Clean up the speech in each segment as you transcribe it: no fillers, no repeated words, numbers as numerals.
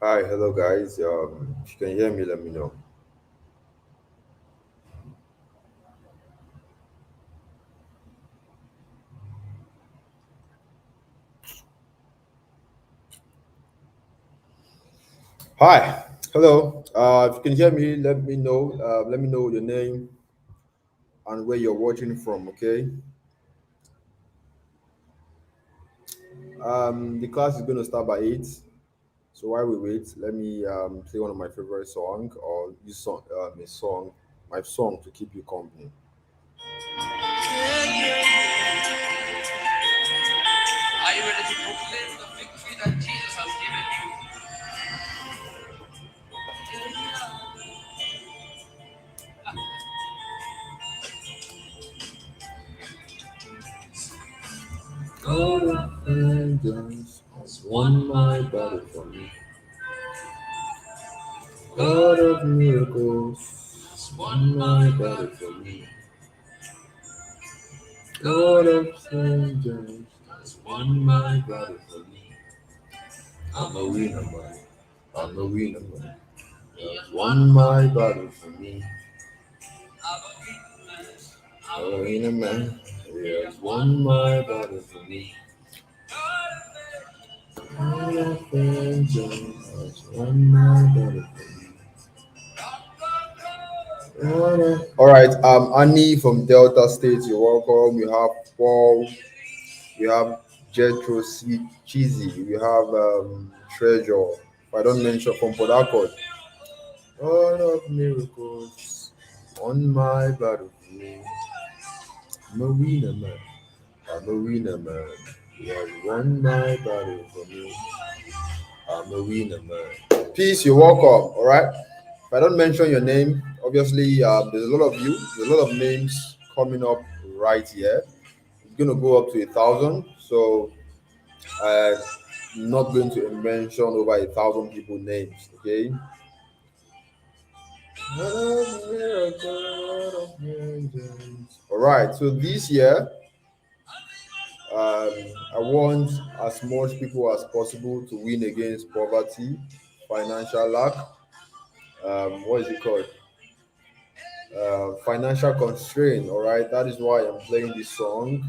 Hi, hello guys. If you can hear me, let me know. Hi, hello. If you can hear me, let me know. Let me know your name and where you're watching from. Okay. The class is going to start by 8. So while we wait, let me play one of my favorite song or use a song, my song to keep you company. Are you ready to proclaim the victory that Jesus has given you? God of vengeance has won my battle for me. God of miracles has won my battle for me. God of vengeance has won my battle for me. I'm a winner, man. I'm a winner, man. He has won my battle for me. I'm a winner, man. He has won my battle for me. God of vengeance has won my battle for me. All right, Annie from Delta State, you're welcome. We have Paul, we have Jethro Cheesy, we have Treasure. If I don't mention from Port Harcourt, God of miracles on my battle for me. I'm a winner, man. I'm a winner, man. He has won my battle for me. I'm a winner, man. Peace, you're welcome. All right. If I don't mention your name, obviously, there's a lot of you, there's a lot of names coming up right here. It's going to go up to 1,000. So I'm not going to mention over 1,000 people names. Okay. All right. So this year, um, I want as much people as possible to win against poverty, financial lack. What is it called? Financial constraint. All right. That is why I'm playing this song.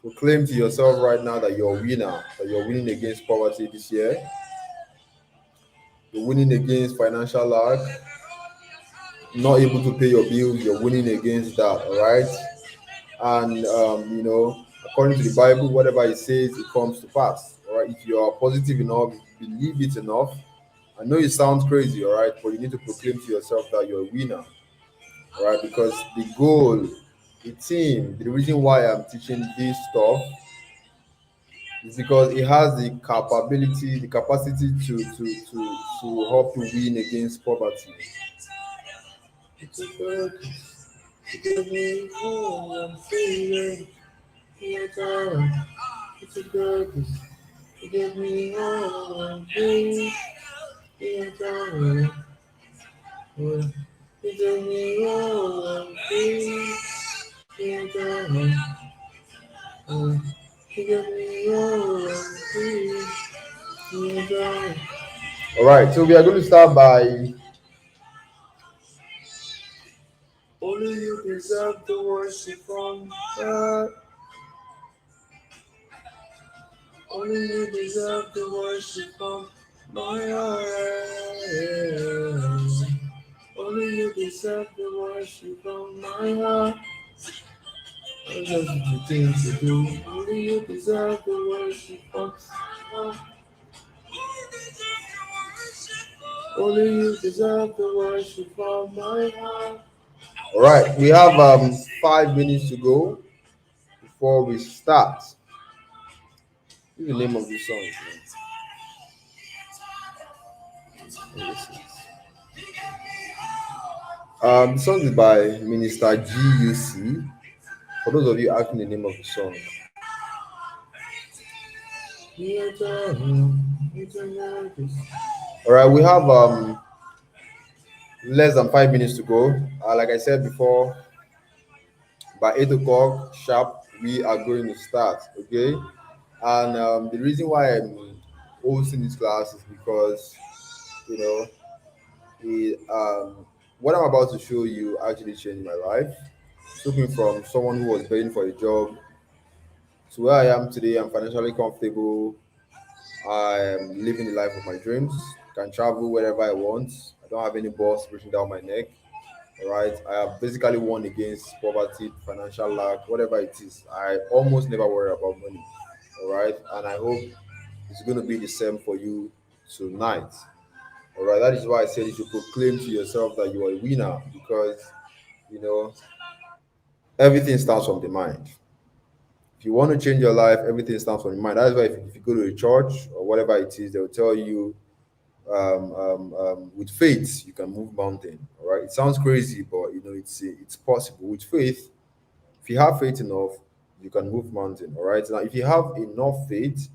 Proclaim to yourself right now that you're a winner, that you're winning against poverty this year. You're winning against financial lack, not able to pay your bills. You're winning against that. All right. And according to the Bible, whatever it says, it comes to pass. All right. If you are positive enough, if you believe it enough, I know it sounds crazy, all right, but you need to proclaim to yourself that you're a winner, all right, because the goal, the team, the reason why I'm teaching this stuff is because it has the capability, the capacity to help you win against poverty. It's a purpose. To give me all I'm feeling. It's a purpose. To give me all I'm feeling. It's a purpose. To give me all I'm feeling. It's to give me all I'm feeling. All right, so we are going to start by only you deserve the worship from God. Only you deserve the worship from my heart. Only you deserve the worship from my heart. I just the things to do. Only you deserve the worship from my heart. Only you deserve the worship from my heart. All right, we have 5 minutes to go before we start. What's the name of the song? The song is by Minister GUC. For those of you asking the name of the song. All right, we have less than 5 minutes to go. Like I said before, by 8 o'clock sharp, we are going to start. Okay, and the reason why I'm hosting this class is because you know it, what I'm about to show you actually changed my life. Looking from someone who was begging for a job to where I am today, I'm financially comfortable. I am living the life of my dreams. Can travel wherever I want. I don't have any boss pushing down my neck. All right. I have basically won against poverty, financial lack, whatever it is. I almost never worry about money. All right. And I hope it's going to be the same for you tonight. All right. That is why I said you should proclaim to yourself that you are a winner because, you know, everything starts from the mind. If you want to change your life, everything starts from the mind. That's why if you go to a church or whatever it is, they'll tell you with faith you can move mountain. All right. It sounds crazy, but it's possible. With faith, if you have faith enough, you can move mountain. All right. Now, if you have enough faith,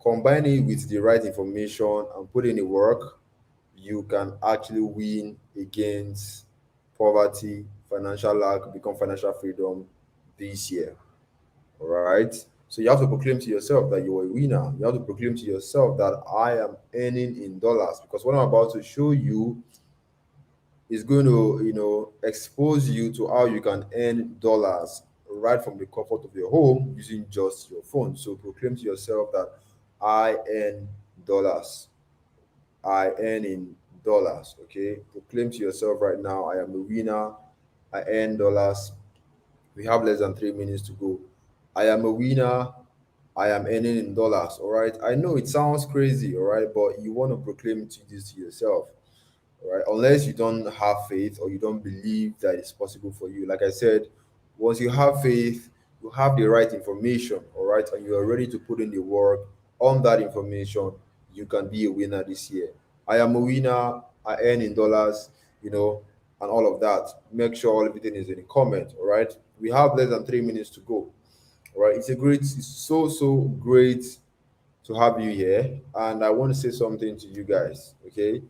combine it with the right information and put in the work, you can actually win against poverty, financial lack, become financial freedom this year. All right. So you have to proclaim to yourself that you're a winner. You have to proclaim to yourself that I am earning in dollars because what I'm about to show you is going to, expose you to how you can earn dollars right from the comfort of your home using just your phone. So proclaim to yourself that I earn dollars. I earn in dollars. Okay. Proclaim to yourself right now, I am a winner. I earn dollars. We have less than 3 minutes to go. I am a winner. I am earning in dollars. All right. I know it sounds crazy. All right. But you want to proclaim this to yourself. All right. Unless you don't have faith or you don't believe that it's possible for you. Like I said, once you have faith, you have the right information. All right. And you are ready to put in the work on that information. You can be a winner this year. I am a winner. I earn in dollars, and all of that. Make sure everything is in the comment. All right. We have less than 3 minutes to go. All right. It's so great to have you here. And I want to say something to you guys. Okay.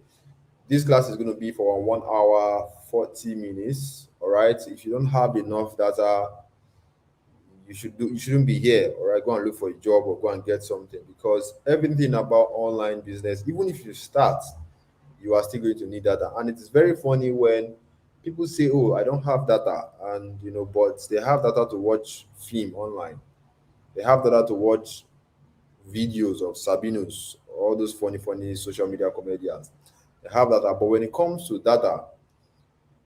This class is going to be for 1 hour, 40 minutes. All right. If you don't have enough data, you shouldn't be here. All right. Go and look for a job or go and get something because everything about online business, even if you start, you are still going to need data. And it is very funny when people say, "Oh, I don't have data," and but they have data to watch film online. They have data to watch videos of Sabinus, all those funny social media comedians. They have data, but when it comes to data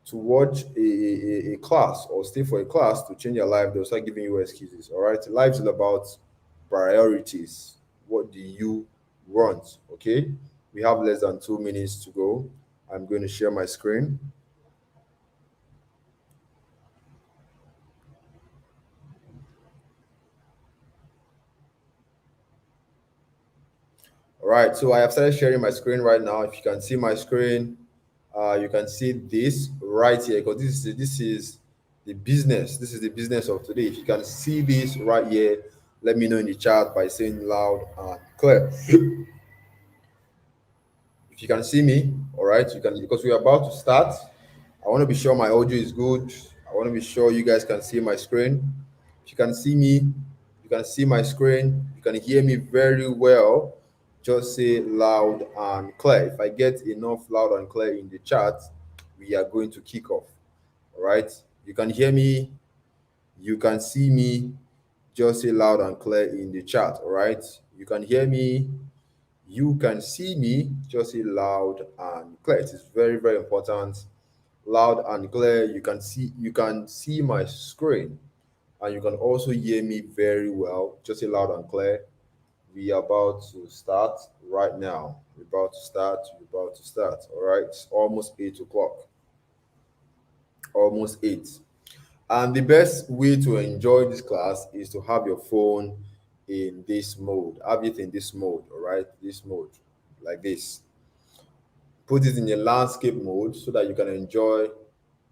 to watch a class or stay for a class to change your life, they'll start giving you excuses. All right, life is all about priorities. What do you want? Okay, we have less than 2 minutes to go. I'm going to share my screen. All right, so I have started sharing my screen right now. If you can see my screen, you can see this right here because this is the business. This is the business of today. If you can see this right here, let me know in the chat by saying loud and clear. If you can see me, all right, you can because we're about to start. I want to be sure my audio is good. I want to be sure you guys can see my screen. If you can see me, you can see my screen, you can hear me very well. Just say loud and clear. If I get enough loud and clear in the chat, we are going to kick off. All right. You can hear me, you can see me. Just say loud and clear in the chat. All right. You can hear me, you can see me. Just say loud and clear. It is very important. Loud and clear. You can see my screen and you can also hear me very well. Just say loud and clear. We are about to start right now. We're about to start. We're about to start. All right. It's almost 8 o'clock. Almost eight. And the best way to enjoy this class is to have your phone in this mode. Have it in this mode. All right. This mode, like this. Put it in a landscape mode so that you can enjoy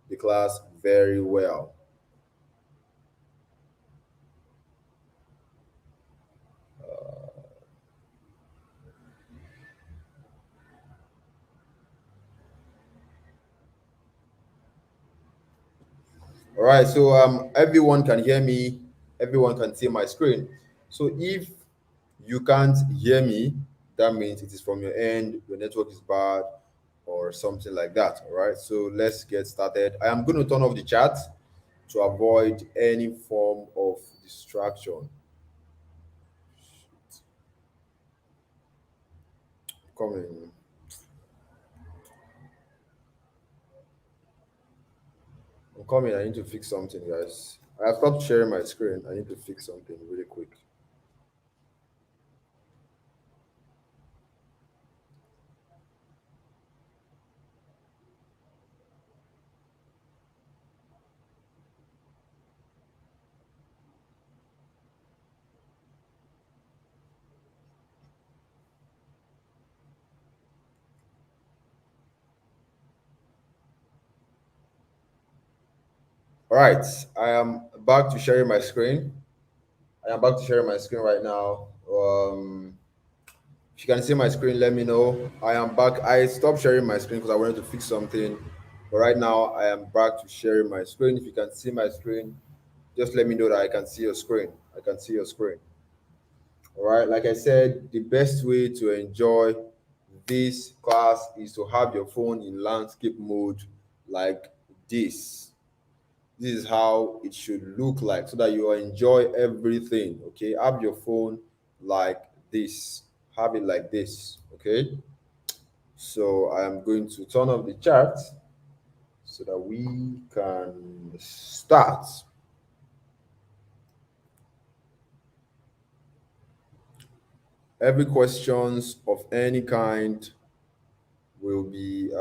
the class very well. All right, so everyone can hear me, everyone can see my screen. So if you can't hear me, that means it is from your end, your network is bad, or something like that. All right, so let's get started. I am going to turn off the chat to avoid any form of distraction. Coming. I'm coming. I need to fix something, guys. I have stopped sharing my screen. I need to fix something really quick. All right, I am back to sharing my screen. I am back to sharing my screen right now. If you can see my screen, let me know. I am back. I stopped sharing my screen because I wanted to fix something. But right now, I am back to sharing my screen. If you can see my screen, just let me know that I can see your screen. I can see your screen. All right. Like I said, the best way to enjoy this class is to have your phone in landscape mode like this. This is how it should look like so that you enjoy everything. Okay. Have your phone like this. Have it like this. Okay. So I am going to turn off the chat so that we can start. Every questions of any kind will be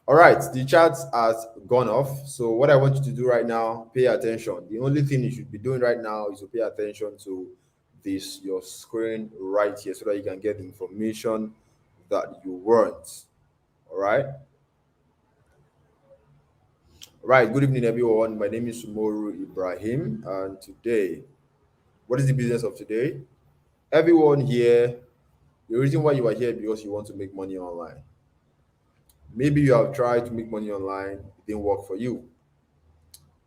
all right. The chat has gone off. So what I want you to do right now, pay attention. The only thing you should be doing right now is to pay attention to this your screen right here so that you can get the information that you want. All right. Right. Good evening, everyone. My name is Sumoru Ibrahim, and today, what is the business of today? Everyone here, the reason why you are here because you want to make money online. Maybe you have tried to make money online, it didn't work for you.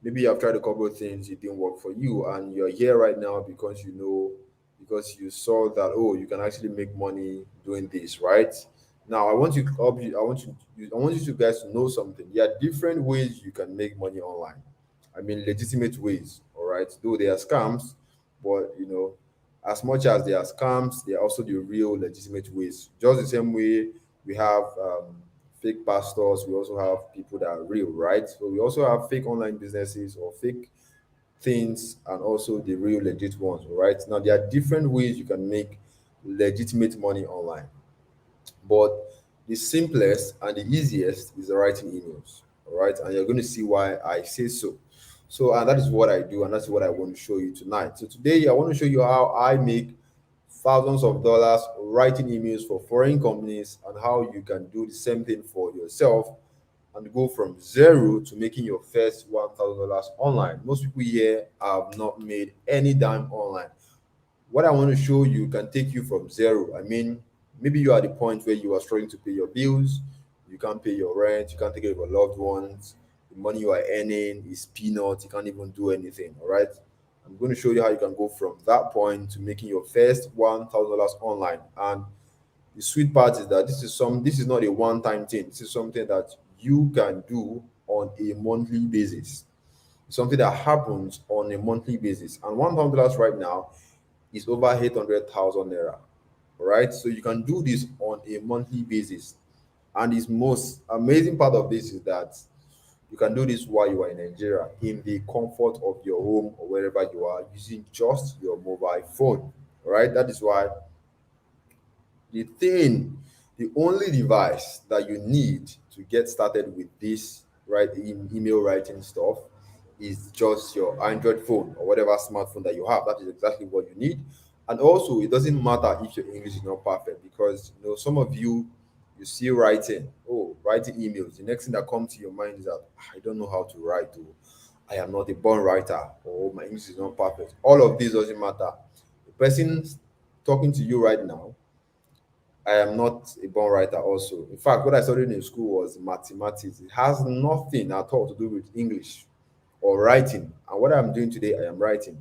Maybe you have tried a couple of things, it didn't work for you, and you're here right now because you know, because you saw that oh, you can actually make money doing this, right? Now, I want you to help you. I want you to guys to know something. There are different ways you can make money online. I mean, legitimate ways. All right, though they are scams, but as much as they are scams, they are also the real legitimate ways. Just the same way we have fake pastors, we also have people that are real, right? So we also have fake online businesses or fake things and also the real legit ones, right? Now there are different ways you can make legitimate money online. But the simplest and the easiest is writing emails. All right. And you're going to see why I say so. So, and that is what I do, and that's what I want to show you tonight. So, today I want to show you how I make thousands of dollars writing emails for foreign companies and how you can do the same thing for yourself and go from zero to making your first $1,000 online. Most people here have not made any dime online. What I want to show you can take you from zero. I mean, maybe you are at the point where you are struggling to pay your bills, you can't pay your rent, you can't take care of your loved ones, the money you are earning is peanuts, you can't even do anything. All right. I'm going to show you how you can go from that point to making your first $1,000 online. And the sweet part is that this is not a one-time thing. This is something that you can do on a monthly basis. It's something that happens on a monthly basis. And $1,000 right now is over 800,000 naira. All right. So you can do this on a monthly basis. And the most amazing part of this is that you can do this while you are in Nigeria, in the comfort of your home or wherever you are, using just your mobile phone. All right. That is why the thing, the only device that you need to get started with this, right, email writing stuff is just your Android phone or whatever smartphone that you have. That is exactly what you need. And also, it doesn't matter if your English is not perfect because some of you see writing, oh, writing emails. The next thing that comes to your mind is that I don't know how to write, or I am not a born writer, or my English is not perfect. All of this doesn't matter. The person talking to you right now, I am not a born writer also. In fact, what I studied in school was mathematics. It has nothing at all to do with English or writing. And what I'm doing today, I am writing.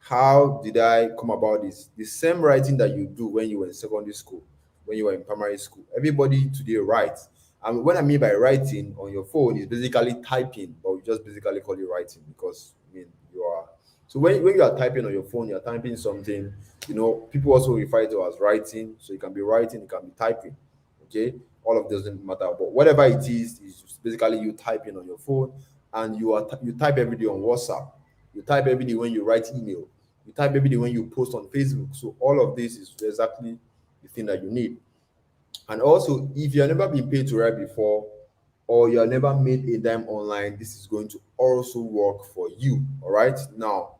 How did I come about this? The same writing that you do when you were in secondary school, when you were in primary school. Everybody today writes. And what I mean by writing on your phone is basically typing, but we just basically call it writing because I mean you are. So when you are typing on your phone, you're typing something. People also refer to it as writing. So you can be writing, you can be typing. Okay, all of those doesn't matter. But whatever it is just basically you typing on your phone, and you type every day on WhatsApp. You type every day when you write email. You type every day when you post on Facebook. So all of this is exactly the thing that you need. And also, if you have never been paid to write before, or you have never made a dime online, this is going to also work for you. All right. Now,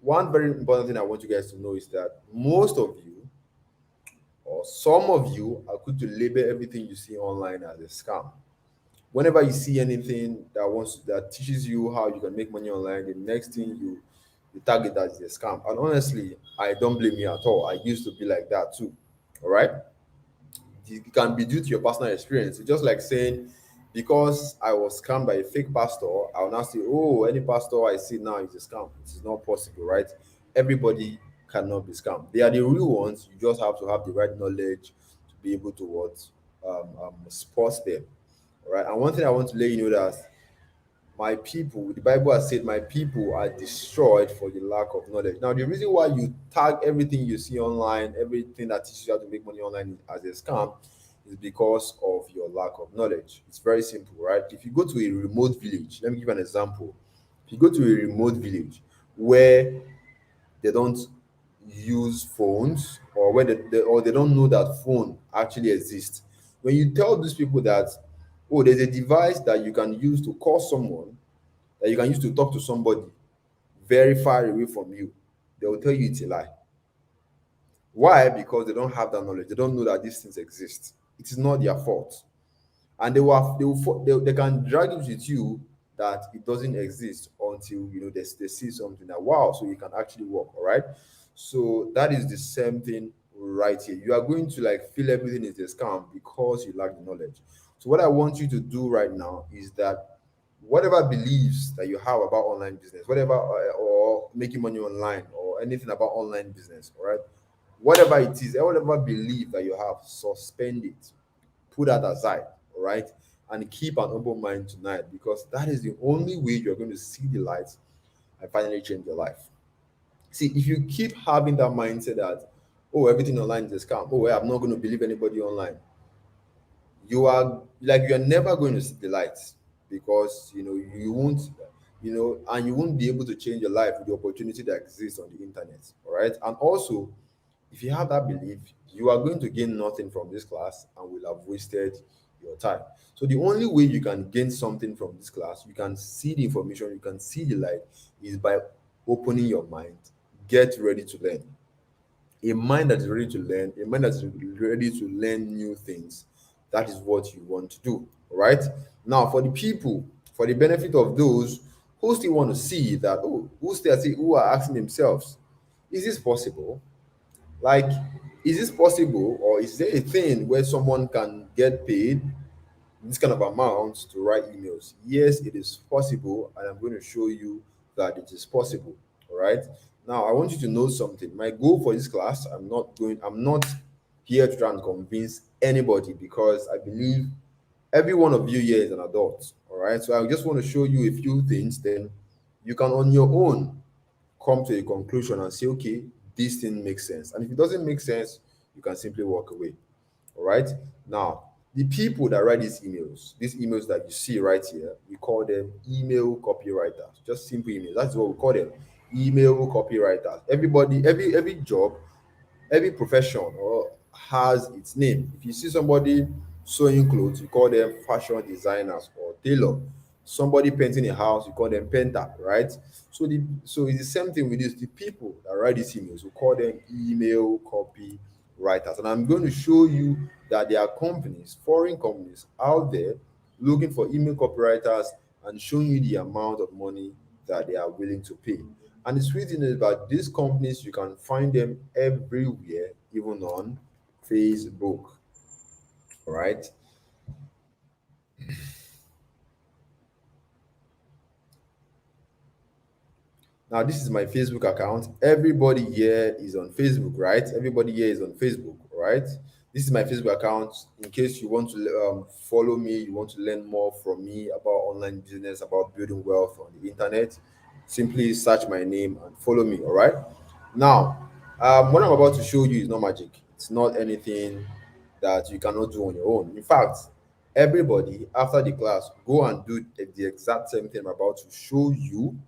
one very important thing I want you guys to know is that most of you, or some of you, are going to label everything you see online as a scam. Whenever you see anything that teaches you how you can make money online, the next thing you tag it as a scam. And honestly, I don't blame you at all. I used to be like that too. All right. It can be due to your personal experience. It's just like saying, because I was scammed by a fake pastor, I'll now say, oh, any pastor I see now is a scam. It is not possible, right? Everybody cannot be scammed. They are the real ones. You just have to have the right knowledge to be able to spot them. All right. And one thing I want to let you know that my people, the Bible has said, my people are destroyed for the lack of knowledge. Now, the reason why you tag everything you see online, everything that teaches you how to make money online as a scam, is because of your lack of knowledge. It's very simple, right? If you go to a remote village, let me give you an example. If you go to a remote village where they don't use phones, or where they don't know that phone actually exists, when you tell these people that, oh, there's a device that you can use to call someone, that you can use to talk to somebody very far away from you, they will tell you it's a lie. Why? Because they don't have that knowledge. They don't know that these things exist. It is not their fault. And they can drag it with you that it doesn't exist until they see something that, wow, so you can actually work. All right. So that is the same thing right here. You are going to like feel everything is a scam because you lack the knowledge. So what I want you to do right now is that whatever beliefs that you have about online business, whatever, or making money online, or anything about online business, all right, whatever it is, whatever belief that you have, suspend it, put that aside, all right, and keep an open mind tonight, because that is the only way you're going to see the light and finally change your life. See, if you keep having that mindset that, oh, everything online is a scam, oh, well, I'm not going to believe anybody online, you're never going to see the light, because you won't, and you won't be able to change your life with the opportunity that exists on the internet. All right. And also, if you have that belief, you are going to gain nothing from this class and will have wasted your time. So the only way you can gain something from this class, you can see the information, you can see the light, is by opening your mind. Get ready to learn. A mind that is ready to learn, a mind that is ready to learn new things, that is what you want to do. All right. Now, for the benefit of those who still want to see that, oh, who are asking themselves, is this possible? Like, is this possible, or is there a thing where someone can get paid this kind of amount to write emails? Yes, it is possible, and I'm going to show you that it is possible. All right. Now, I want you to know something. My goal for this class, I'm not here to try and convince anybody, because I believe every one of you here is an adult. All right. So I just want to show you a few things, then you can on your own come to a conclusion and say, okay, this thing makes sense. And if it doesn't make sense, you can simply walk away. All right. Now, the people that write these emails that you see right here, we call them email copywriters. Just simple emails. That's what we call them. Email copywriters. Every job, every profession or has its name. If you see somebody sewing clothes, you call them fashion designers or tailor. Somebody painting a house, you call them painter, right? So it's the same thing with this. The people that write these emails, we call them email copy writers. And I'm going to show you that there are companies, foreign companies out there looking for email copywriters and showing you the amount of money that they are willing to pay. And the sweet thing is about these companies, you can find them everywhere, even on Facebook. All right. Now, this is my Facebook account. Everybody here is on Facebook, right? Everybody here is on Facebook, right? This is my Facebook account. In case you want to follow me, you want to learn more from me about online business, about building wealth on the internet, simply search my name and follow me, all right? Now, what I'm about to show you is not magic. It's not anything that you cannot do on your own. In fact, everybody after the class, go and do the exact same thing I'm about to show you,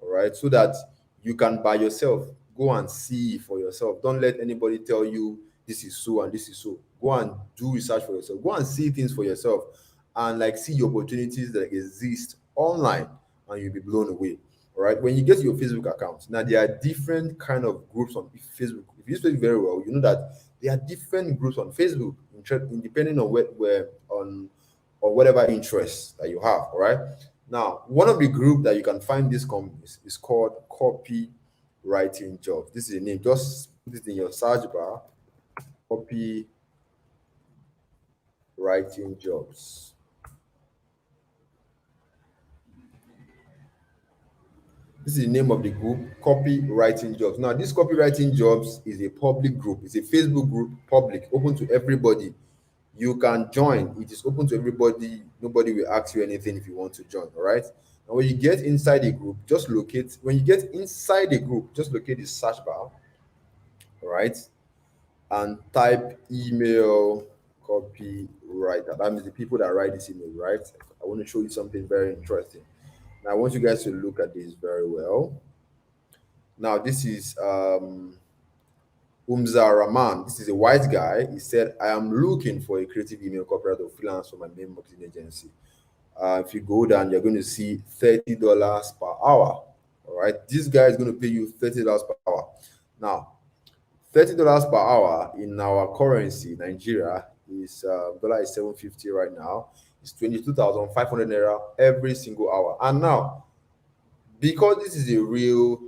all right, so that you can by yourself go and see for yourself. Don't let anybody tell you this is so and this is so. Go and do research for yourself. Go and see things for yourself and like see the opportunities that exist online, and you'll be blown away. All right, when you get to your Facebook account, now there are different kind of groups on Facebook. If you use Facebook very well, you know that there are different groups on Facebook, depending on where on or whatever interests that you have. All right. Now, one of the group that you can find these companies is called Copywriting Jobs. This is the name. Just put it in your search bar. Copywriting Jobs. This is the name of the group, Copywriting Jobs. Now, this Copywriting Jobs is a public group. It's a Facebook group, public, open to everybody. You can join. It is open to everybody. Nobody will ask you anything if you want to join. All right. And when you get inside the group, just locate. When you get inside the group, just locate the search bar. All right, and type email copywriter. That means the people that write this email, right? I want to show you something very interesting. Now, I want you guys to look at this very well. Now, this is Umza Rahman. This is a white guy. He said, I am looking for a creative email copywriter freelance for my main marketing agency. If you go down, you're going to see $30 per hour. All right. This guy is going to pay you $30 per hour. Now, $30 per hour in our currency, Nigeria, is dollar is 750 right now. It's 22,500 naira every single hour. And now, because this is a real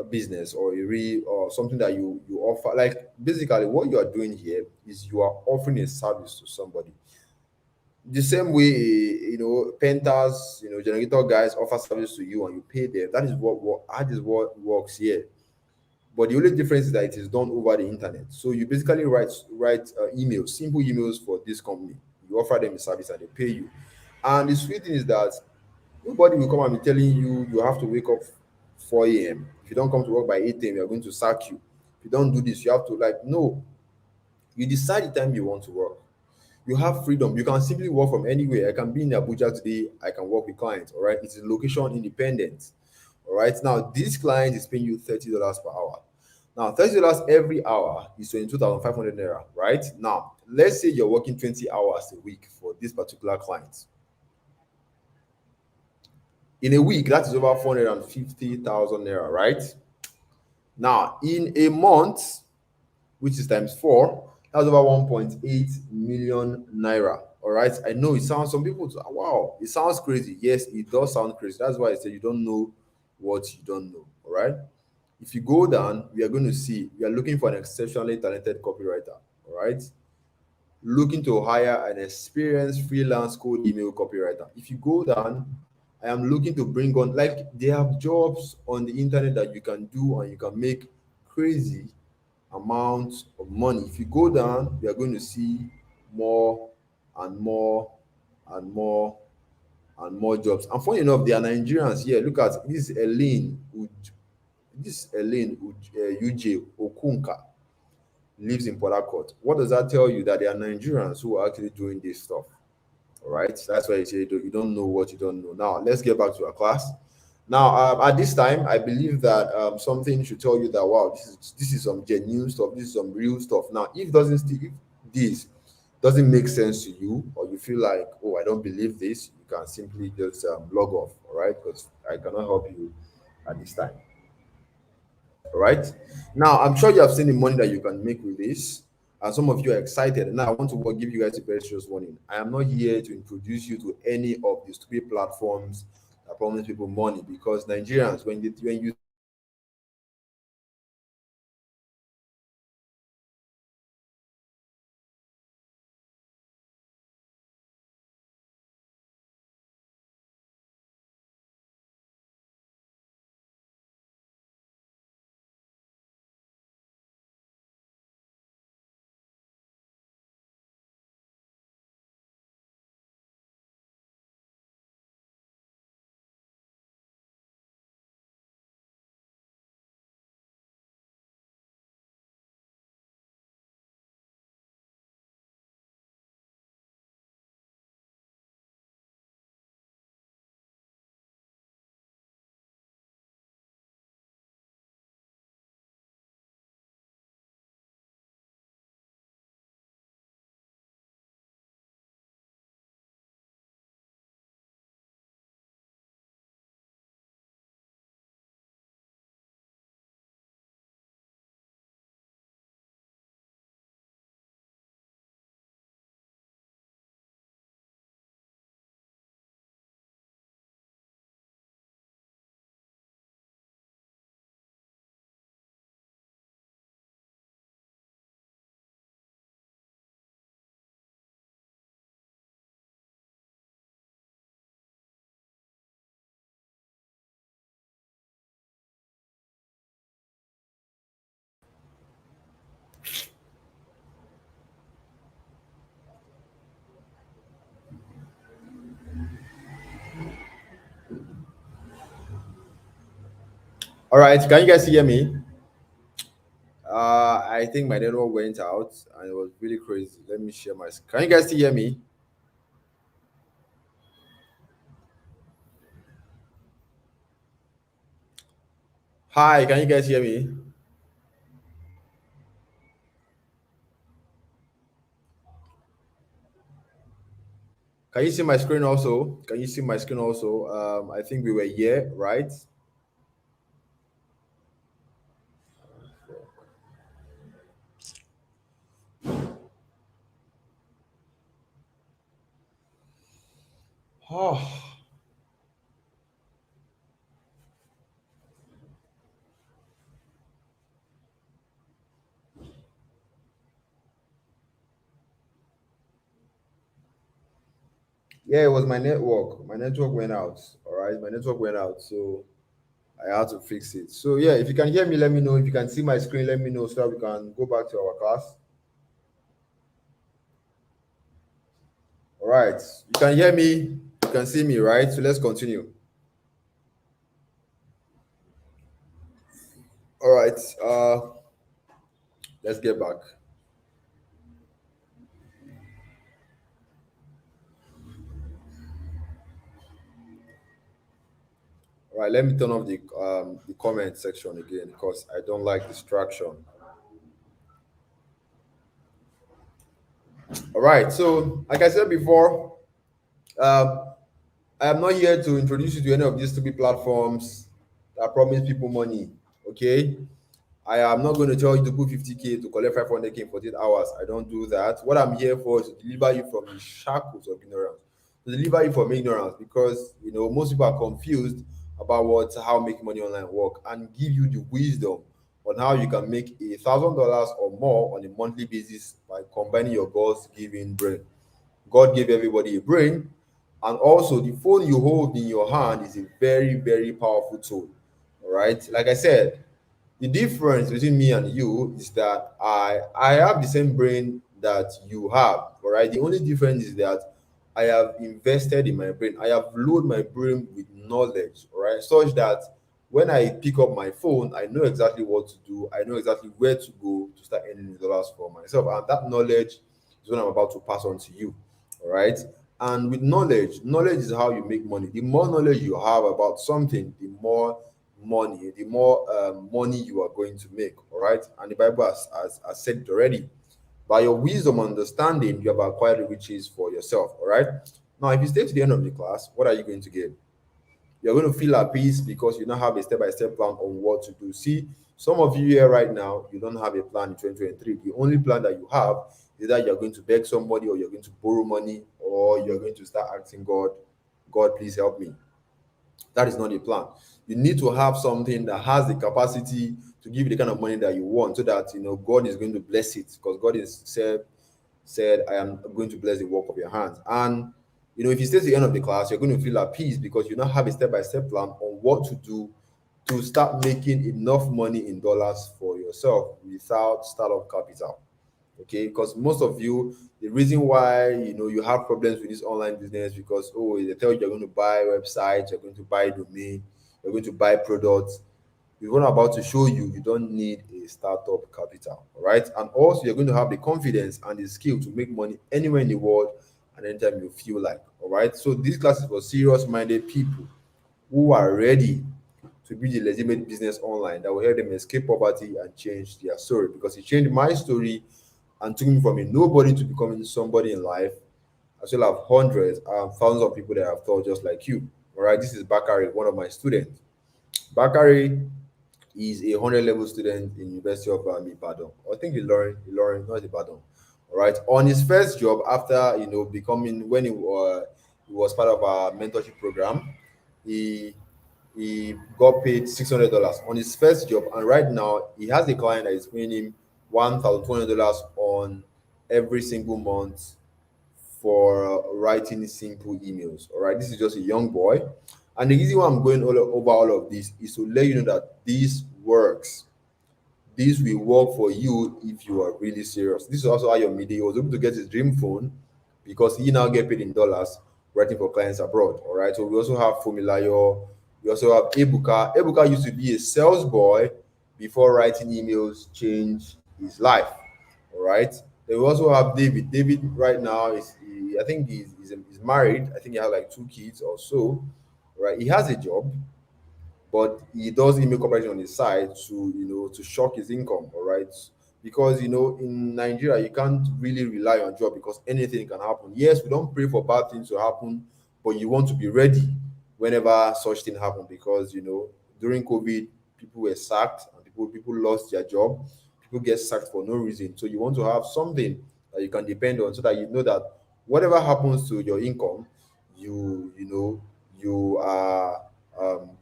business or a real or something that you offer, like basically what you are doing here is you are offering a service to somebody. The same way, painters, generator guys offer service to you and you pay them. That is what works here. But the only difference is that it is done over the internet. So you basically write emails, simple emails for this company. You offer them a service and they pay you. And the sweet thing is that nobody will come and be telling you you have to wake up 4 a.m. If you don't come to work by 8 a.m., you're going to sack you. If you don't do this, you have to no. You decide the time you want to work. You have freedom. You can simply work from anywhere. I can be in Abuja today. I can work with clients. All right. It's location independent. All right. Now, this client is paying you $30 per hour. Now, $30 every hour is 22,500 naira. Right. Now, let's say you're working 20 hours a week for this particular client. In a week, that is over 450,000 naira. Right. Now, in a month, which is times four, that's over 1.8 million naira. All right. I know it sounds, some people, wow, it sounds crazy. Yes, it does sound crazy. That's why I say you don't know what you don't know. All right. If you go down, we are going to see we are looking for an exceptionally talented copywriter. All right. Looking to hire an experienced freelance code email copywriter. If you go down, I am looking to bring on, like, they have jobs on the internet that you can do and you can make crazy amount of money. If you go down, we are going to see more and more and more and more jobs. And funny enough, they are Nigerians here. Look at this Elaine UJ Okunka lives in Port Harcourt. What does that tell you? That they are Nigerians who are actually doing this stuff. All right. That's why you say you don't know what you don't know. Now let's get back to our class. Now, at this time, I believe that something should tell you that wow, this is some genuine stuff. This is some real stuff. Now, if this doesn't make sense to you, or you feel like, oh, I don't believe this, you can simply just log off. All right, because I cannot help you at this time. All right. Now, I'm sure you have seen the money that you can make with this, and some of you are excited. Now, I want to give you guys a very serious warning. I am not here to introduce you to any of the stupid platforms that promise people money, because Nigerians, when you All right, can you guys hear me? I think my network went out and it was really crazy. Let me share my. Can you guys still hear me? Hi, can you guys hear me? Can you see my screen also? Can you see my screen also? I think we were here, right? Oh, yeah, it was my network. My network went out. All right, my network went out, so I had to fix it. So yeah, if you can hear me, let me know. If you can see my screen, let me know so that we can go back to our class. All right, you can hear me. You can see me, right? So let's continue. All right, let's get back. All right, let me turn off the comment section again because I don't like distraction. All right, so like I said before, um, I am not here to introduce you to any of these stupid platforms that promise people money. Okay, I am not going to tell you to put 50K to collect 500K in 48 hours. I don't do that. What I'm here for is to deliver you from the shackles of ignorance, to deliver you from ignorance, because most people are confused about how make money online work, and give you the wisdom on how you can make $1,000 or more on a monthly basis by combining your God's given brain. God gave everybody a brain, and also the phone you hold in your hand is a very, very powerful tool. All right, like I said, the difference between me and you is that I have the same brain that you have. All right, the only difference is that I have invested in my brain. I have loaded my brain with knowledge, all right, such that when I pick up my phone, I know exactly what to do. I know exactly where to go to start earning the dollars for myself, and that knowledge is what I'm about to pass on to you. All right, and with knowledge is how you make money. The more knowledge you have about something, the more money, the more money you are going to make. All right, and the Bible has said it already. By your wisdom and understanding, you have acquired riches for yourself. All right, now if you stay to the end of the class, what are you going to get? You're going to feel at peace because you now have a step-by-step plan on what to do. See, some of you here right now, you don't have a plan in 2023. The only plan that you have is that you're going to beg somebody, or you're going to borrow money, or you're going to start asking God, God, please help me. That is not a plan. You need to have something that has the capacity to give you the kind of money that you want, so that God is going to bless it, because God is said, I am going to bless the work of your hands. And if you stay to the end of the class, you're going to feel at peace because you now have a step-by-step plan on what to do to start making enough money in dollars for yourself without startup capital. Okay, because most of you, the reason why you have problems with this online business, because they tell you you're going to buy websites, you're going to buy domain, you're going to buy products. We're not about to show you you don't need a startup capital. All right, and also you're going to have the confidence and the skill to make money anywhere in the world and anytime you feel like. All right, so this class is for serious minded people who are ready to build a legitimate business online that will help them escape poverty and change their story, because it changed my story and took me from a nobody to becoming somebody in life. I still have hundreds and thousands of people that have thought just like you. All right, this is Bakari, one of my students. Bakari is a 100 level student in University of Ibadan. I think Ilorin, not Ibadan. All right, on his first job after becoming, when he was part of our mentorship program, he he got paid $600 on his first job, and right now he has a client that is paying him $1,200 on every single month for writing simple emails. All right, this is just a young boy, and the reason why I'm going over all of this is to let you know that this works. This will work for you if you are really serious. This is also how Ayomide was able to get his dream phone, because he now get paid in dollars writing for clients abroad. All right, so we also have Fumilayo, We also have Ebuka. Ebuka used to be a sales boy before writing emails changed his life. All right. Then we also have David. David right now I think he's married. I think he has like 2 kids or so. Right. He has a job, but he does email cooperation on his side to to shock his income. All right, because in Nigeria you can't really rely on job because anything can happen. Yes, we don't pray for bad things to happen, but you want to be ready whenever such thing happen, because during COVID people were sacked and people lost their job. People get sacked for no reason, so you want to have something that you can depend on, so that you know that whatever happens to your income, you are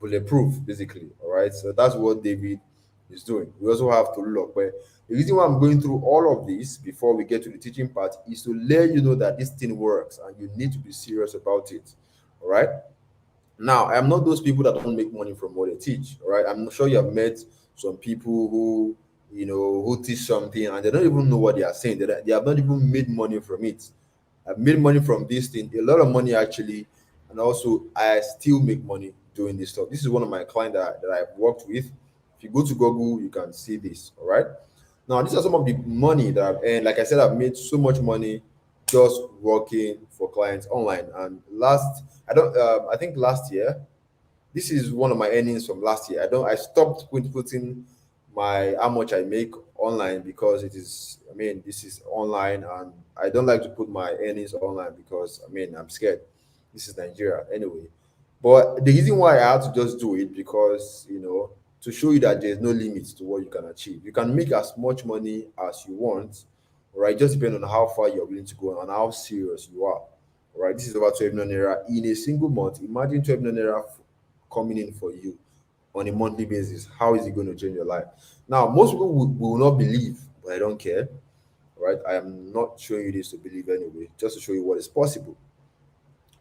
bulletproof, basically. All right, so that's what David is doing. We also have to look, but the reason why I'm going through all of this before we get to the teaching part is to let you know that this thing works and you need to be serious about it. All right. Now, I am not those people that don't make money from what they teach. All right. I'm sure you have met some people who teach something and they don't even know what they are saying. They have not even made money from it. I've made money from this thing, a lot of money actually, and also I still make money doing this stuff. This is one of my clients that I've worked with. If you go to Google, you can see this. All right. Now, these are some of the money that I've earned. Like I said, I've made so much money just working for clients online. And I think last year, this is one of my earnings from last year. I stopped putting my how much I make online, because it is I mean this is online, and I don't like to put my earnings online because I'm scared. This is Nigeria anyway. But the reason why I had to just do it, because to show you that there's no limits to what you can achieve. You can make as much money as you want, right? Just depending on how far you're willing to go and how serious you are. Right? This is over 12 million naira in a single month. Imagine 12 million naira coming in for you on a monthly basis. How is it going to change your life? Now, most people will not believe, but I don't care. Right? I am not showing you this to believe anyway, just to show you what is possible.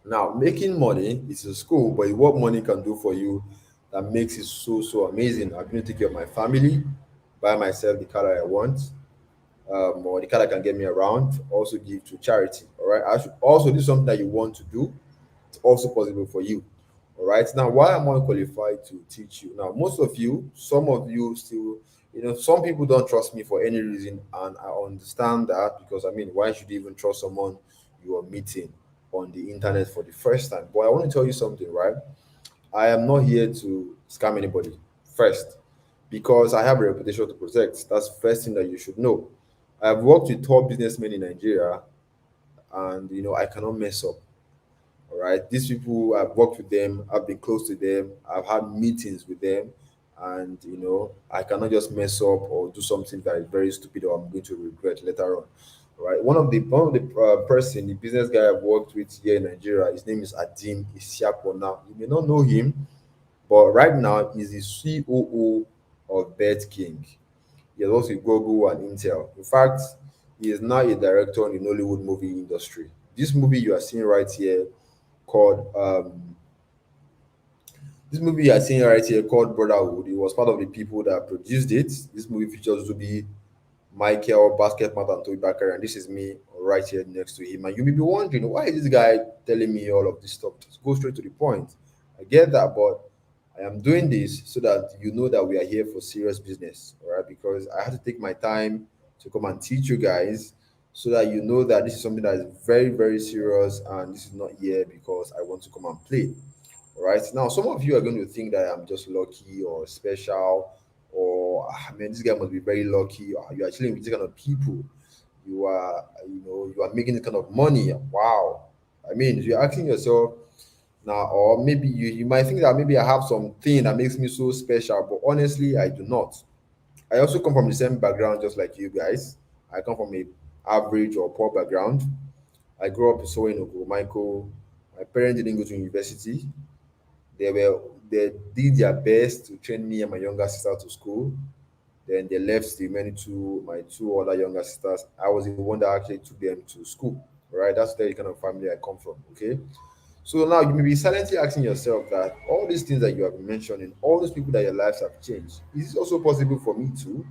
Now, making money is a school, but what money can do for you that makes it so amazing. I'm going to take care of my family, buy myself the car that I want, or the car that can get me around, also give to charity. All right. I should also do something that you want to do. It's also possible for you. All right. Now, why am I qualified to teach you? Now, some of you still, some people don't trust me for any reason, and I understand that, because why should you even trust someone you are meeting on the internet for the first time? But I want to tell you something, right? I am not here to scam anybody first, because I have a reputation to protect. That's the first thing that you should know. I've worked with top businessmen in Nigeria, and I cannot mess up. All right. These people, I've worked with them, I've been close to them, I've had meetings with them, and I cannot just mess up or do something that is very stupid or I'm going to regret later on. All right. The business guy I've worked with here in Nigeria, his name is Adim Isiapo. Now, you may not know him, but right now he's the COO of Bet King. He has also Google and Intel. In fact, he is now a director in the Nollywood movie industry. This movie you are seeing right here called this movie you are seeing right here called Brotherhood. He was part of the people that produced it. This movie features Zubi, Michael, Basketman, and Toby Bakar, and this is me right here next to him. And you may be wondering, why is this guy telling me all of this stuff? Just go straight to the point. I get that, but I am doing this so that you know that we are here for serious business, all right? Because I had to take my time to come and teach you guys, so that you know that this is something that is very, very serious, and this is not here because I want to come and play. All right. Now, some of you are going to think that I'm just lucky or special, or this guy must be very lucky. Or you're actually with this kind of people. You are making this kind of money. Wow. You're asking yourself now, or maybe you might think that maybe I have something that makes me so special, but honestly, I do not. I also come from the same background, just like you guys. I come from a average or poor background. I grew up in Sowenogo, Michael. My parents didn't go to university. They did their best to train me and my younger sister to school. Then they left the remaining my two other younger sisters. I was the one that actually took them to school. Right? That's the kind of family I come from. Okay. So now you may be silently asking yourself that all these things that you have been mentioning, all those people that your lives have changed, is it also possible for me too?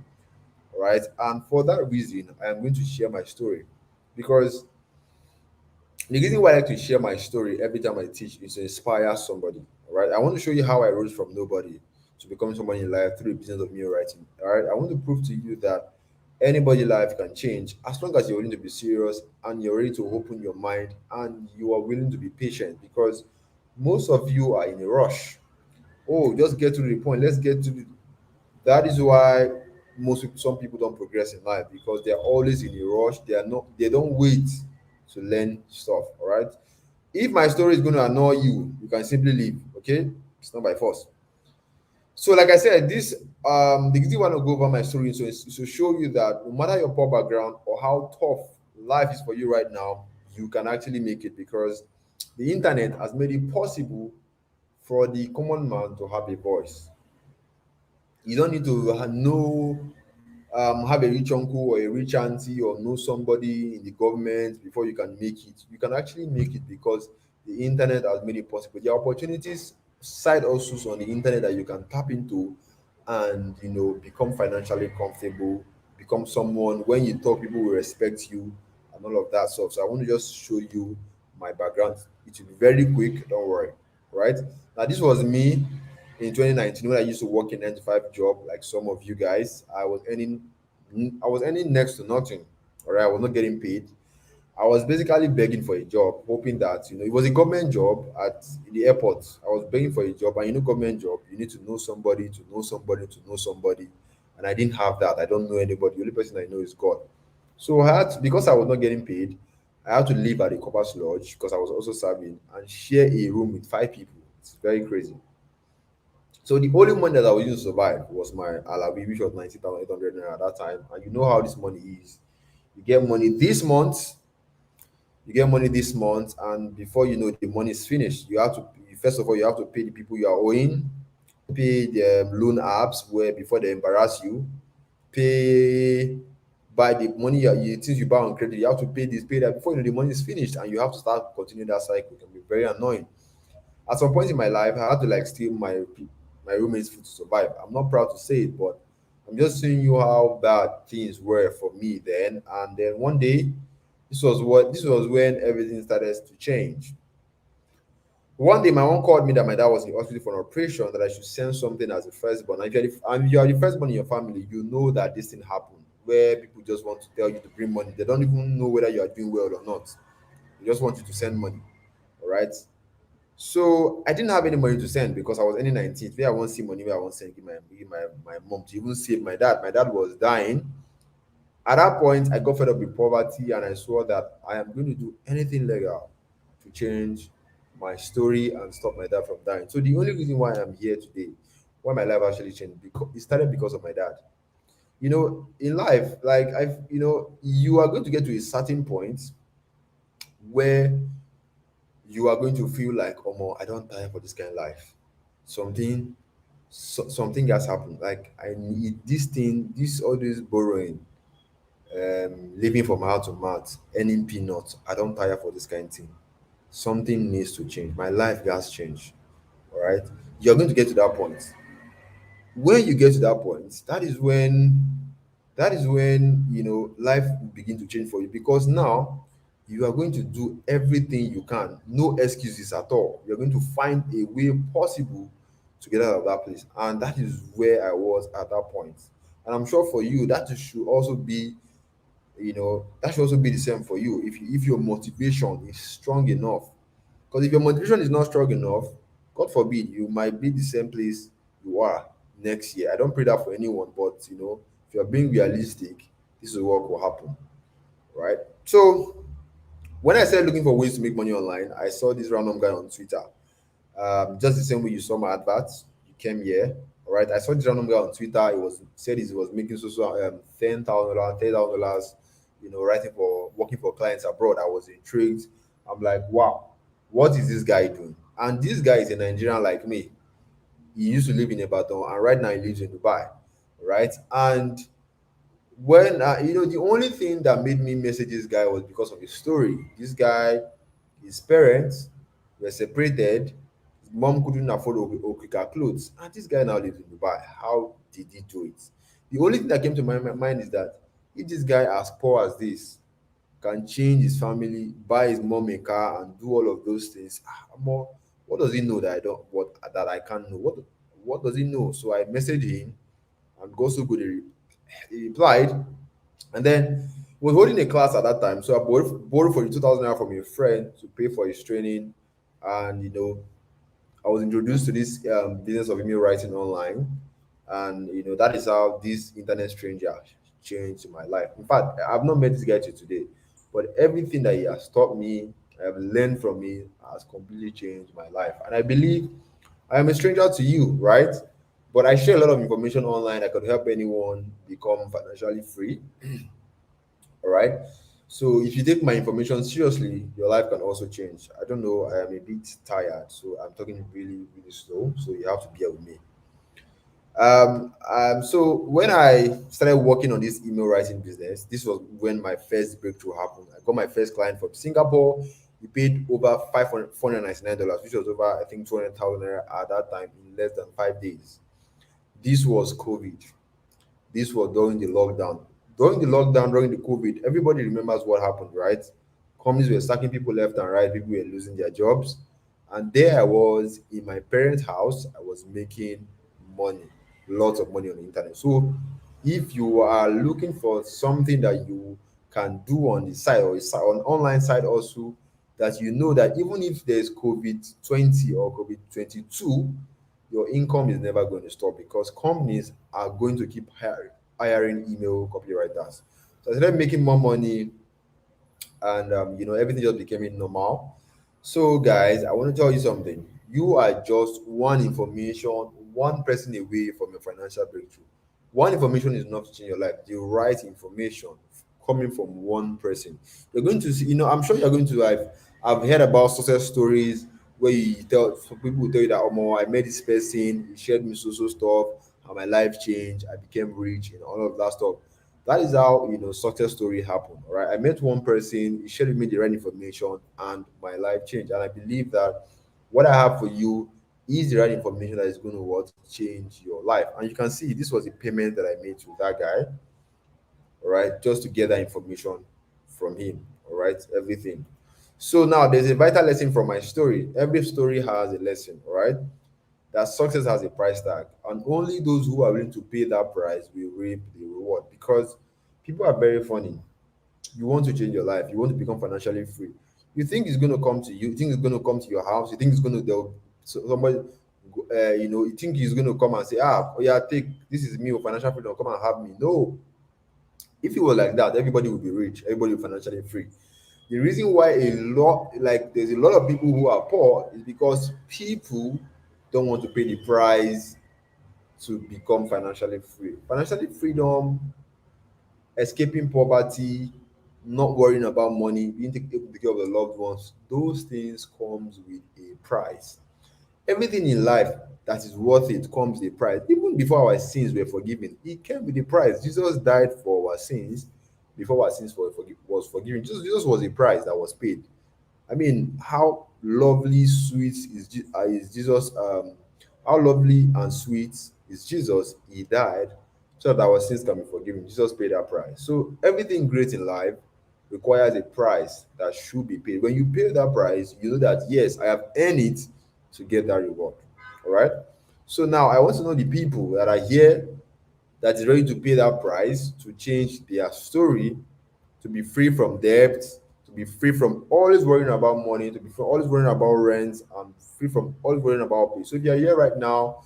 Right? And for that reason, I am going to share my story, because The reason why I like to share my story every time I teach is to inspire somebody. All right. I want to show you how I rose from nobody to become somebody in life through the business of me writing. All right. I want to prove to you that anybody life can change as long as you're willing to be serious and you're ready to open your mind and you are willing to be patient, because most of you are in a rush. Oh, just get to the point. Let's get to the That is why some people don't progress in life, because they're always in a rush. They don't wait to learn stuff. All right. If my story is going to annoy you, you can simply leave. Okay, it's not by force. So, like I said, this the reason why I want to go over my story is to show you that no matter your poor background or how tough life is for you right now, you can actually make it, because the internet has made it possible for the common man to have a voice. You don't need to know have a rich uncle or a rich auntie or know somebody in the government before you can make it. You can actually make it because the internet has made it possible. There are opportunities, side hustles on the internet that you can tap into and become financially comfortable, become someone when you talk, people will respect you and all of that stuff. So I want to just show you my background. It will be very quick, don't worry. Right? Now this was me in 2019 when I used to work in 9 to 5 job like some of you guys. I was earning next to nothing. All right, I was not getting paid. I was basically begging for a job, hoping that it was a government job at the airport. I was begging for a job, and government job, you need to know somebody, to know somebody, to know somebody, and I didn't have that. I don't know anybody. The only person I know is God. So because I was not getting paid, I had to live at the Corpus Lodge because I was also serving and share a room with 5 people. It's very crazy. So the only money that I was using to survive was my alawi, which was 90,800 naira at that time. And you know how this money is. You get money this month, and before you know, the money is finished. You have to First of all, you have to pay the people you are owing, pay the loan apps where before they embarrass you, pay buy the money things you buy on credit. You have to pay this, pay that before the money is finished, and you have to start continuing that cycle. It can be very annoying. At some point in my life, I had to like steal my roommate's food to survive. I'm not proud to say it, but I'm just showing you how bad things were for me then. And then one day, this was when everything started to change. One day, my mom called me that my dad was in the hospital for an operation, that I should send something as a firstborn. And if you are the firstborn in your family, you know that this thing happened, where people just want to tell you to bring money. They don't even know whether you are doing well or not. They just want you to send money. All right. So I didn't have any money to send because I was only 19. Where I won't see money, where I won't send, give my mom to even save my dad. My dad was dying. At that point, I got fed up with poverty and I swore that I am going to do anything legal to change my story and stop my dad from dying. So the only reason why I'm here today, why my life actually changed, because it started because of my dad. In life, like you are going to get to a certain point where you are going to feel like, oh, more, I don't tire for this kind of life. Something has happened. Like I need this thing, this all this borrowing, living from mouth to mouth, earning peanuts. I don't tire for this kind of thing. Something needs to change. My life has changed. All right. You're going to get to that point. When you get to that point, that is when life will begin to change for you, because now you are going to do everything you can, no excuses at all. You're going to find a way possible to get out of that place, and that is where I was at that point. And I'm sure for you that should also be the same for you, if your motivation is strong enough. Because if your motivation is not strong enough, God forbid, you might be the same place you are next year. I don't pray that for anyone, but if you're being realistic, this is what will happen, right? So when I started looking for ways to make money online, I saw this random guy on Twitter. Just the same way you saw my adverts, you came here. All right, I saw this random guy on Twitter. He was making $10,000, $10,000, writing for working for clients abroad. I was intrigued. I'm like, wow, what is this guy doing? And this guy is a Nigerian like me. He used to live in Ibadan, and right now he lives in Dubai, right? And when the only thing that made me message this guy was because of his story. This guy, his parents were separated. His mom couldn't afford Okrika clothes, and this guy now lives in Dubai. How did he do it? The only thing that came to my mind is that if this guy as poor as this can change his family, buy his mom a car, and do all of those things. More, what does he know that I don't? What that I can't know? What does he know? So I messaged him, and God so good, he replied, and then he was holding a class at that time. So I borrowed for the 2,000 naira from a friend to pay for his training, and I was introduced to this business of email writing online, and that is how this internet stranger changed my life. In fact, I've not met this guy till today, but everything that he has taught me, I have learned from me, has completely changed my life. And I believe I am a stranger to you, right? But I share a lot of information online that could help anyone become financially free. All right. So if you take my information seriously, your life can also change. I don't know. I am a bit tired, so I'm talking really, really slow. So you have to bear with me. So when I started working on this email writing business, this was when my first breakthrough happened. I got my first client from Singapore. He paid over $499, which was over, I think, 200,000 naira at that time in less than 5 days. This was COVID. This was during the lockdown. During the COVID, everybody remembers what happened, right? Companies were sacking people left and right, people were losing their jobs. And there I was in my parents' house, I was making money, lots of money on the internet. So if you are looking for something that you can do on the side or on online side also, that you know that even if there's COVID 20 or COVID 22, your income is never going to stop because companies are going to keep hiring email copywriters. So I started making more money, and everything just became normal. So guys, I want to tell you something. You are just one information, one person away from your financial breakthrough. One information is enough to change your life. The right information coming from one person. You're going to see, I'm sure you're going to have. I've heard about success stories where you tell some people will tell you that, oh, more, I met this person, he shared me so stuff, how my life changed, I became rich, and all of that stuff. That is how success story happened. All right, I met one person, he shared with me the right information, and my life changed. And I believe that what I have for you is the right information that is going to what change your life. And you can see this was a payment that I made to that guy, all right, just to get that information from him. All right, everything. So now there's a vital lesson from my story. Every story has a lesson, all right? That success has a price tag, and only those who are willing to pay that price will reap the reward. Because people are very funny. You want to change your life, you want to become financially free. You think it's going to come to you, you think it's going to come to your house, you think it's going to somebody, you think he's going to come and say, oh yeah, take this is me or financial freedom, come and have me. No, if it was like that, everybody would be rich, everybody would be financially free. The reason why there's a lot of people who are poor is because people don't want to pay the price to become financially free. Financially freedom, escaping poverty, not worrying about money, being able to take care of the loved ones, those things comes with a price. Everything in life that is worth it comes with a price. Even before our sins were forgiven, it came with a price. Jesus died for our sins before our sins was forgiven. Jesus was a price that was paid. I mean, how lovely, sweet is Jesus? How lovely and sweet is Jesus? He died so that our sins can be forgiven. Jesus paid that price. So everything great in life requires a price that should be paid. When you pay that price, you know that yes, I have earned it to get that reward. All right. So now I want to know the people that are here that is ready to pay that price to change their story, to be free from debt, to be free from always worrying about money, to be free, always worrying about rent, and free from always worrying about pay. So if you're here right now,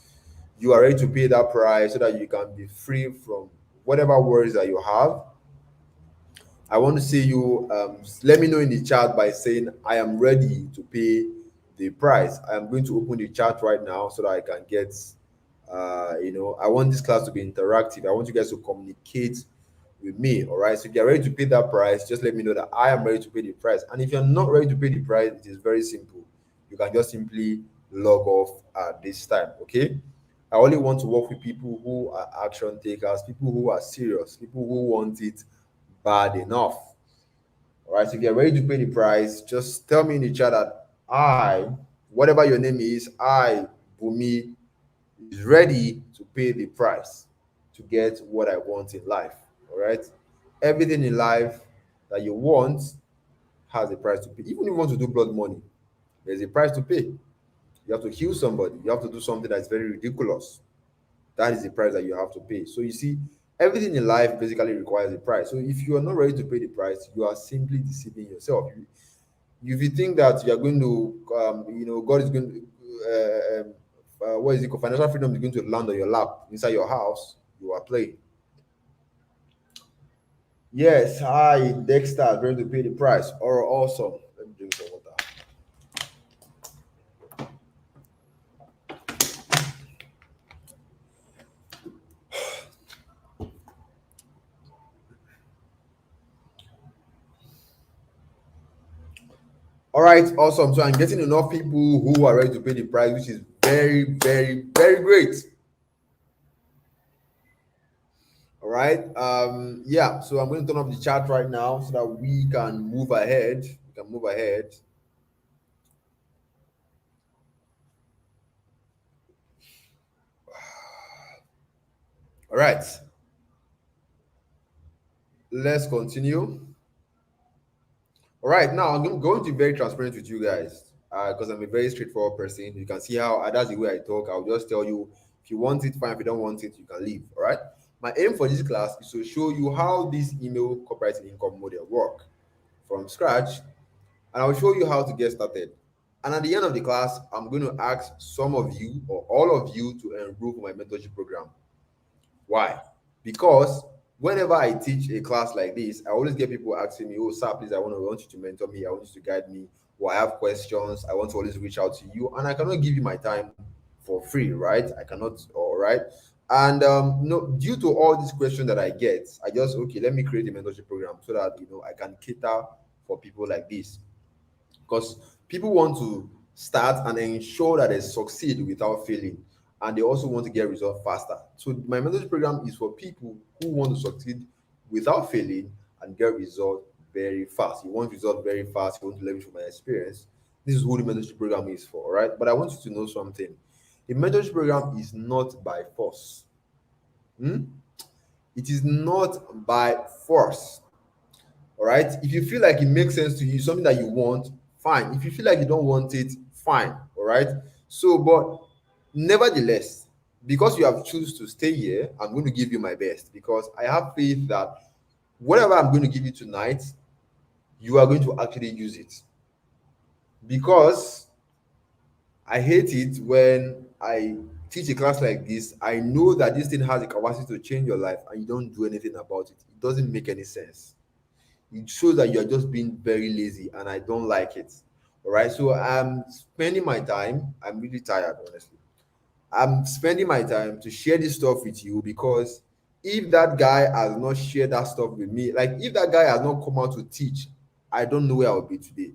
you are ready to pay that price so that you can be free from whatever worries that you have. I want to see you let me know in the chat by saying I am ready to pay the price. I am going to open the chat right now so that I can get I want this class to be interactive. I want you guys to communicate with me. All right. So if you're ready to pay that price, just let me know that I am ready to pay the price. And if you're not ready to pay the price, it is very simple. You can just simply log off at this time. Okay. I only want to work with people who are action takers, people who are serious, people who want it bad enough. All right. So if you're ready to pay the price, just tell me in the chat that whatever your name is, Bumi, is ready to pay the price to get what I want in life. All right. Everything in life that you want has a price to pay. Even if you want to do blood money, there's a price to pay. You have to heal somebody. You have to do something that's very ridiculous. That is the price that you have to pay. So you see, everything in life basically requires a price. So if you are not ready to pay the price, you are simply deceiving yourself. If you think that you are going to, God is going to, what is it called? Financial freedom is going to land on your lap inside your house, you are playing. Yes, hi, Dexter is going to pay the price. Or awesome. Let me drink some water. All right, awesome. So I'm getting enough people who are ready to pay the price, which is very, very, very great. All right. Yeah. So I'm going to turn off the chat right now so that we can move ahead. We can move ahead. All right. Let's continue. All right. Now I'm going to be very transparent with you guys because I'm a very straightforward person. You can see how that's the way I talk. I'll just tell you if you want it, fine. If you don't want it, you can leave. All right. My aim for this class is to show you how this email corporate income model work from scratch, and I'll show you how to get started. And at the end of the class, I'm going to ask some of you or all of you to enroll for my mentorship program. Why? Because whenever I teach a class like this, I always get people asking me, "Oh, sir, please, I want you to mentor me. I want you to guide me. Or I have questions. I want to always reach out to you, and I cannot give you my time for free, right? I cannot. All right." And no, due to all these questions that I get, I just okay, let me create a mentorship program so that I can cater for people like this because people want to start and ensure that they succeed without failing, and they also want to get results faster. So my mentorship program is for people who want to succeed without failing and get results very fast. You want results very fast, you want to leverage from my experience. This is who the mentorship program is for. All right, but I want you to know something. The mentorship program is not by force. Hmm? It is not by force. All right. If you feel like it makes sense to you, something that you want, fine. If you feel like you don't want it, fine. All right. So, but nevertheless, because you have choose to stay here, I'm going to give you my best because I have faith that whatever I'm going to give you tonight, you are going to actually use it. Because I hate it when I teach a class like this. I know that this thing has the capacity to change your life and you don't do anything about it. It doesn't make any sense. It shows that you're just being very lazy and I don't like it. All right. So I'm spending my time. I'm really tired, honestly. I'm spending my time to share this stuff with you because if that guy has not shared that stuff with me, like if that guy has not come out to teach, I don't know where I'll be today.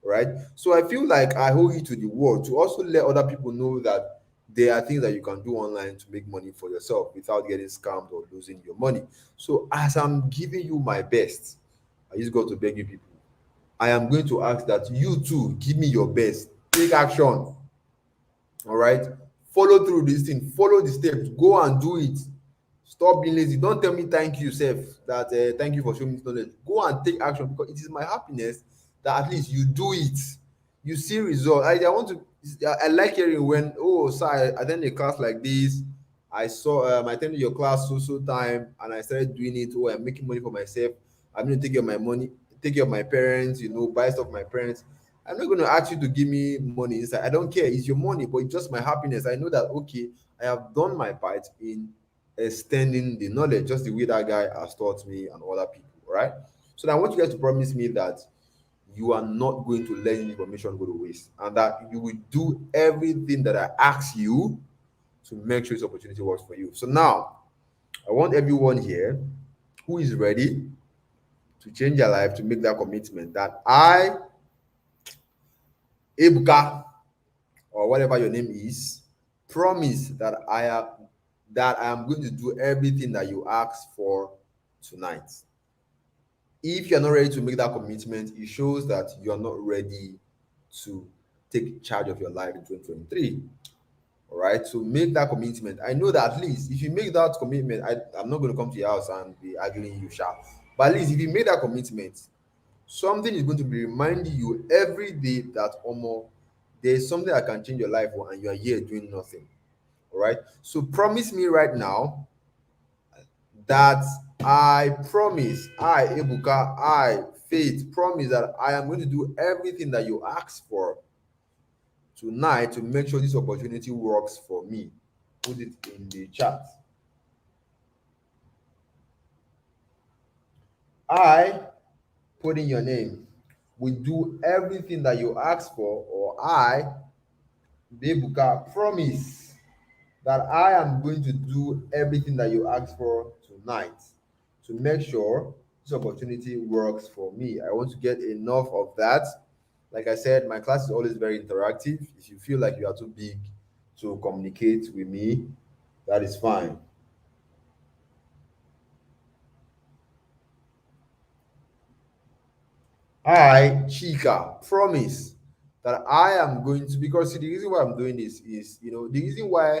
Right. So I feel like I owe you to the world to also let other people know that there are things that you can do online to make money for yourself without getting scammed or losing your money. So as I'm giving you my best, I just got to beg you people. I am going to ask that you too give me your best. Take action. All right. Follow through this thing. Follow the steps. Go and do it. Stop being lazy. Don't tell me thank you, self. That thank you for showing me this knowledge. Go and take action because it is my happiness that at least you do it. You see result. I want to. I like hearing when sir, I attended a class like this. I attended your class so time and I started doing it. Oh, I'm making money for myself. I'm going to take care of my money, take care of my parents. Buy stuff for my parents. I'm not going to ask you to give me money inside. I don't care. It's your money, but it's just my happiness. I know that okay, I have done my part in extending the knowledge just the way that guy has taught me and other people. All right. So now I want you guys to promise me that you are not going to let information go to waste and that you will do everything that I ask you to make sure this opportunity works for you. So now I want everyone here who is ready to change their life to make that commitment that I, Ebuka, or whatever your name is, promise that I am going to do everything that you ask for tonight. If you're not ready to make that commitment, it shows that you are not ready to take charge of your life in 2023. All right. So make that commitment. I know that at least if you make that commitment, I'm not going to come to your house and be arguing you, sharp. But at least if you make that commitment, Something is going to be reminding you every day that Omo, there is something that can change your life, and you are here doing nothing. All right. So promise me right now that I promise, I Ebuka, I Faith promise that I am going to do everything that you ask for tonight to make sure this opportunity works for me. Put it in the chat. I put in your name. We do everything that you ask for, or I, Bebuka, promise that I am going to do everything that you ask for tonight to make sure this opportunity works for me. I want to get enough of that. Like I said, my class is always very interactive. If you feel like you are too big to communicate with me, that is fine. I, Chika, promise that I am going to, because see, the reason why I'm doing this is, the reason why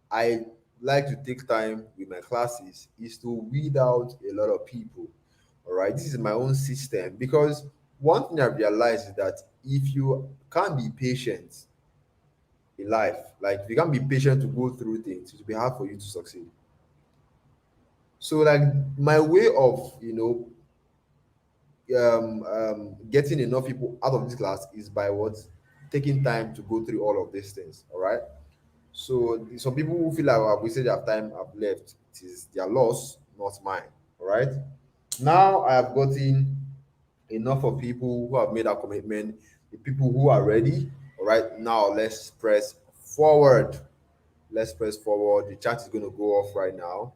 I like to take time with my classes is to weed out a lot of people. All right, this is my own system because one thing I realized is that if you can't be patient in life, like if you can't be patient to go through things, it will be hard for you to succeed. So, like, my way of, getting enough people out of this class is by what? Taking time to go through all of these things. All right. So some people who feel like we say their time have left, it is their loss, not mine. All right. Now I have gotten enough of people who have made a commitment, the people who are ready. All right. Now let's press forward. Let's press forward. The chat is going to go off right now.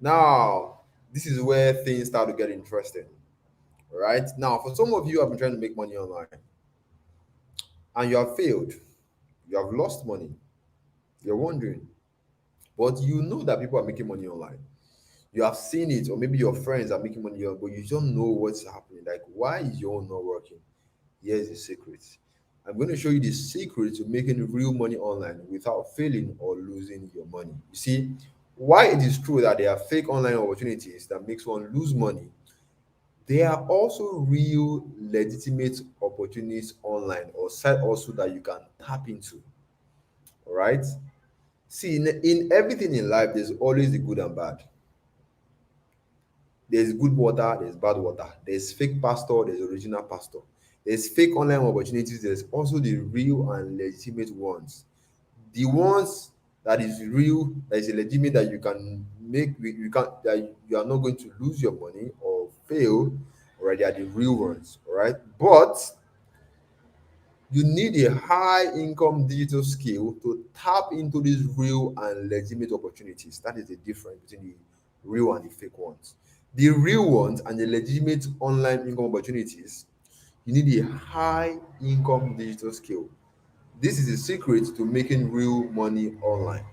Now, this is where things start to get interesting. All right. Now, for some of you who have been trying to make money online and you have failed, you have lost money, you're wondering, but you know that people are making money online. You have seen it, or maybe your friends are making money, but you don't know what's happening. Like, why is your own not working? Here's the secret. I'm going to show you the secret to making real money online without failing or losing your money. You see, why it is true that there are fake online opportunities that makes one lose money, there are also real legitimate opportunities online or side also that you can tap into. All right. See, in everything in life, there's always the good and bad. There's good water, there's bad water. There's fake pastor, there's original pastor. There's fake online opportunities, there's also the real and legitimate ones. The ones that is real, that is legitimate, that you can make, you can, that you are not going to lose your money or fail, or they are the real ones, all right? But you need a high income digital skill to tap into these real and legitimate opportunities. That is the difference between the real and the fake ones. The real ones and the legitimate online income opportunities, you need a high income digital skill. This is the secret to making real money online.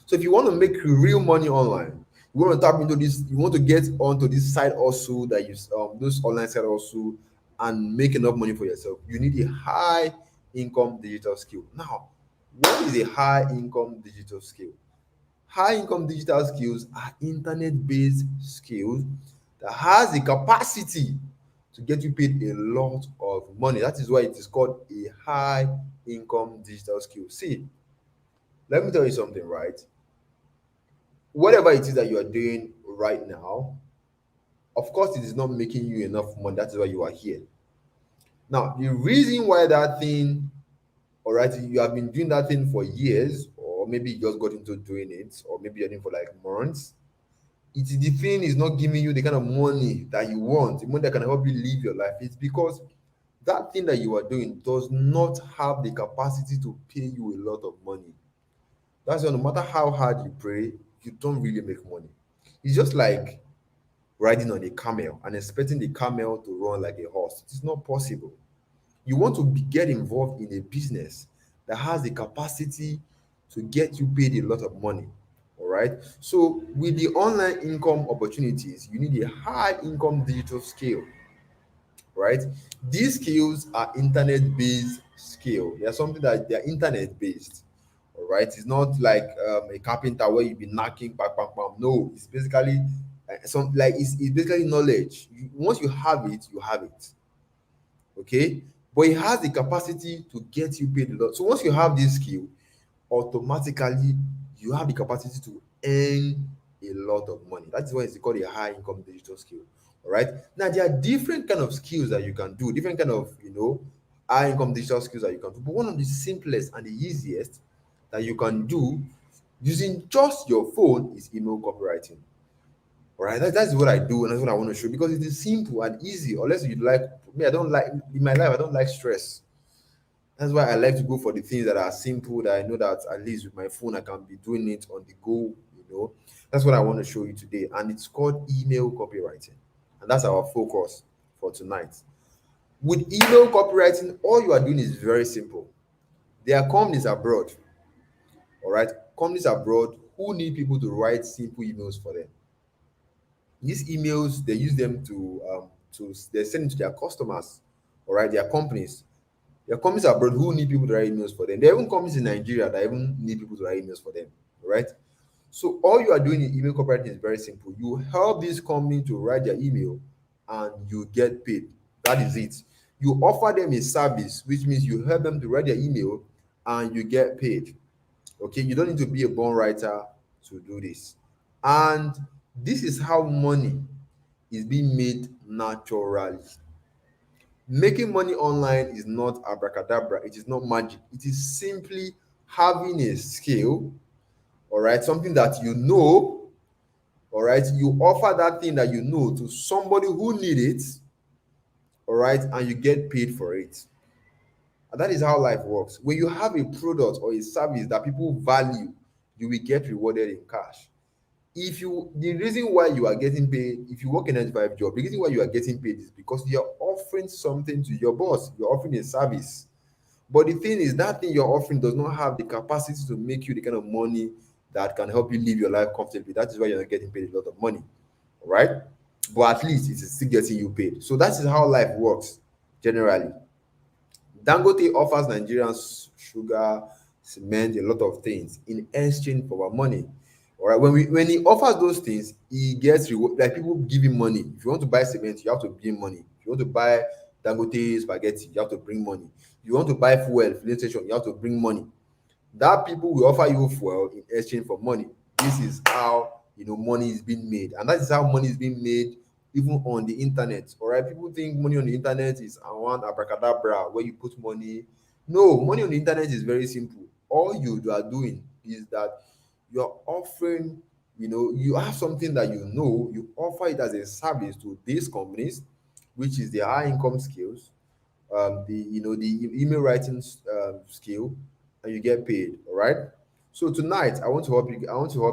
So if you want to make real money online, you want to tap into this, you want to get onto this side also that you those online side also and make enough money for yourself. You need a high income digital skill. Now, what is a high income digital skill? High income digital skills are internet-based skills that has the capacity to get you paid a lot of money. That is why it is called a high income digital skill. See, let me tell you something, right? Whatever it is that you are doing right now, of course, it is not making you enough money. That is why you are here. Now, the reason why that thing, all right, you have been doing that thing for years, or maybe you just got into doing it, or maybe you're doing it for like months. It's the thing is not giving you the kind of money that you want, the money that can help you live your life. It's because that thing that you are doing does not have the capacity to pay you a lot of money. That's why no matter how hard you pray, you don't really make money. It's just like riding on a camel and expecting the camel to run like a horse. It is not possible. You want to get involved in a business that has the capacity to get you paid a lot of money. All right. So with the online income opportunities, you need a high income digital skill, right? These skills are internet based skill. They are something that they are internet based. All right, it's not like a carpenter where you be knocking, bam, bam, bam. No, it's basically some like it's basically knowledge. Once you have it, you have it. Okay, but it has the capacity to get you paid a lot. So once you have this skill, automatically you have the capacity to earn a lot of money. That is why it's called a high income digital skill. All right. Now there are different kind of skills that you can do, different kind of high income digital skills that you can do. But one of the simplest and the easiest that you can do using just your phone is email copywriting. All right, that's what I do, and that's what I want to show because it is simple and easy. Unless you like me, I don't like in my life. I don't like stress. That's why I like to go for the things that are simple that I know that at least with my phone I can be doing it on the go. That's what I want to show you today, and it's called email copywriting, and that's our focus for tonight. With email copywriting, all you are doing is very simple. There are companies abroad, all right, companies abroad who need people to write simple emails for them. These emails they use them to they send it to their customers, all right, their companies. There are companies abroad who need people to write emails for them. There are even companies in Nigeria that even need people to write emails for them. All right. So all you are doing in email copywriting is very simple. You help this company to write their email and you get paid. That is it. You offer them a service, which means you help them to write their email and you get paid. Okay. You don't need to be a born writer to do this. And this is how money is being made naturally. Making money online is not abracadabra, it is not magic. It is simply having a skill, all right, something that you know, all right, you offer that thing that you know to somebody who need it, all right, and you get paid for it. And that is how life works. When you have a product or a service that people value, you will get rewarded in cash. If you The reason why you are getting paid, if you work in a 9 to 5 job, the reason why you are getting paid is because you're offering something to your boss, you're offering a service. But the thing is, that thing you're offering does not have the capacity to make you the kind of money that can help you live your life comfortably. That is why you're not getting paid a lot of money, right? But at least it is still getting you paid. So that is how life works generally. Dangote offers Nigerians sugar, cement, a lot of things in exchange for our money. All right. When he offers those things, he gets reward. Like people give him money. If you want to buy cement, you have to bring money. If you want to buy Dangote spaghetti, you have to bring money. If you want to buy fuel, filling station, you have to bring money. That people will offer you fuel in exchange for money. This is how money is being made, and that is how money is being made even on the internet. All right, people think money on the internet is one abracadabra where you put money. No, money on the internet is very simple. All you are doing is that you're offering, you have something that you offer it as a service to these companies, which is the high income skills, the email writing skill, and you get paid. All right. So tonight I want to help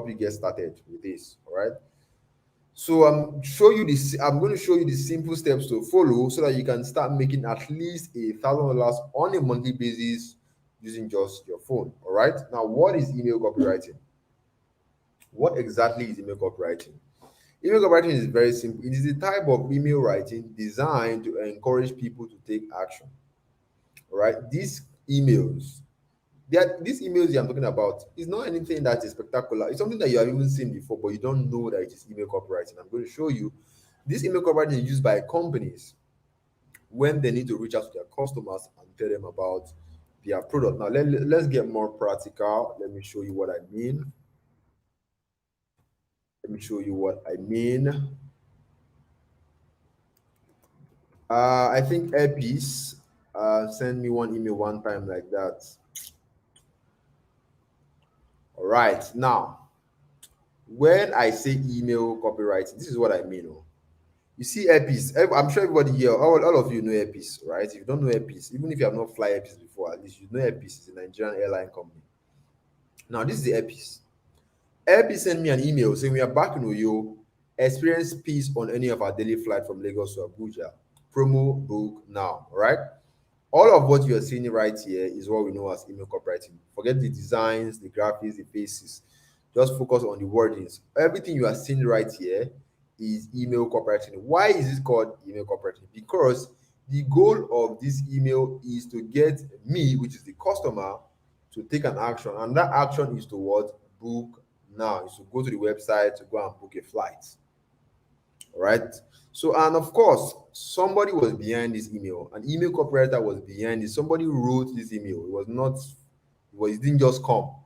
you get started with this. All right. So I'm going to show you the simple steps to follow so that you can start making at least $1,000 on a monthly basis using just your phone. All right. Now, what is email copywriting? What exactly is email copywriting? Email copywriting is very simple. It is a type of email writing designed to encourage people to take action. All right. These emails I'm talking about is not anything that is spectacular. It's something that you have even seen before, but you don't know that it is email copywriting. I'm going to show you. This email copywriting is used by companies when they need to reach out to their customers and tell them about their product. Now, let's get more practical. Let me show you what I mean. Let me show you what I mean. I think Airpiece sent me one email one time like that. All right. Now, when I say email copywriting, this is what I mean. Oh. You see Airpiece. I'm sure everybody here, all of you know Airpiece, right? If you don't know Airpiece, even if you have not fly Airpiece before, at least you know Airpiece is a Nigerian airline company. Now, this is the Airpiece. Airpiece sent me an email saying we are back in Oyo. Experience peace on any of our daily flight from Lagos to Abuja. Promo book now, all right? All of what you are seeing right here is what we know as email copywriting. Forget the designs, the graphics, the faces. Just focus on the wordings. Everything you are seeing right here is email copywriting. Why is this called email copywriting? Because The goal of this email is to get me, which is the customer, to take an action, and that action is to what? Book now. Is to go to the website to go and book a flight. All right. So, and of course, somebody was behind this email. An email copywriter was behind it. Somebody wrote this email. It was not, it didn't just come. All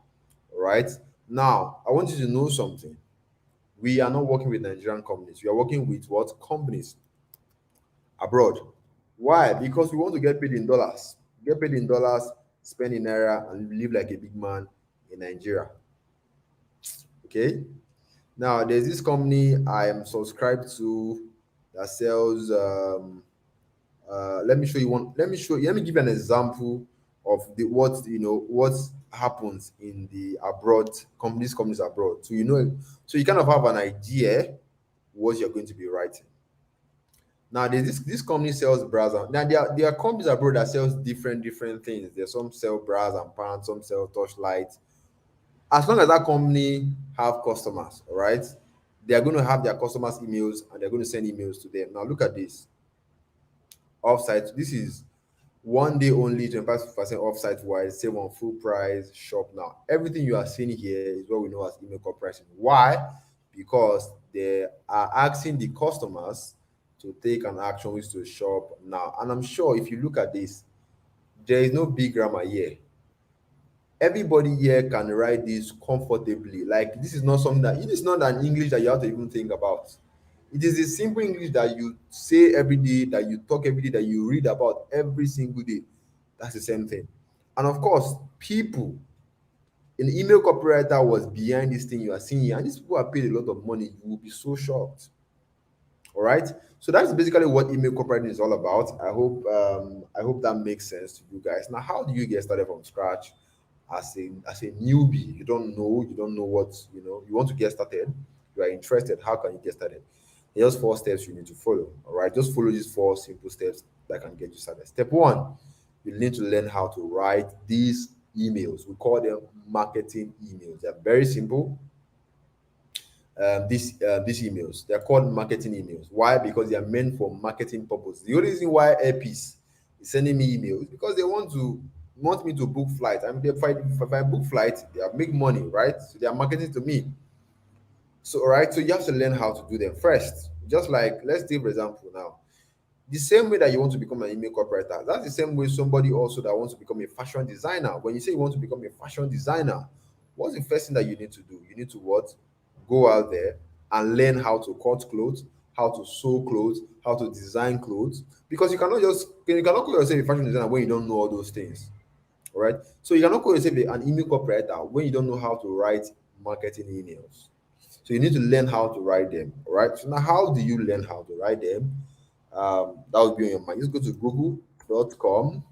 right. Now, I want you to know something. We are not working with Nigerian companies. We are working with what? Companies abroad. Why? Because we want to get paid in dollars. Get paid in dollars, spend in naira, and live like a big man in Nigeria. Okay. Now, there's this company I am subscribed to that sells. Let me show you one. Let me show you. Let me give you an example of the what what happens in the abroad companies abroad. So so you kind of have an idea what you're going to be writing. Now, there's this company sells bras. Now, there are companies abroad that sells different things. There's some sell bras and pants, some sell torchlights. As long as that company have customers, all right, they are going to have their customers' emails and they're going to send emails to them. Now, look at this offsite. This is one day only, 25% offsite wise, save on full price shop now. Everything you are seeing here is what we know as email pricing. Why? Because they are asking the customers to take an action which to shop now. And I'm sure if you look at this, there is no big grammar here. Everybody here can write this comfortably. Like, this is not something that it is not an English that you have to even think about. It is a simple English that you say every day, that you talk every day, that you read about every single day. That's the same thing. And of course, people, an email copywriter was behind this thing you are seeing here, and these people are paid a lot of money. You will be so shocked. All right. So that's basically what email copywriting is all about. I hope that makes sense to you guys. Now, how do you get started from scratch as a newbie? You don't know what you want to get started. You are interested. How can you get started? There's just 4 steps you need to follow. All right. Just follow these 4 simple steps that can get you started. Step one, you need to learn how to write these emails. We call them marketing emails. They're very simple. These emails, they're called marketing emails. Why? Because they are meant for marketing purpose. The only reason why Airpeace is sending me emails because they want me to book flights. I mean, if I book flights, they are make money, right? So they are marketing to me. So, all right, so you have to learn how to do them first. Just like, let's take for example now, the same way that you want to become an email copywriter, that's the same way somebody also that wants to become a fashion designer. When you say you want to become a fashion designer, what's the first thing that you need to do? You need to what? Go out there and learn how to cut clothes, how to sew clothes, how to design clothes. Because you cannot call yourself a fashion designer when you don't know all those things. All right. So you cannot call yourself an email copywriter when you don't know how to write marketing emails. So you need to learn how to write them. All right. So now, how do you learn how to write them? That would be on your mind. Just go to google.com,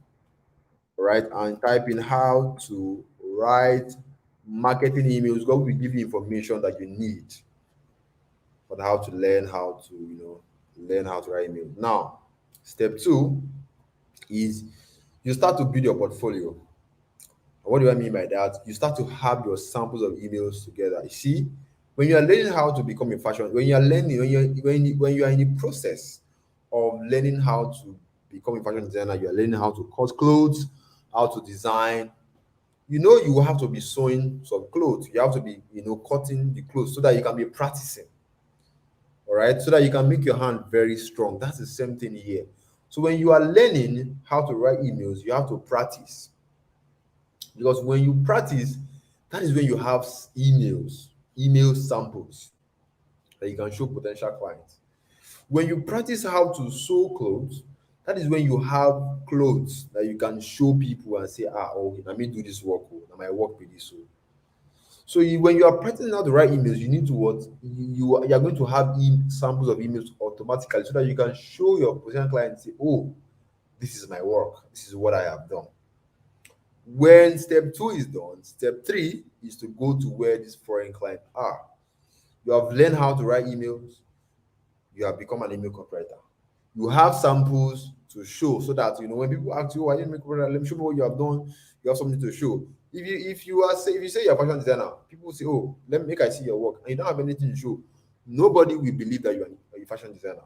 right, and type in how to write marketing emails. God will give you information that you need on how to learn how to write email. Now, step two is you start to build your portfolio. What do I mean by that? You start to have your samples of emails together. You see, when you are learning how to become a fashion, when you are learning, when you are in the process of learning how to become a fashion designer, you are learning how to cut clothes, how to design. You will have to be sewing some clothes. You have to be, cutting the clothes so that you can be practicing. All right, so that you can make your hand very strong. That's the same thing here. So when you are learning how to write emails, you have to practice. Because when you practice, that is when you have email samples that you can show potential clients. When you practice how to sew clothes, that is when you have clothes that you can show people and say, okay, let me do this work. Oh, my work with this. So when you are practicing how to write emails, you need to what you are going to have samples of emails automatically so that you can show your potential clients, say, oh, this is my work. This is what I have done. When step two is done, step three is to go to where these foreign clients are. You have learned how to write emails. You have become an email copywriter. You have samples to show so that when people ask you, "Why you make copywriter? Let me show me what you have done." You have something to show. If you say you're a fashion designer, people say, "Oh, let me make I see your work," and you don't have anything to show. Nobody will believe that you are a fashion designer.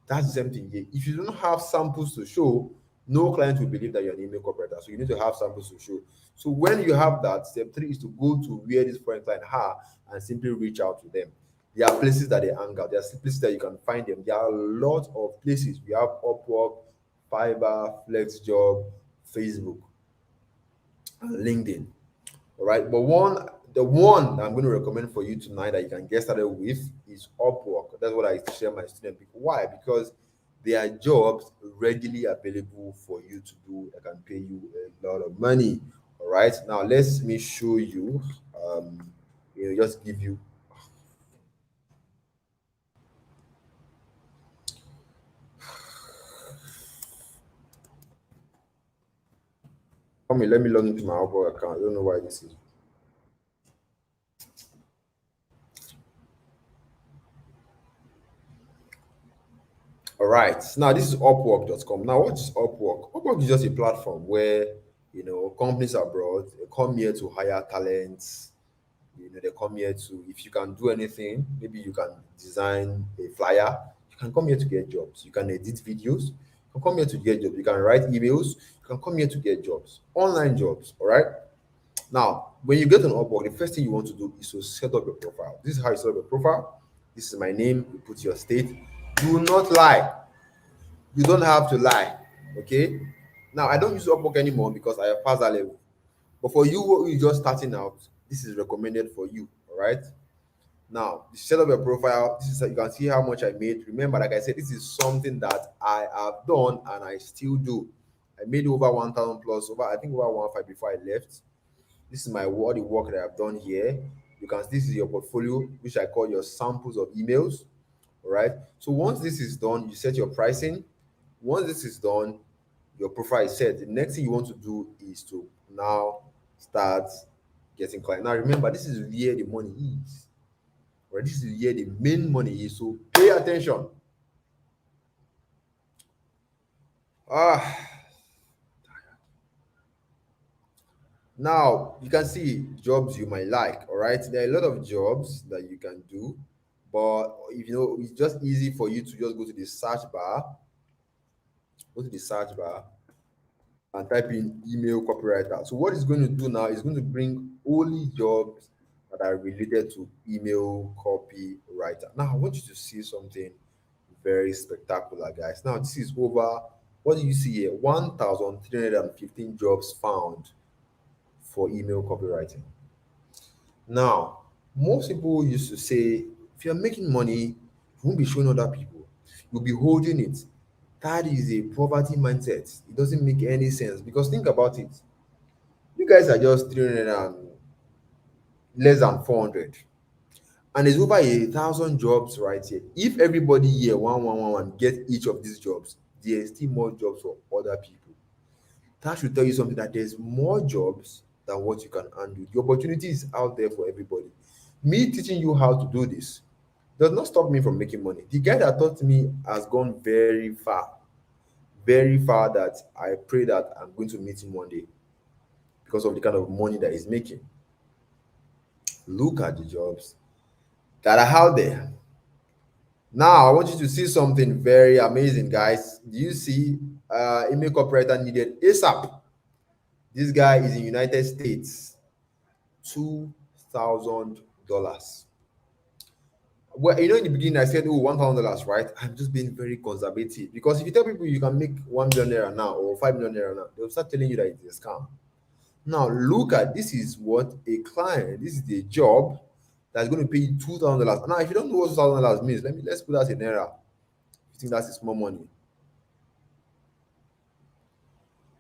That's the same thing here. If you don't have samples to show, no client will believe that you're an email operator. So you need to have samples to show. So when you have that, step three is to go to where this foreign client are and simply reach out to them. There are places that they hang out. There are places that you can find them. There are a lot of places. We have Upwork, Fiverr, FlexJob, Facebook, and LinkedIn. All right. But the one that I'm going to recommend for you tonight that you can get started with is Upwork. That's what I share my student people. Why? Because there are jobs readily available for you to do that can pay you a lot of money. All right. Now let me show you. Just give you. Come here, let me log into my Upwork account. I don't know why this is. All right. Now this is Upwork.com. Now what is Upwork? Upwork is just a platform where companies abroad they come here to hire talents. They come here to, if you can do anything, maybe you can design a flyer. You can come here to get jobs. You can edit videos. You can come here to get jobs. You can write emails. You can come here to get jobs, online jobs. All right. Now, when you get on Upwork, the first thing you want to do is to set up your profile. This is how you set up your profile. This is my name. You put your state. Do not lie. You don't have to lie. Okay. Now, I don't use Upwork anymore because I have passed that level. But for you who is just starting out, this is recommended for you. All right. Now, you set up your profile. This is you can see how much I made. Remember, like I said, this is something that I have done and I still do. I made over 1,000 plus, over I think over 1,500 before I left. This is my all the work that I've done here. You can this is your portfolio, which I call your samples of emails. All right. So once this is done, you set your pricing. Once this is done, your profile is set. The next thing you want to do is to now start getting clients. Now remember, this is where the money is. Right? This is where the main money is. So pay attention. Ah, now you can see jobs you might like. All right, there are a lot of jobs that you can do, but if you know, it's just easy for you to just go to the search bar, go to the search bar, and type in email copywriter. So what it's going to do now is going to bring only jobs that are related to email copywriter. Now I want you to see something very spectacular, guys. Now this is over. What do you see here? 1,315 jobs found for email copywriting. Now, most people used to say, if you're making money, you won't be showing other people. You'll be holding it. That is a poverty mindset. It doesn't make any sense because think about it. You guys are just 300 and less than 400. And there's over 1,000 jobs right here. If everybody here, one, get each of these jobs, there's still more jobs for other people. That should tell you something that there's more jobs than what you can handle. The opportunity is out there for everybody. Me teaching you how to do this does not stop me from making money. The guy that taught me has gone very far that I pray that I'm going to meet him one day because of the kind of money that he's making. Look at the jobs that are out there. Now, I want you to see something very amazing, guys. Do you see email operator needed ASAP? This guy is in United States, $2,000. Well, in the beginning, I said, oh, $1,000, right? I'm just being very conservative because if you tell people you can make 1 million naira now or 5 million naira now, they'll start telling you that it's a scam. Now, look at this is what a client, this is the job that's going to pay you $2,000. Now, if you don't know what $2,000 means, let's put that in naira. You think that's a small money?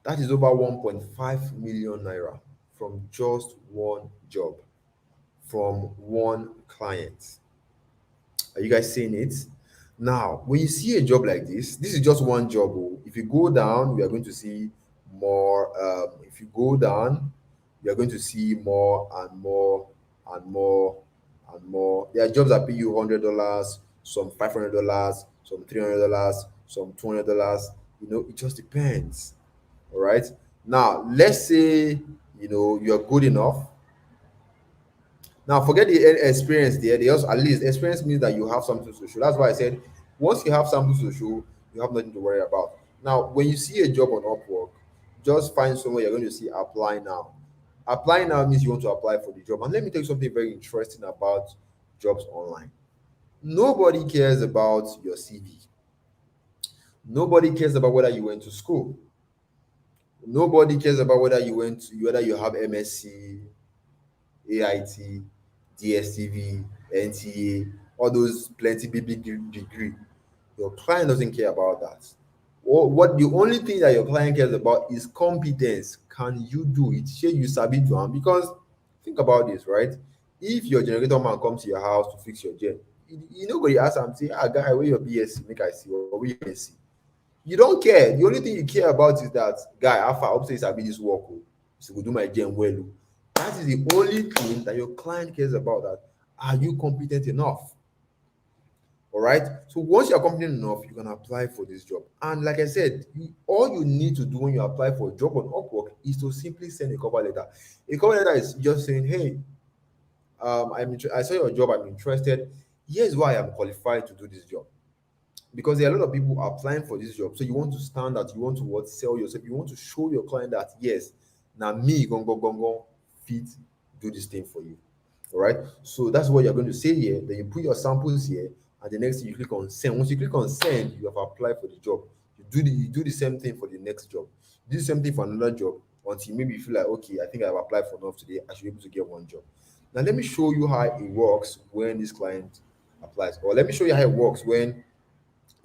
That is over 1.5 million naira from just one job, from one client. Are you guys seeing it? Now, when you see a job like this is just one job. Oh. If you go down, we are going to see more. If you go down, we are going to see more and more and more and more. There are jobs that pay you $100, some $500, some $300, some $200. It just depends. All right. Now, let's say you're good enough. Now, forget the experience there. They also, at least experience means that you have something to show. That's why I said Once you have samples to show, you have nothing to worry about. Now, when you see a job on Upwork, just find somewhere you're going to see apply now. Apply now means you want to apply for the job. And let me tell you something very interesting about jobs online. Nobody cares about your CV. Nobody cares about whether you went to school. Nobody cares about whether you have MSc, AIT, DSTV, NTA, all those plenty big degree. Your client doesn't care about that. What the only thing that your client cares about is competence. Can you do it? Shey you sabi do am? Because think about this, right? If your generator man comes to your house to fix your gen, you no go dey ask am say, ah guy, where your BSc make I see, or where your MSc? You don't care. The only thing you care about is that guy, how far up say sabi this work oh, so go do my gen well oh. That is the only thing that your client cares about. That are you competent enough? All right. So once you are competent enough, you can apply for this job. And like I said, all you need to do when you apply for a job on Upwork is to simply send a cover letter. A cover letter is just saying, "Hey, I saw your job. I'm interested. Here's why I'm qualified to do this job." Because there are a lot of people applying for this job. So you want to stand out. You want to what sell yourself. You want to show your client that yes, now me gongo fit do this thing for you. All right. So that's what you're going to say here. Then you put your samples here, and the next thing you click on send. Once you click on send, you have applied for the job. You do the same thing for the next job. You do the same thing for another job until maybe you feel like okay, I think I've applied for enough today. I should be able to get one job. Now let me show you how it works when this client applies, or let me show you how it works when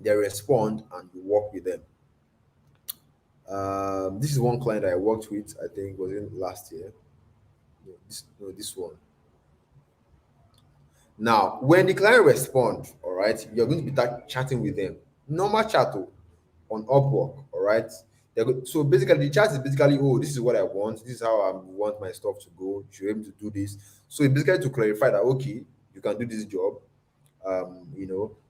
they respond and you work with them. This is one client I worked with. I think was in last year. No, this one. Now, when the client responds, all right, you're going to be chatting with them. Normal chat oh, on Upwork, all right. So basically, the chat is basically, oh, this is what I want. This is how I want my stuff to go. You should be able to do this. So it's basically to clarify that okay, you can do this job.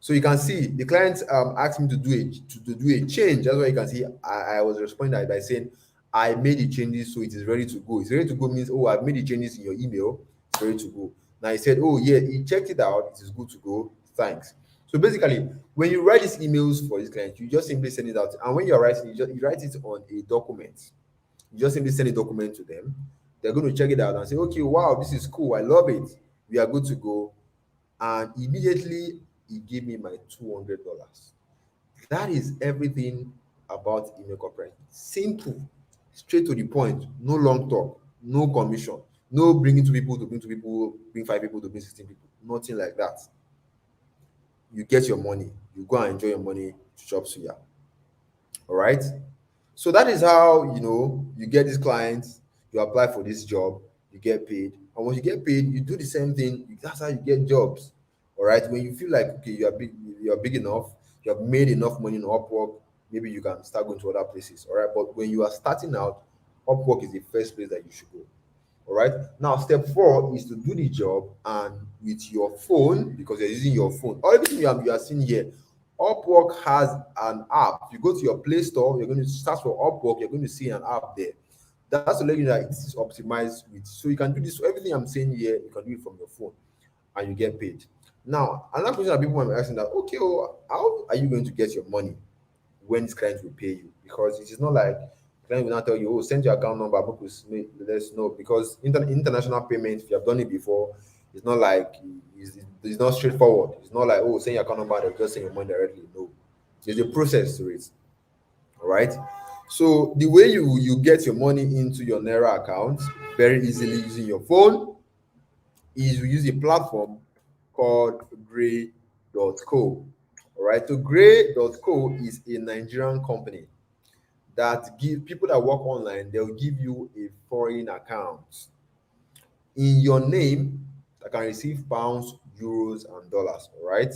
So you can see the client asked me to do a change. That's why you can see I was responding by saying I made the changes, so it is ready to go. It's ready to go means oh, I've made the changes in your email. It's ready to go. Now he said, oh yeah, he checked it out. It is good to go. Thanks. So basically, when you write these emails for this client, you just simply send it out. And when you're writing, you write it on a document. You just simply send a document to them. They're going to check it out and say, okay, wow, this is cool. I love it. We are good to go. And immediately he gave me my $200. That is everything about email copywriting. Simple, straight to the point, no long talk, no commission, no bringing two people to bring two people, bring five people to bring 16 people, nothing like that. You get your money, you go and enjoy your money, chop suya. All right. So that is how you get these clients, you apply for this job, you get paid. And once you get paid, you do the same thing. That's how you get jobs. All right. When you feel like okay, you're big enough, you have made enough money in Upwork, maybe you can start going to other places. All right. But when you are starting out, Upwork is the first place that you should go. All right. Now, step 4 is to do the job and with your phone, because you're using your phone. Everything you are seeing here, Upwork has an app. If you go to your Play Store, you're going to search for Upwork, you're going to see an app there. That's to let you know that it is optimized with. So you can do this. So everything I'm saying here, you can do it from your phone and you get paid. Now, another question that people might be asking that, okay, well, how are you going to get your money when this client will pay you? Because it is not like client will not tell you, oh, send your account number, because let's know. Because international payments, if you have done it before, it's not like it's not straightforward. It's not like, oh, send your account number, they'll just send your money directly. No, there's a process to it. All right. So the way you get your money into your Naira account very easily using your phone is you use a platform called Gray.co. All right. So Gray.co is a Nigerian company that give people that work online, they'll give you a foreign account in your name that can receive pounds, euros, and dollars. All right.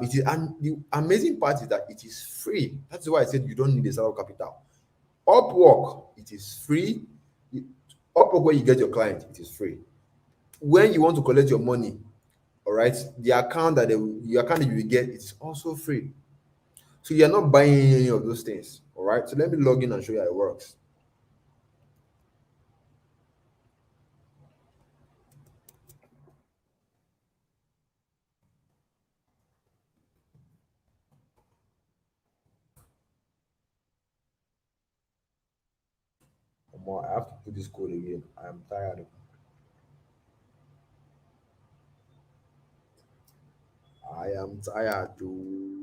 It is, and the amazing part is that it is free. That's why I said you don't need a startup capital. Upwork, it is free. Upwork, where you get your client, it is free. When you want to collect your money, all right, the account that you will get is also free. So you're not buying any of those things. All right. So let me log in and show you how it works. I have to put this code again. I'm tired. I am tired, dude.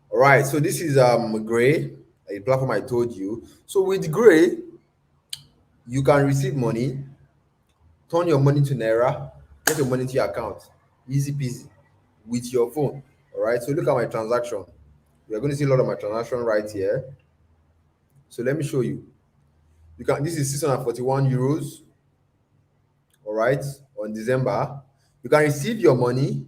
All right, so this is Gray, a platform I told you. So with Gray, you can receive money, turn your money to Naira, get your money to your account. Easy peasy with your phone. All right, so look at my transaction. You're going to see a lot of my transaction right here. So let me show you. You can this is 641 euros, all right, on December. You can receive your money.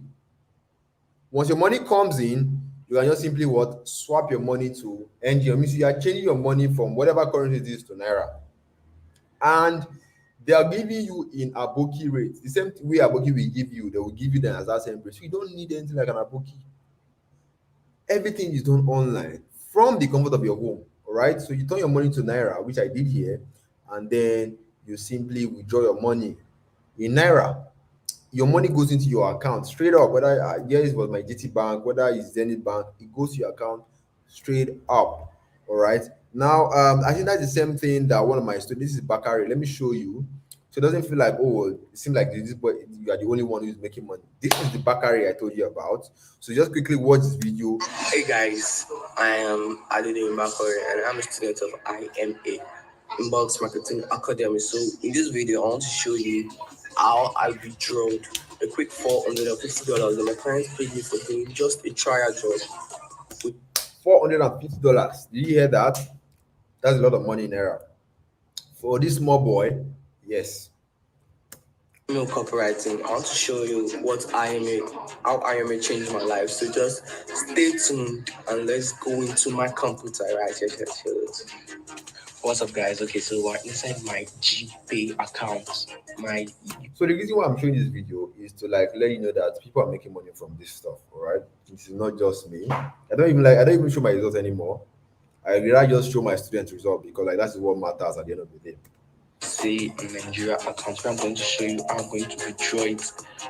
Once your money comes in, you can just simply what swap your money to NGN. Means you are changing your money from whatever currency it is to Naira. And they are giving you in Aboki rate. The same way Aboki will give you, they will give you them as that same rate. So you don't need anything like an Aboki. Everything is done online from the comfort of your home. All right. So you turn your money to Naira, which I did here, and then you simply withdraw your money in Naira. Your money goes into your account straight up. Whether yes, it was my GT Bank, whether it's Zenith Bank, it goes to your account straight up. All right. Now, I think that's the same thing that one of my students, this is Bakari. Let me show you. So it doesn't feel like, oh, it seems like this boy, you are the only one who's making money. This is the Bakari I told you about. So just quickly watch this video. Hey guys, I am Adede Bakari and I'm a student of IMA, Inbox Marketing Academy. So in this video, I want to show you how I withdrew a quick $450 and my parents paid me for doing just a trial job. With $450. Did you hear that? That's a lot of money in error. For this small boy, yes. email copywriting, I want to show you how IMA changed my life. So just stay tuned and let's go into my computer right here. What's up, guys? Okay, so we're inside my GPay account. So the reason why I'm showing this video is to like let you know that people are making money from this stuff. All right, this is not just me. I don't even show my results anymore. I rather just show my students' result because like that's what matters at the end of the day. Say Nigeria account where I'm going to show you how I'm going to withdraw it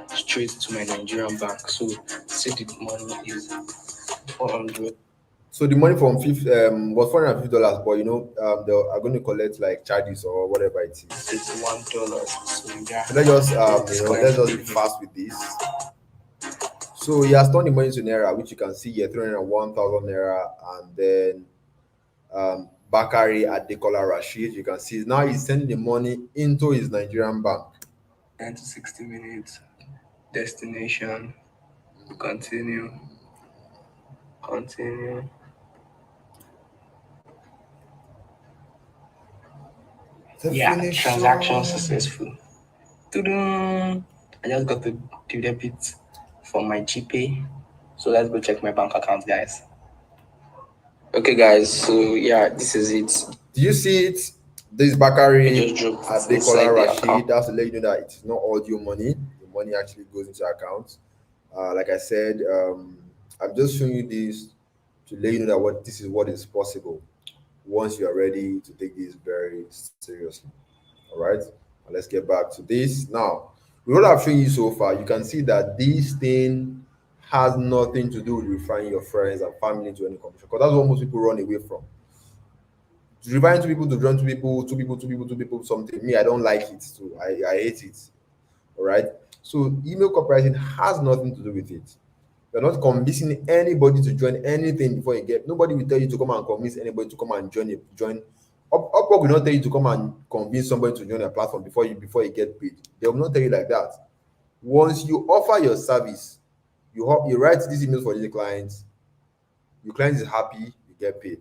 straight to my Nigerian bank. So say the money is 400. So the money from fifth was $450, but they are going to collect like charges or whatever it is. It's $1. So yeah, So let's just be fast with this. So he has turned the money to naira, which you can see here, 301,000 naira, and then Bakari Adekola Rashid. You can see now he's sending the money into his Nigerian bank. 10 to 60 minutes. Destination. Continue. Transaction successful. I just got the debit from my GPay. So let's go check my bank account, guys. Okay, guys. So yeah, this is it. Do you see it? This Bakari It just dropped Adekola inside the Rashid. account. That's to let you know that it's not audio money. The money actually goes into accounts. Like I said, I'm just showing you this to let you know that this is what is possible once you are ready to take this very seriously. All right, now let's get back to this. Now, with what I've shown you so far, you can see that this thing has nothing to do with referring your friends and family to any commission because that's what most people run away from. Referring to people to join two people, something. Me, I don't like it too. I hate it. All right. So email copywriting has nothing to do with it. You're not convincing anybody to join anything before you get. Nobody will tell you to come and convince anybody to come and join. Upwork will not tell you to come and convince somebody to join a platform before you get paid. They will not tell you like that. Once you offer your service, you write these emails for the clients. Your client is happy, you get paid.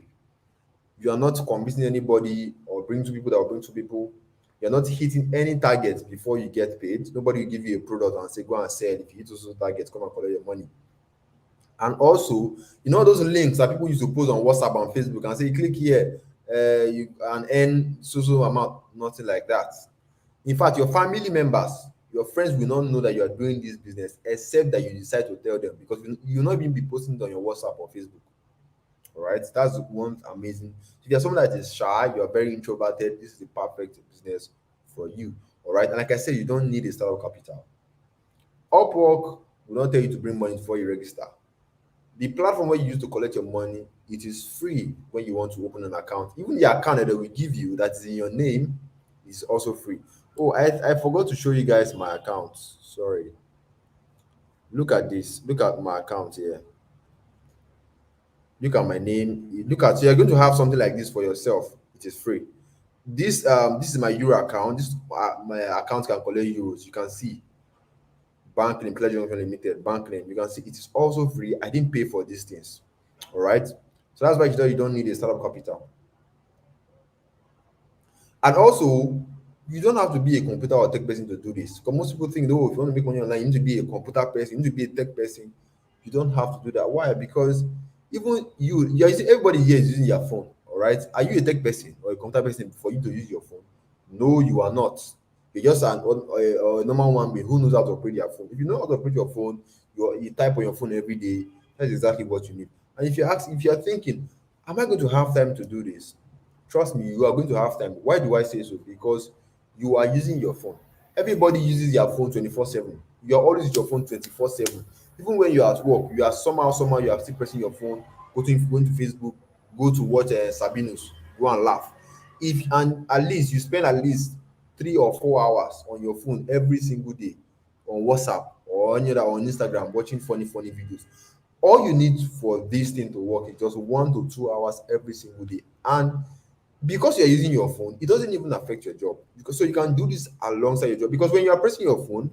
You are not convincing anybody or bring two people that will bring two people. You're not hitting any targets before you get paid. Nobody will give you a product and say, go and sell. If you hit those targets, come and collect your money. And also, those links that people used to post on WhatsApp and Facebook and say, click here, you can earn so amount, nothing like that. In fact, your family members, your friends will not know that you are doing this business except that you decide to tell them because you'll not even be posting it on your WhatsApp or Facebook. All right, that's one amazing. If you're someone that is shy, you're very introverted, this is the perfect business for you. All right, and like I said, you don't need a startup capital. Upwork will not tell you to bring money before you register. The platform where you use to collect your money, it is free when you want to open an account. Even the account that they will give you that is in your name is also free. Oh, I forgot to show you guys my account. Sorry. Look at this. Look at my account here. Look at my name. Look at, so you're going to have something like this for yourself. It is free. This is my euro account. This my account can collect euros. You can see bank name, Pledge Junction Limited, bank name. You can see it is also free. I didn't pay for these things. All right. So that's why you don't need a startup capital. And also, you don't have to be a computer or tech person to do this. Because most people think, oh, if you want to make money online, you need to be a computer person, you need to be a tech person. You don't have to do that. Why? Because even you're using, everybody here is using your phone. All right. Are you a tech person or a computer person for you to use your phone? No, you are not. You're just a normal one being who knows how to operate your phone. If you know how to operate your phone, you type on your phone every day. That's exactly what you need. And if you're thinking, am I going to have time to do this? Trust me, you are going to have time. Why do I say so? Because you are using your phone. Everybody uses their phone 24/7. You're always with your phone 24/7. Even when you're at work, you are somehow you are still pressing your phone, going to Facebook, go to watch Sabinus, go and laugh. If and at least you spend at least 3 or 4 hours on your phone every single day on WhatsApp or any other on Instagram watching funny videos. All you need for this thing to work is just 1 to 2 hours every single day. And because you're using your phone, it doesn't even affect your job. Because so you can do this alongside your job. Because when you are pressing your phone,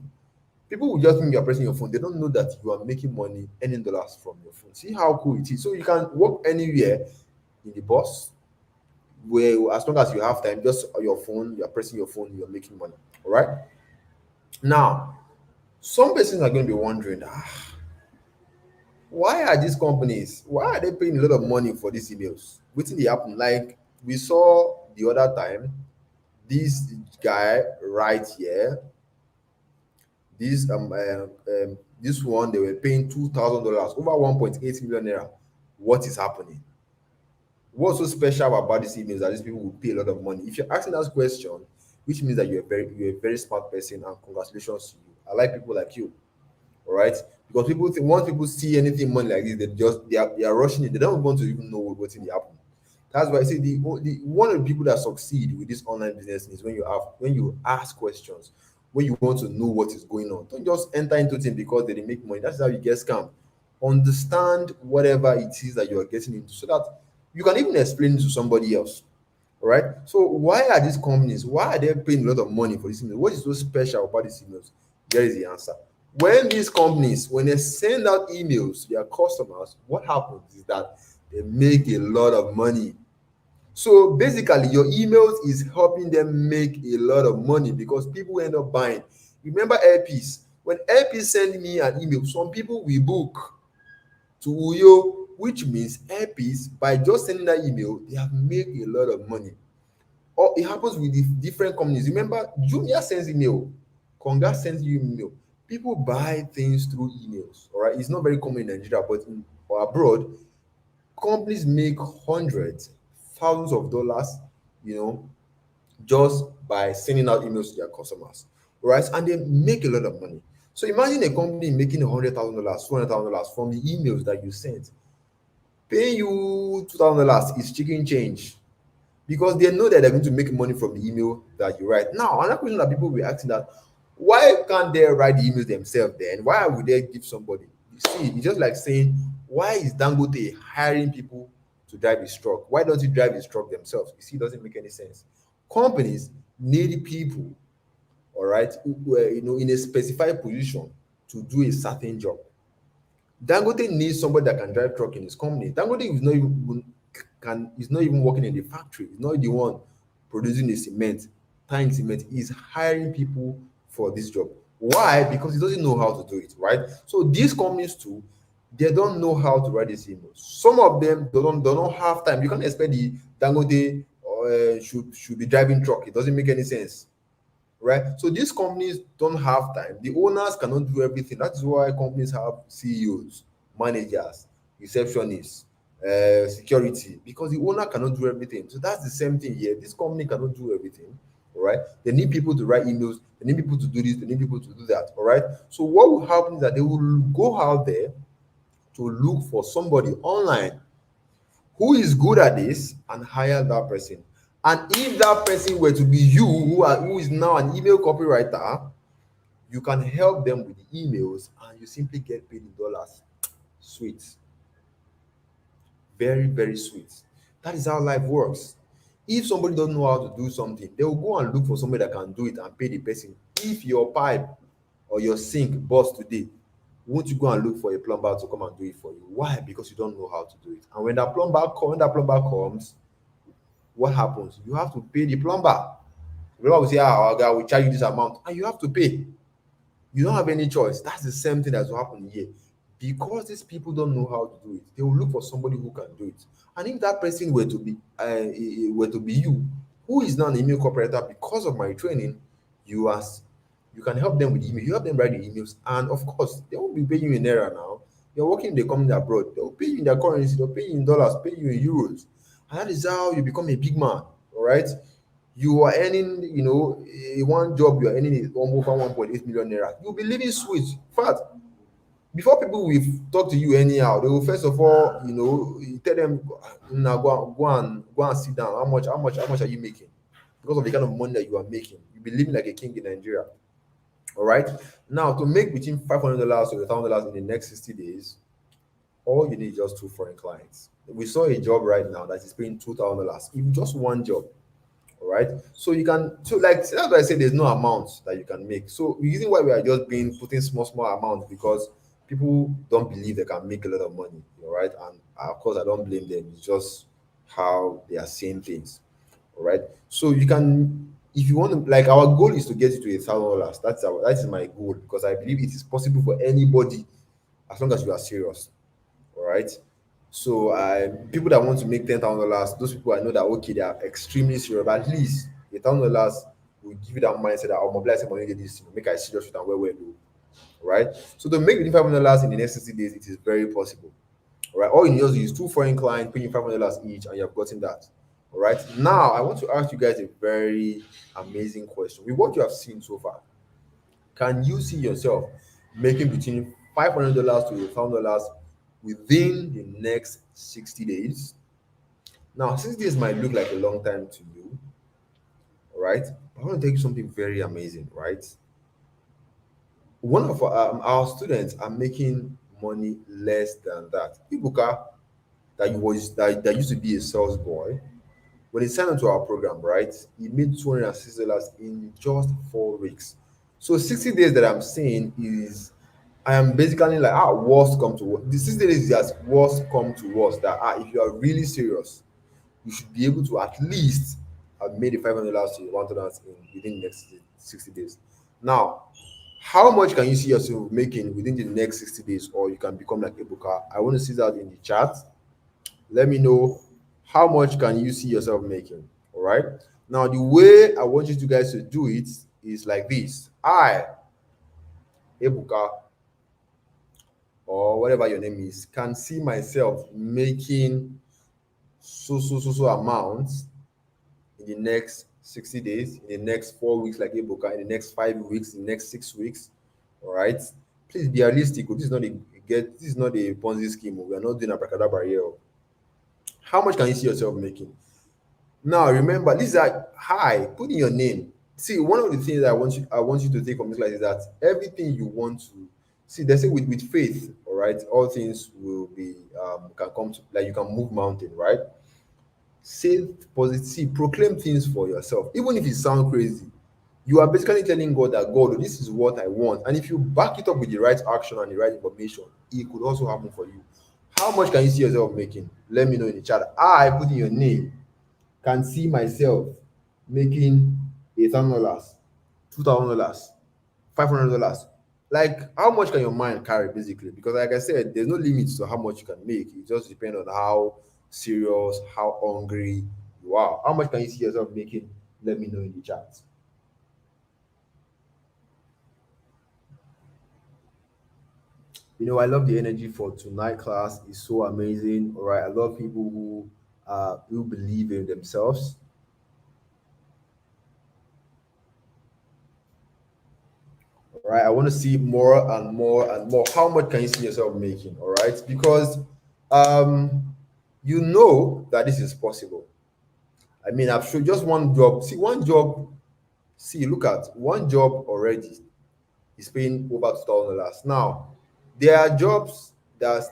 people will just think you are pressing your phone. They don't know that you are making money, earning dollars from your phone. See how cool it is. So you can work anywhere in the bus, where as long as you have time, just on your phone, you're pressing your phone, you're making money. All right. Now, some persons are going to be wondering, why are these companies, why are they paying a lot of money for these emails? What did happen? Like we saw the other time, this guy right here, this one they were paying $2,000, over 1.8 million naira. What is happening? What's so special about these emails that these people will pay a lot of money? If you're asking that question, which means that you're a very smart person, and congratulations to you. I like people like you. All right, because people think once people see anything money like this, they are rushing it. They don't want to even know what's in the happen. That's why I say the one of the people that succeed with this online business is when you ask questions, when you want to know what is going on. Don't just enter into things because they didn't make money. That's how you get scammed. Understand whatever it is that you are getting into, so that you can even explain it to somebody else. All right. So why are these companies? Why are they paying a lot of money for these emails? What is so special about these emails? There is the answer. When these companies, when they send out emails to their customers, what happens is that they make a lot of money. So basically, your emails is helping them make a lot of money because people end up buying. Remember Airpiece? When Airpiece send me an email, some people will book to Uyo, which means Airpiece, by just sending that email, they have made a lot of money. Or it happens with the different companies. Remember, Jumia sends email, Konga sends you email. People buy things through emails. All right, it's not very common in Nigeria, but in or abroad, companies make hundreds, thousands of dollars, you know, just by sending out emails to their customers. All right, and they make a lot of money. So imagine a company making $100,000, $200,000 from the emails that you sent. Paying you $2,000 is chicken change because they know that they're going to make money from the email that you write. Now, another question that people will be asking that, why can't they write the emails themselves then? Why would they give somebody? You see, it's just like saying, why is Dangote hiring people to drive his truck? Why don't he drive his truck themselves? You see, it doesn't make any sense. Companies need people, all right, who are, in a specified position to do a certain job. Dangote needs somebody that can drive truck in his company. Dangote is not even working in the factory. He's not the one producing the cement, tying cement. He's hiring people for this job. Why? Because he doesn't know how to do it, right? So these companies too, they don't know how to write these emails. Some of them don't have time. You can't expect the Dangote should be driving truck. It doesn't make any sense, right? So these companies don't have time. The owners cannot do everything. That is why companies have CEOs, managers, receptionists, security, because the owner cannot do everything. So that's the same thing here. This company cannot do everything. All right. They need people to write emails. They need people to do this. They need people to do that. All right. So what will happen is that they will go out there to look for somebody online who is good at this and hire that person. And if that person were to be you, who is now an email copywriter, you can help them with the emails and you simply get paid in dollars. Sweet. Very, very sweet. That is how life works. If somebody doesn't know how to do something, they will go and look for somebody that can do it and pay the person. If your pipe or your sink burst today, won't you go and look for a plumber to come and do it for you? Why? Because you don't know how to do it. And when that plumber comes, what happens? You have to pay the plumber. The plumber will say, "Ah, our guy will charge you this amount," and you have to pay. You don't have any choice. That's the same thing that's happening here. Because these people don't know how to do it, they will look for somebody who can do it. And if that person were to be you, who is now an email copywriter, because of my training, you ask, you can help them with email. You help them write the emails, and of course, they won't be paying you in naira now. You're working in the company abroad. They'll pay you in their currency. They'll pay you in dollars. Pay you in euros, and that is how you become a big man. All right. You are earning, one job you are earning almost 1.8 million naira. You'll be living sweet. In fact, before people will talk to you anyhow, they will first of all, you tell them, now go and sit down. How much are you making? Because of the kind of money that you are making, you'll be living like a king in Nigeria. All right. Now, to make between $500 to $1,000 in the next 60 days, all you need is just two foreign clients. We saw a job right now that is paying $2,000. If just one job, all right. So you can, so like that's why I say there's no amount that you can make. So the reason why we are just being putting small amounts, because people don't believe they can make a lot of money. All right. And of course, I don't blame them. It's just how they are seeing things. All right. So you can, if you want to, like, our goal is to get you to $1,000. That is my goal, because I believe it is possible for anybody as long as you are serious. All right. So people that want to make $10,000, those people I know that okay, they are extremely serious. But at least $1,000 will give you that mindset that I'll mobilize some money, get this, make I serious with and well do. Right. So to make $500 in the next 60 days, it is very possible. All right. All you need to do is two foreign clients paying $500 each, and you have gotten that. All right. Now I want to ask you guys a very amazing question. With what you have seen so far, can you see yourself making between $500 to $1,000 within the next 60 days? Now, 60 days might look like a long time to you, all right? But I want to tell you something very amazing, right? One of our students are making money less than that. Ibuka, that used to be a sales boy, when he signed onto our program, right, he made $260 in just 4 weeks. So 60 days that I'm saying is, I am basically like, worst come to worst. The 60 days is just worst come to worst. That if you are really serious, you should be able to at least have made the $500 to $1,000 within the next 60 days. Now, how much can you see yourself making within the next 60 days, or you can become like Ebuka? I want to see that in the chat. Let me know how much can you see yourself making. All right. Now, the way I want you guys to do it is like this. I, Ebuka, or whatever your name is, can see myself making so amounts in the next 60 days, in the next 4 weeks, like Ebuka, in the next 5 weeks, in the next 6 weeks. All right. Please be realistic. This is not a Ponzi scheme. We are not doing a bracadabra here. How much can you see yourself making? Now remember, these are high. Put in your name. See, one of the things that I want you to take from this class is that everything you want to see, they say with faith, all right, all things will be can come to, like, you can move mountain, right? Say positive, see, proclaim things for yourself, even if it sounds crazy. You are basically telling God that, God, this is what I want, and if you back it up with the right action and the right information, it could also happen for you. How much can you see yourself making? Let me know in the chat. I put in your name, can see myself making $1,000, $2,000, $500. Like, how much can your mind carry, basically? Because, like I said, there's no limits to how much you can make. It just depends on how serious, how hungry you are. How much can you see yourself making? Let me know in the chat. I love the energy for tonight class. It's so amazing. All right. I love people who believe in themselves. All right. I want to see more and more and more. How much can you see yourself making? All right. Because you know that this is possible. I mean, I've shown just one job. See, one job, see, look at one job already is paying over $2,000. Now, there are jobs that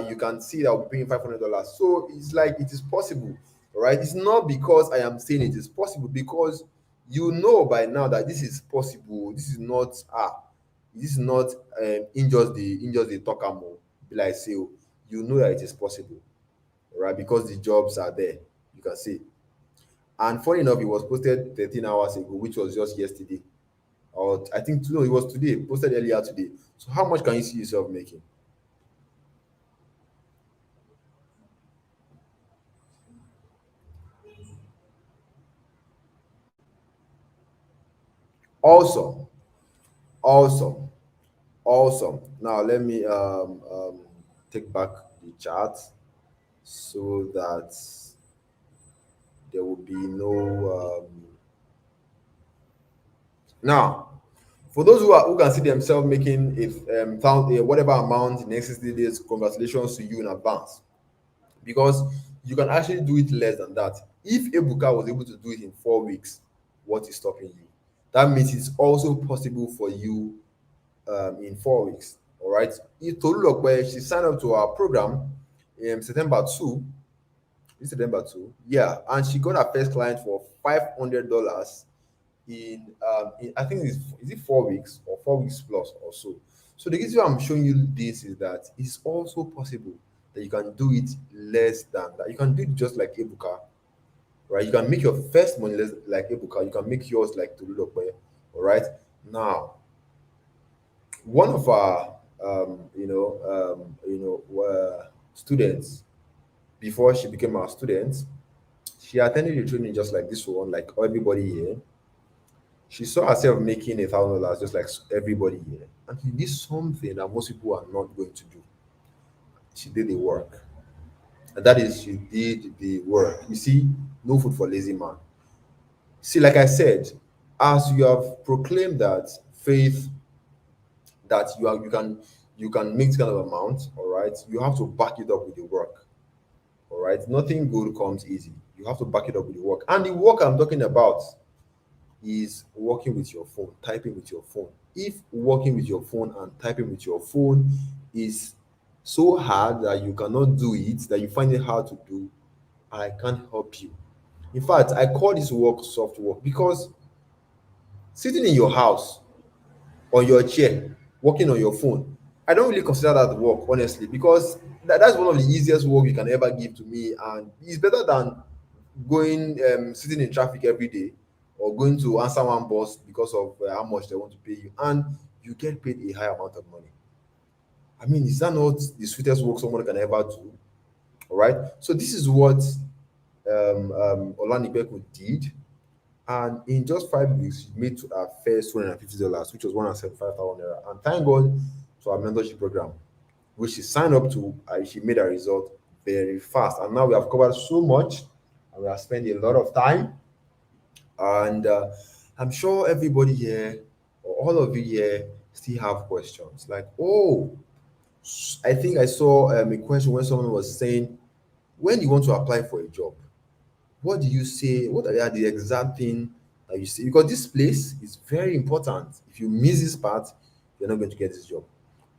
you can see that will be paying $500. So it's like it is possible, right? It's not because I am saying it is possible, because you know by now that this is possible. This is not in just the talk more. Be like say, oh, you know that it is possible, right? Because the jobs are there. You can see. And funny enough, it was posted 13 hours ago, which was just yesterday. Or I think no, it was today, posted earlier today. So how much can you see yourself making? Awesome, awesome, awesome. Now let me take back the chart so that there will be no now for those who can see themselves making whatever amount in the next 60 days. Congratulations to you in advance, because you can actually do it less than that. If Ebuka was able to do it in 4 weeks, what is stopping you? That means it's also possible for you in 4 weeks. All right. If Tolulokwe, she signed up to our program in September 2, this September 2, yeah, and she got her first client for $500 in I think is it 4 weeks or 4 weeks plus or so. So the reason I'm showing you this is that it's also possible that you can do it less than that. You can do it just like Ebuka, right? You can make your first money less like Ebuka. You can make yours like Tolulope. All right. Now, one of our students, before she became our student, she attended the training just like this one, like everybody here. She saw herself making $1,000 just like everybody here, and she did something that most people are not going to do. She did the work, and that is she did the work. You see, no food for lazy man. See, like I said, as you have proclaimed that faith, that you can make this kind of amount, all right, you have to back it up with the work. All right, nothing good comes easy. You have to back it up with the work, and the work I'm talking about is working with your phone, typing with your phone. If working with your phone and typing with your phone is so hard that you cannot do it, that you find it hard to do, I can't help you. In fact, I call this work soft work, because sitting in your house on your chair working on your phone, I don't really consider that work, honestly, because that's one of the easiest work you can ever give to me, and it's better than going sitting in traffic every day, or going to answer one boss because of how much they want to pay you, and you get paid a high amount of money. I mean, is that not the sweetest work someone can ever do? All right. So this is what Olanipeku did, and in just 5 weeks, she made her first $250, which was 175,000 naira. And thank God to our mentorship program, which she signed up to, and she made a result very fast. And now we have covered so much, and we have spent a lot of time. And I'm sure everybody here, or all of you here, still have questions. Like, oh, I think I saw a question when someone was saying, when you want to apply for a job, what do you say? What are the exact thing that you say? Because this place is very important. If you miss this part, you're not going to get this job.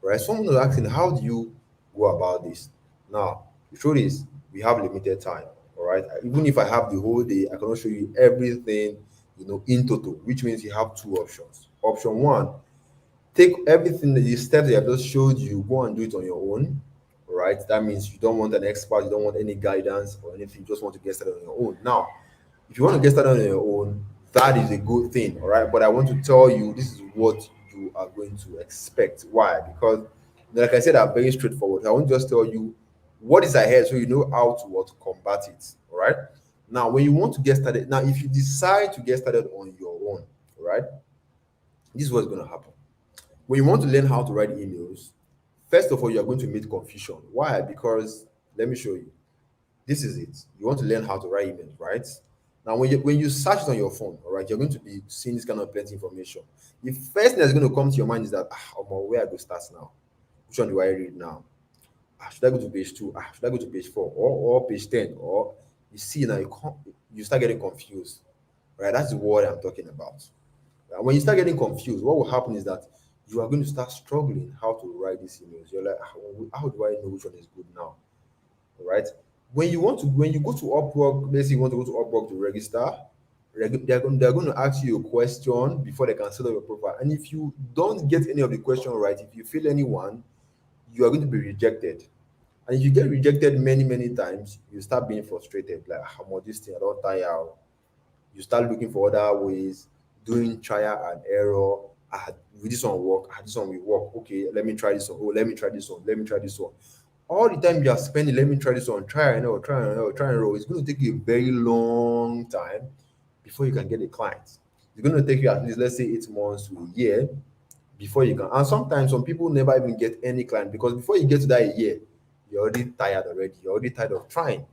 Right? Someone was asking, how do you go about this? Now, the truth is, we have limited time. All right. Even if I have the whole day, I cannot show you everything, in total, which means you have two options. Option one, take everything that the steps that I just showed you, go and do it on your own. Right? That means you don't want an expert, you don't want any guidance or anything, you just want to get started on your own. Now, if you want to get started on your own, that is a good thing, all right. But I want to tell you, this is what you are going to expect. Why? Because, like I said, I'm very straightforward. I won't just tell you what is ahead, so you know how to what to combat it. All right. Now, when you want to get started, now if you decide to get started on your own, all right, this is what's going to happen. When you want to learn how to write emails, First of all, you are going to meet confusion. Why? Because let me show you. This is it. You want to learn how to write emails, right? Now, when you search it on your phone, all right, you're going to be seeing this kind of plenty information. The first thing that's going to come to your mind is that, where I go start now? Which one do I read now? Should I go to page two? Should I go to page four or page 10? Or you see now you start getting confused, right? That's the word I'm talking about. When you start getting confused, what will happen is that you are going to start struggling how to write these emails. You're like, how do I know which one is good now? All right. When you go to Upwork, let's say you want to go to Upwork to register, they're going to ask you a question before they can set up your profile. And if you don't get any of the question right, if you fail anyone, you are going to be rejected. And if you get rejected many, many times, you start being frustrated. Like, I'm on this thing, I don't tire. You start looking for other ways, doing trial and error. Will this one work? This one will work. Okay, let me try this one. Oh, let me try this one. Let me try this one. All the time you are spending, let me try this one, try and error, try and error, try and error. It's going to take you a very long time before you can get a client. It's going to take you at least, let's say, 8 months to a year before you can. And sometimes some people never even get any client because before you get to that year, you're already tired already. You're already tired of trying.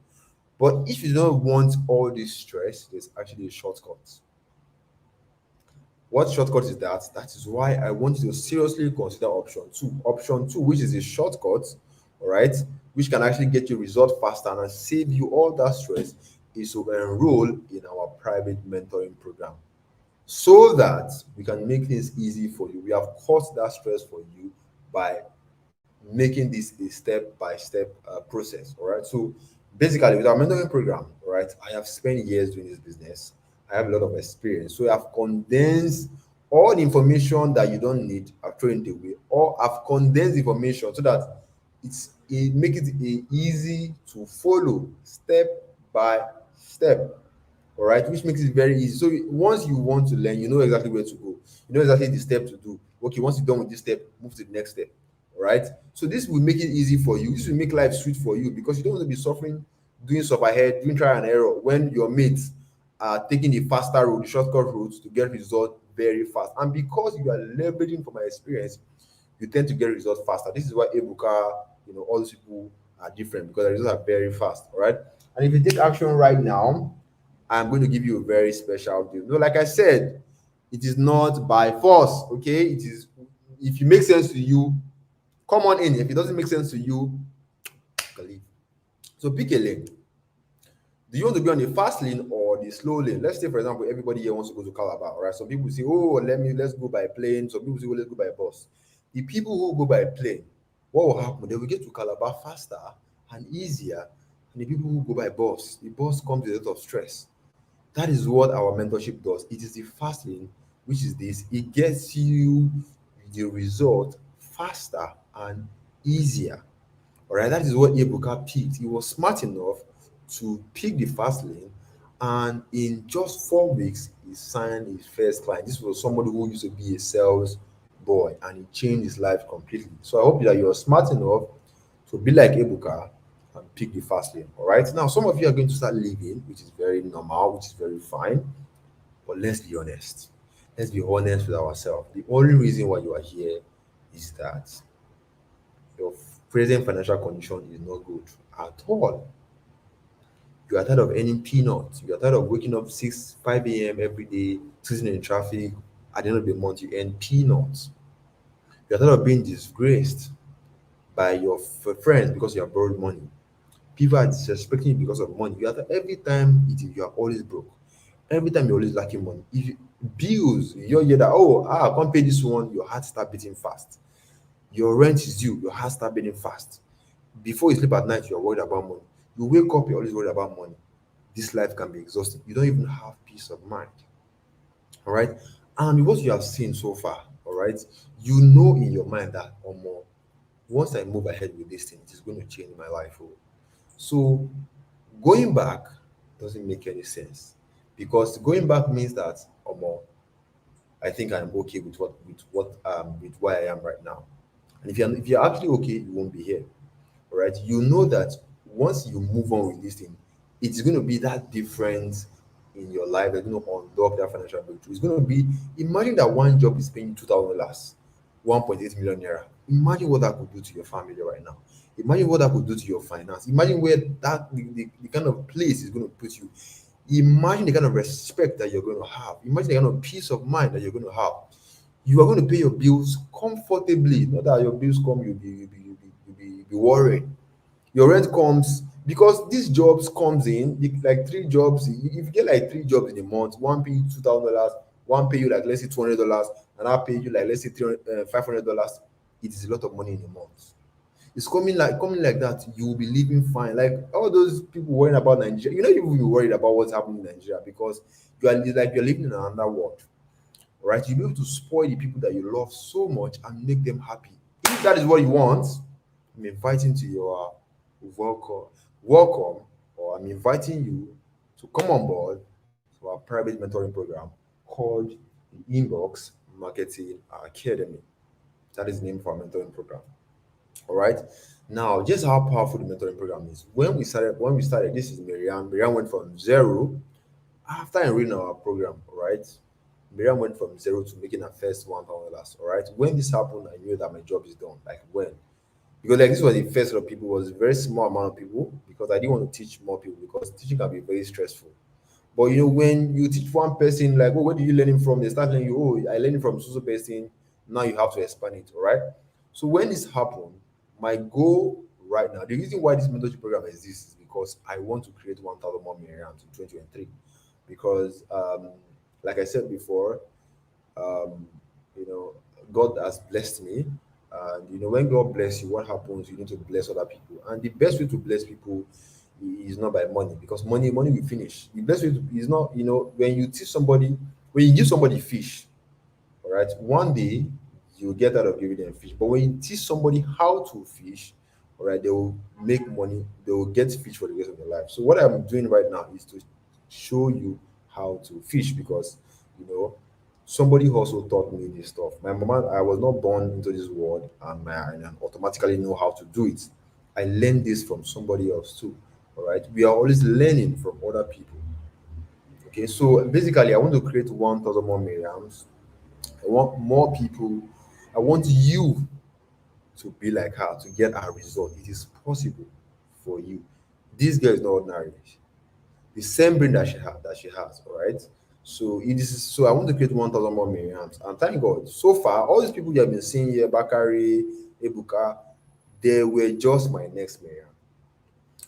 But if you don't want all this stress, there's actually a shortcut. What shortcut is that? That is why I want you to seriously consider option two. Option two, which is a shortcut, all right, which can actually get you result faster and save you all that stress, is to enroll in our private mentoring program so that we can make things easy for you. We have caused that stress for you by making this a step-by-step process. All right. So basically, with our mentoring program, all right, I have spent years doing this business. I have a lot of experience. So I've condensed all the information that you don't need. I've thrown it away, or I've condensed information so that it make it easy to follow step by step. All right, which makes it very easy. So once you want to learn, you know exactly where to go. You know exactly the step to do. Okay, once you're done with this step, move to the next step. All right. So this will make it easy for you. This will make life sweet for you because you don't want to be suffering, doing stuff ahead, doing trial and error when your mates are taking the faster route, the shortcut route to get results very fast. And because you are leveraging from my experience, you tend to get results faster. This is why Ebuka, all these people are different because the results are very fast. All right. And if you take action right now, I'm going to give you a very special deal. No, like I said, it is not by force. Okay. It is, if it makes sense to you, come on in. If it doesn't make sense to you, leave. So pick a lane. Do you want to be on the fast lane or the slow lane? Let's say, for example, everybody here wants to go to Calabar, right? Some people say, oh, let's go by plane. Some people say, oh, let's go by bus. The people who go by plane, what will happen? They will get to Calabar faster and easier than the people who go by bus. The bus comes with a lot of stress. That is what our mentorship does. It is the fast lane, which is this. It gets you the result faster and easier. All right, that is what Ebuka picked. He was smart enough to pick the fast lane, and in just 4 weeks, he signed his first client. This was somebody who used to be a sales boy, and he changed his life completely. So I hope that you're smart enough to be like Ebuka and pick the fast lane. All right, now some of you are going to start leaving, which is very normal, which is very fine. But let's be honest. Let's be honest with ourselves. The only reason why you are here is that your present financial condition is not good at all. You are tired of earning peanuts. You are tired of waking up 5 a.m. every day, sitting in traffic. At the end of the month, you earn peanuts. You are tired of being disgraced by your friends because you have borrowed money. People are disrespecting you because of money. Every time you are always broke. Every time you're always lacking money. If bills, you're that, I can't pay this one, your heart start beating fast. Your rent is due, your heart start beating fast. Before you sleep at night, you're worried about money. You wake up, you're always worried about money. This life can be exhausting. You don't even have peace of mind. All right. And what you have seen so far, all right, you know in your mind that once I move ahead with this thing, it is going to change my life. So going back doesn't make any sense because going back means that I think I'm okay with where I am right now. And if you're actually okay, you won't be here. All right. You know that once you move on with this thing, it's going to be that difference in your life that's going to unlock that financial breakthrough. It's going to be, imagine that one job is paying $2,000, 1.8 million naira. Imagine what that could do to your family right now. Imagine what that could do to your finance. Imagine where the kind of place is going to put you. Imagine the kind of respect that you're going to have. Imagine the kind of peace of mind that you're going to have. You are going to pay your bills comfortably. Not that your bills come, you'll be worried. Your rent comes because these jobs comes in like three jobs. If you get like three jobs in a month, one pay you $2,000, one pay you like let's say $200, and I pay you like let's say $500. It is a lot of money in a month. It's coming like that. You will be living fine. Like all those people worrying about Nigeria, you will be worried about what's happening in Nigeria because you're living in another world, right? You'll be able to spoil the people that you love so much and make them happy. If that is what you want, I'm inviting to your welcome, or I'm inviting you to come on board to our private mentoring program called the Inbox Marketing Academy. That is the name for our mentoring program. All right. Now, just how powerful the mentoring program is. When we started, this is Miriam. Miriam went from zero after enrolling our program. All right. Miriam went from zero to making her first $1,000. All right. When this happened, I knew that my job is done. Like when? Because like this was the first lot of people, was a very small amount of people because I didn't want to teach more people because teaching can be very stressful. But when you teach one person, like, oh, where do you learn it from? They start telling you, oh, I learned it from so person. Now you have to expand it, all right? So when this happened, my goal right now, the reason why this mentorship program exists is because I want to create 1,000 more millions in 2023. Because, like I said before, um, you know, God has blessed me. And when God bless you, what happens? You need to bless other people. And the best way to bless people is not by money, because money will finish. The best way is not, when you teach somebody, when you give somebody fish, all right, one day you'll get out of giving them fish. But when you teach somebody how to fish, all right, they will make money, they will get fish for the rest of their life. So what I'm doing right now is to show you how to fish, because you know somebody also taught me this stuff. My mama, I was not born into this world and automatically know how to do it. I learned this from somebody else too. All right. We are always learning from other people. Okay. So basically, I want to create 1,000 more Miriams. I want more people. I want you to be like her, to get a result. It is possible for you. This girl is not ordinary. The same brain that she has, all right. So it is so I want to create 1,000 more Miriams. And thank God, so far, all these people you have been seeing here, Bakari, Ebuka, they were just my next Miriam.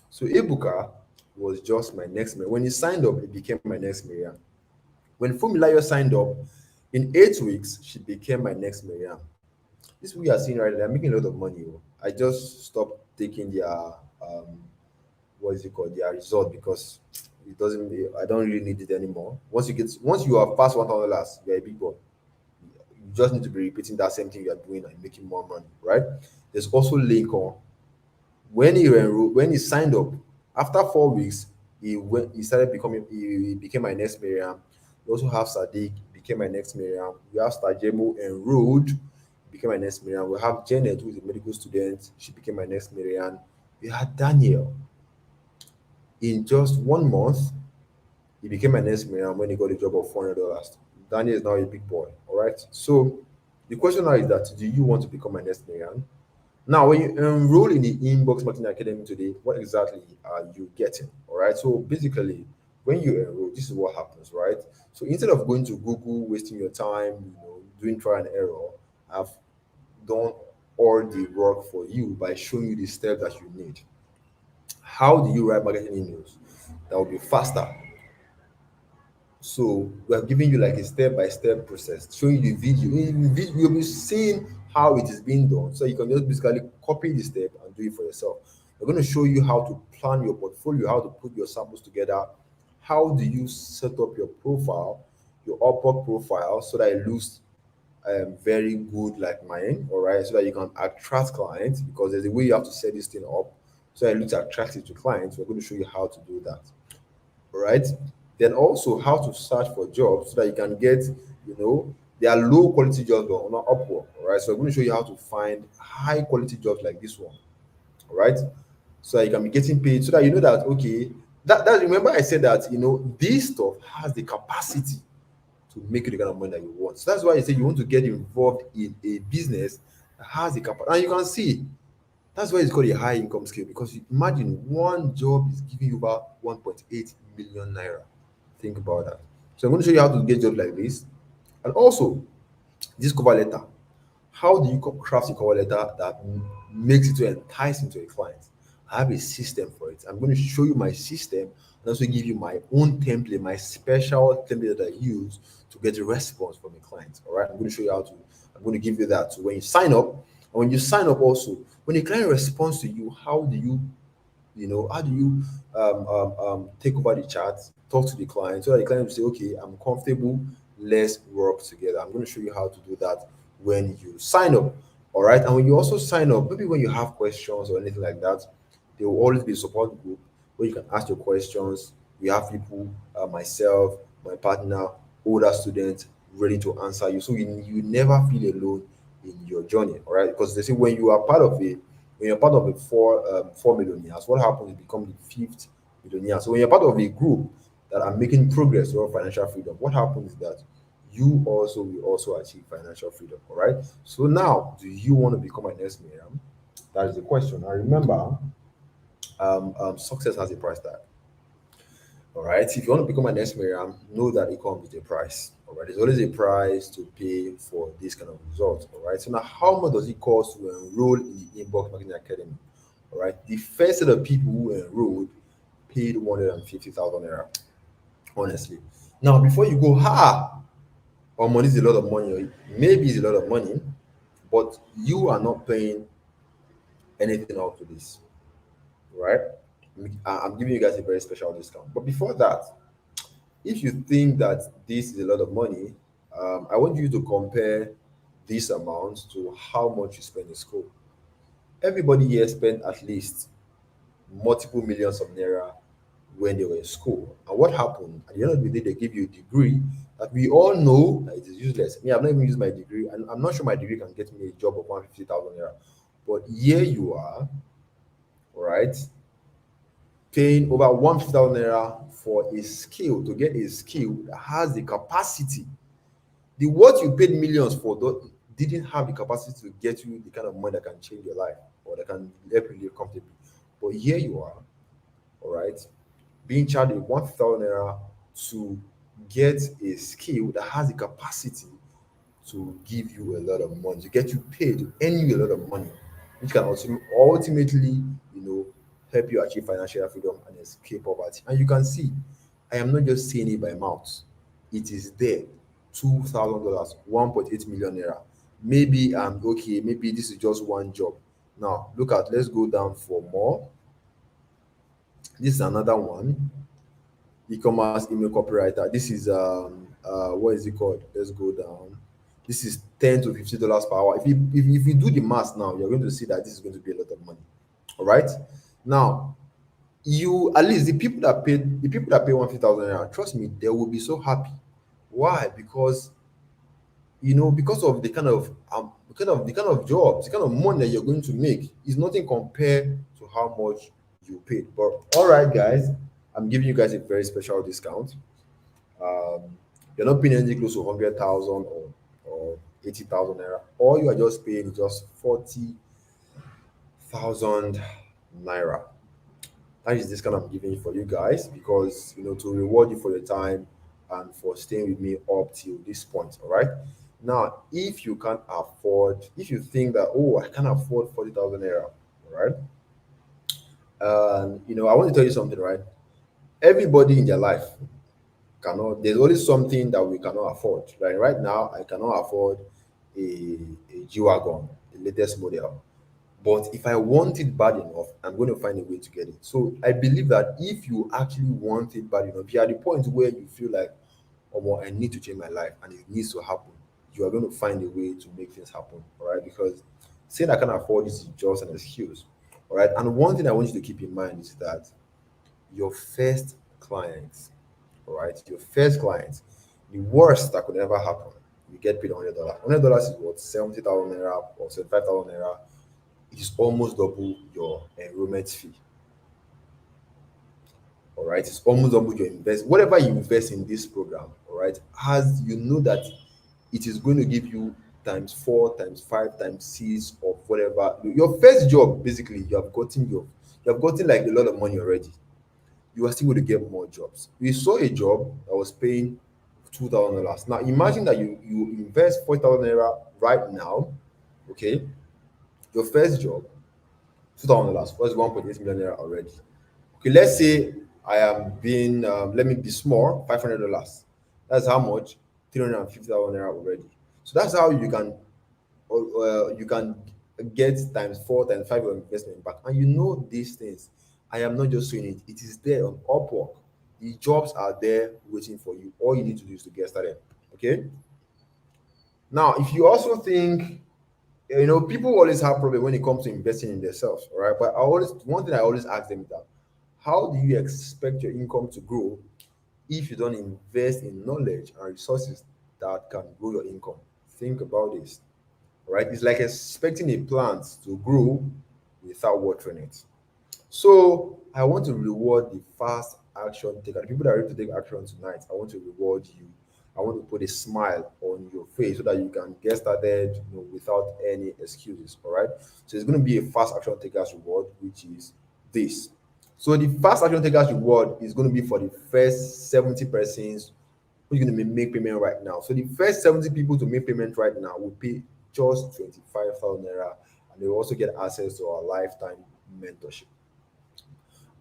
So Ebuka was just my next Miriam. When he signed up, he became my next Miriam. When Fumilayo signed up, in 8 weeks, she became my next Miriam. This we are seeing right now, they're making a lot of money. Oh. I just stopped taking their what is it called, their result, because it doesn't I don't really need it anymore. Once you are past $1,000, you're a big boy. You just need to be repeating that same thing you are doing and making more money, right? There's also Lincoln. When he signed up, after 4 weeks, he started becoming he became my next Miriam. We also have Sadiq, became my next Miriam. We have Stajemo enrolled, became my next Miriam. We have Janet, who is a medical student, she became my next Miriam. We had Daniel. In just 1 month, he became my next Miriam when he got a job of $400. Daniel is now a big boy. All right. So the question now is that, do you want to become my next Miriam? Now, when you enroll in the Inbox Marketing Academy today, what exactly are you getting? All right. So basically, when you enroll, this is what happens, right? So instead of going to Google, wasting your time, doing trial and error, I've done all the work for you by showing you the steps that you need. How do you write marketing emails that will be faster? So we are giving you like a step-by-step process, showing you the video. In the video, you'll be seeing how it is being done. So you can just basically copy the step and do it for yourself. We're going to show you how to plan your portfolio, how to put your samples together. How do you set up your profile, your Upwork profile, so that it looks very good like mine, all right, so that you can attract clients, because there's a way you have to set this thing up so that it looks attractive to clients. We're going to show you how to do that. All right. Then also how to search for jobs so that you can get, there are low quality jobs on Upwork. All right. So I'm going to show you how to find high quality jobs like this one. All right. So that you can be getting paid, so that you know that, okay, that remember I said that, this stuff has the capacity to make you the kind of money that you want. So that's why I say you want to get involved in a business that has the capacity, and you can see that's why it's called a high income skill, because imagine one job is giving you about 1.8 million naira. Think about that. So I'm going to show you how to get jobs like this, and also this cover letter. How do you craft a cover letter that makes it to enticing to a client? I have a system for it. I'm going to show you my system and also give you my own template, my special template that I use to get a response from a client. All right, I'm going to show you how to. I'm going to give you that. So when you sign up, and when you sign up, also when a client responds to you, how do you, how do you take over the chat, talk to the client, so that the client will say, okay, I'm comfortable, let's work together. I'm going to show you how to do that when you sign up. All right, and when you also sign up, maybe when you have questions or anything like that, there will always be a support group where you can ask your questions. We have people, myself, my partner, older students, ready to answer you, so you never feel alone in your journey. All right, because they say when you are part of a when you're part of a four millionaires, what happens is you become the fifth millionaire. So when you're part of a group that are making progress toward financial freedom, what happens is that you also will also achieve financial freedom. All right. So now, do you want to become an next Miriam? That is the question. Now remember, success has a price tag. All right. If you want to become an next Miriam, know that it comes with a price. All right. There's always a price to pay for this kind of results. All right. So now, how much does it cost to enroll in the Inbox Marketing Academy? All right. The first set of people who enrolled paid 150,000 naira. Honestly. Now, before you go, money is a lot of money. Or maybe it's a lot of money, but you are not paying anything out to this, right? I'm giving you guys a very special discount. But before that, if you think that this is a lot of money, I want you to compare this amount to how much you spend in school. Everybody here spent at least multiple millions of naira when they were in school. And what happened? At the end of the day, they give you a degree that we all know that it is useless. Me, I've not even used my degree, and I'm not sure my degree can get me a job of 150,000 naira. But here you are, all right, paying over 150,000 naira for a skill, to get a skill that has the capacity. The what you paid millions for didn't have the capacity to get you the kind of money that can change your life or that can help you live comfortably. But here you are, all right, being charged with 1,000 naira to get a skill that has the capacity to give you a lot of money, to get you paid, to earn you a lot of money, which can also ultimately, help you achieve financial freedom and escape poverty. And you can see, I am not just saying it by mouth. It is there. $2,000, 1.8 million naira. Maybe I'm okay, maybe this is just one job. Now, look at, let's go down for more. This is another one. E-commerce email copywriter. This is what is it called? Let's go down. This is $10 to $50 per hour. If you do the math now, you're going to see that this is going to be a lot of money. All right. Now, you at least the people that pay 150,000 naira, trust me, they will be so happy. Why? Because because of the kind of jobs, the kind of money that you're going to make is nothing compared to how much you paid. But all right, guys, I'm giving you guys a very special discount. Um, you're not paying anything close to 100,000 or 80,000 naira. All you are just paying is just 40,000 naira. That is this kind I'm giving for you guys, because to reward you for your time and for staying with me up till this point. All right. Now, if you think that, oh, I can't afford 40,000 naira, all right. I want to tell you something, right? Everybody in their life cannot. There's always something that we cannot afford. Right now, I cannot afford a G wagon, the latest model. But if I want it bad enough, I'm going to find a way to get it. So I believe that if you actually want it bad enough, you're at the point where you feel like, oh, well, I need to change my life and it needs to happen. You are going to find a way to make things happen, all right? Because saying I can afford this is just an excuse, all right? And one thing I want you to keep in mind is that your first client, all right, your first client, the worst that could ever happen, you get paid $100. $100 is what, 70,000 naira or 75,000 naira. It is almost double your enrollment fee. All right, it's almost double your whatever you invest in this program. All right, has that it is going to give you times four, times five, times six of whatever. Your first job, basically, you have gotten like a lot of money already. You are still going to get more jobs. We saw a job that was paying $2,000. Now imagine that you invest 40,000 naira right now. Okay, your first job, $2,000 was 1.8 million naira already. Okay, let's say I am being let me be small, $500. That's how much? 350,000 naira already. So that's how you can get times four, times five your investment back. And you know these things. I am not just saying it, it is there on Upwork. The jobs are there waiting for you. All you need to do is to get started. Okay. Now, if you also think, people always have problem when it comes to investing in themselves, all right? But one thing I always ask them is that how do you expect your income to grow if you don't invest in knowledge and resources that can grow your income? Think about this, right? It's like expecting a plant to grow without watering it. So I want to reward the fast action taker, the people that are ready to take action tonight. I want to reward you. I want to put a smile on your face so that you can get started, without any excuses. All right. So it's going to be a fast action takers reward, which is this. So the fast action takers reward is going to be for the first 70 persons who's going to make payment right now. So the first 70 people to make payment right now will pay just 25,000 naira, and they will also get access to our lifetime mentorship.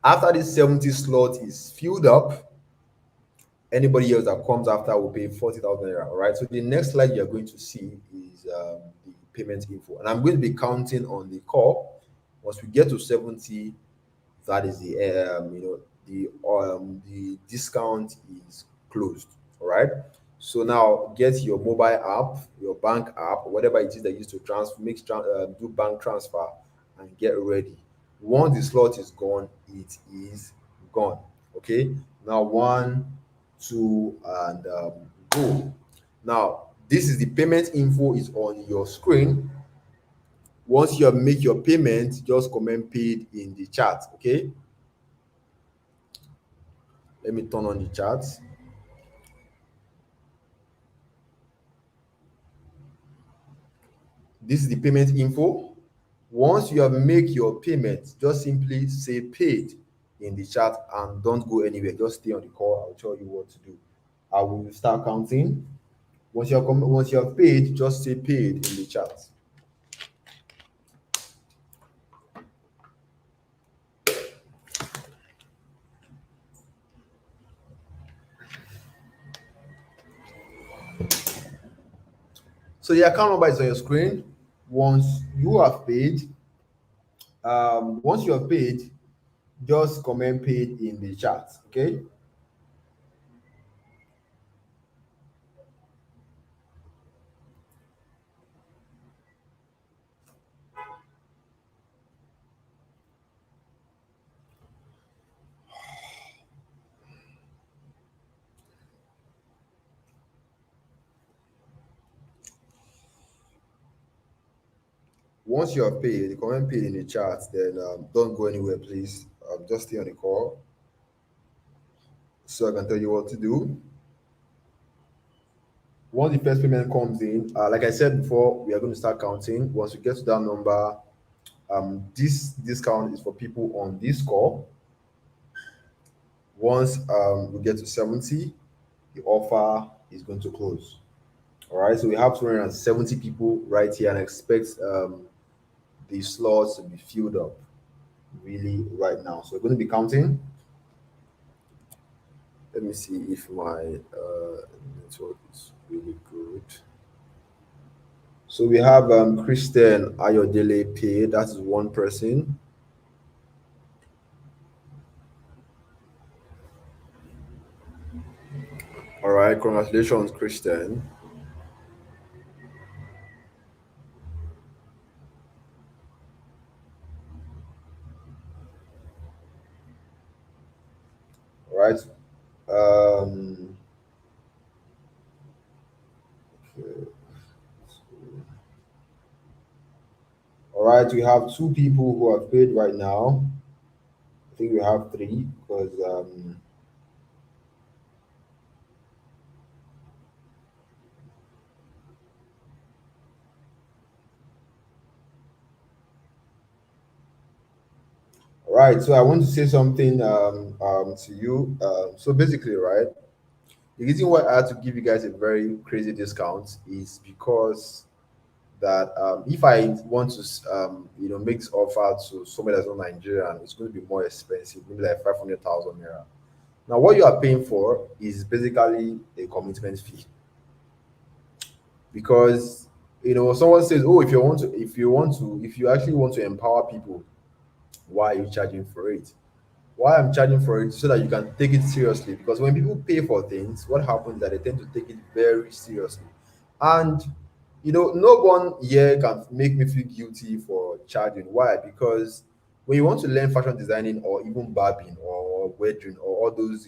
After this 70 slot is filled up, anybody else that comes after will pay 40,000 naira. All right. So the next slide you're going to see is the payment info, and I'm going to be counting on the call. Once we get to 70, that is the discount is closed. All right. So now get your mobile app, your bank app, whatever it is that you use to do bank transfer, and get ready. Once the slot is gone, it is gone. Okay. Now one, two, and go. Now this is the payment info is on your screen. Once you have make your payment, just comment paid in the chat. Okay. Let me turn on the chat. This is the payment info. Once you have make your payment, just simply say paid in the chat and don't go anywhere. Just stay on the call. I'll tell you what to do. I will start counting. Once you have paid, just say paid in the chat. So the account number is on your screen. Once you have paid, just comment paid in the chat. Okay. Once you have paid, comment paid in the chat, then don't go anywhere, please. Just stay on the call so I can tell you what to do. Once the first payment comes in, like I said before, we are going to start counting. Once we get to that number, this discount is for people on this call. Once we get to 70, the offer is going to close. All right, so we have 270 people right here, and I expect the slots to be filled up really right now. So we're going to be counting. Let me see if my network is really good. So we have Christian Ayodele Pay. That is one person. All right, congratulations, Christian. All right. Okay. All right, we have two people who have paid right now. I think we have three because Right. So I want to say something to you. So basically, right, the reason why I had to give you guys a very crazy discount is because that if I want to make this offer to somebody that's not Nigerian, it's going to be more expensive, maybe like 500,000 naira. Now, what you are paying for is basically a commitment fee because someone says, "Oh, if you actually want to empower people, why are you charging for it?" Why I'm charging for it so that you can take it seriously. Because when people pay for things, what happens is that they tend to take it very seriously. And no one here can make me feel guilty for charging. Why? Because when you want to learn fashion designing or even barbing or wedding or all those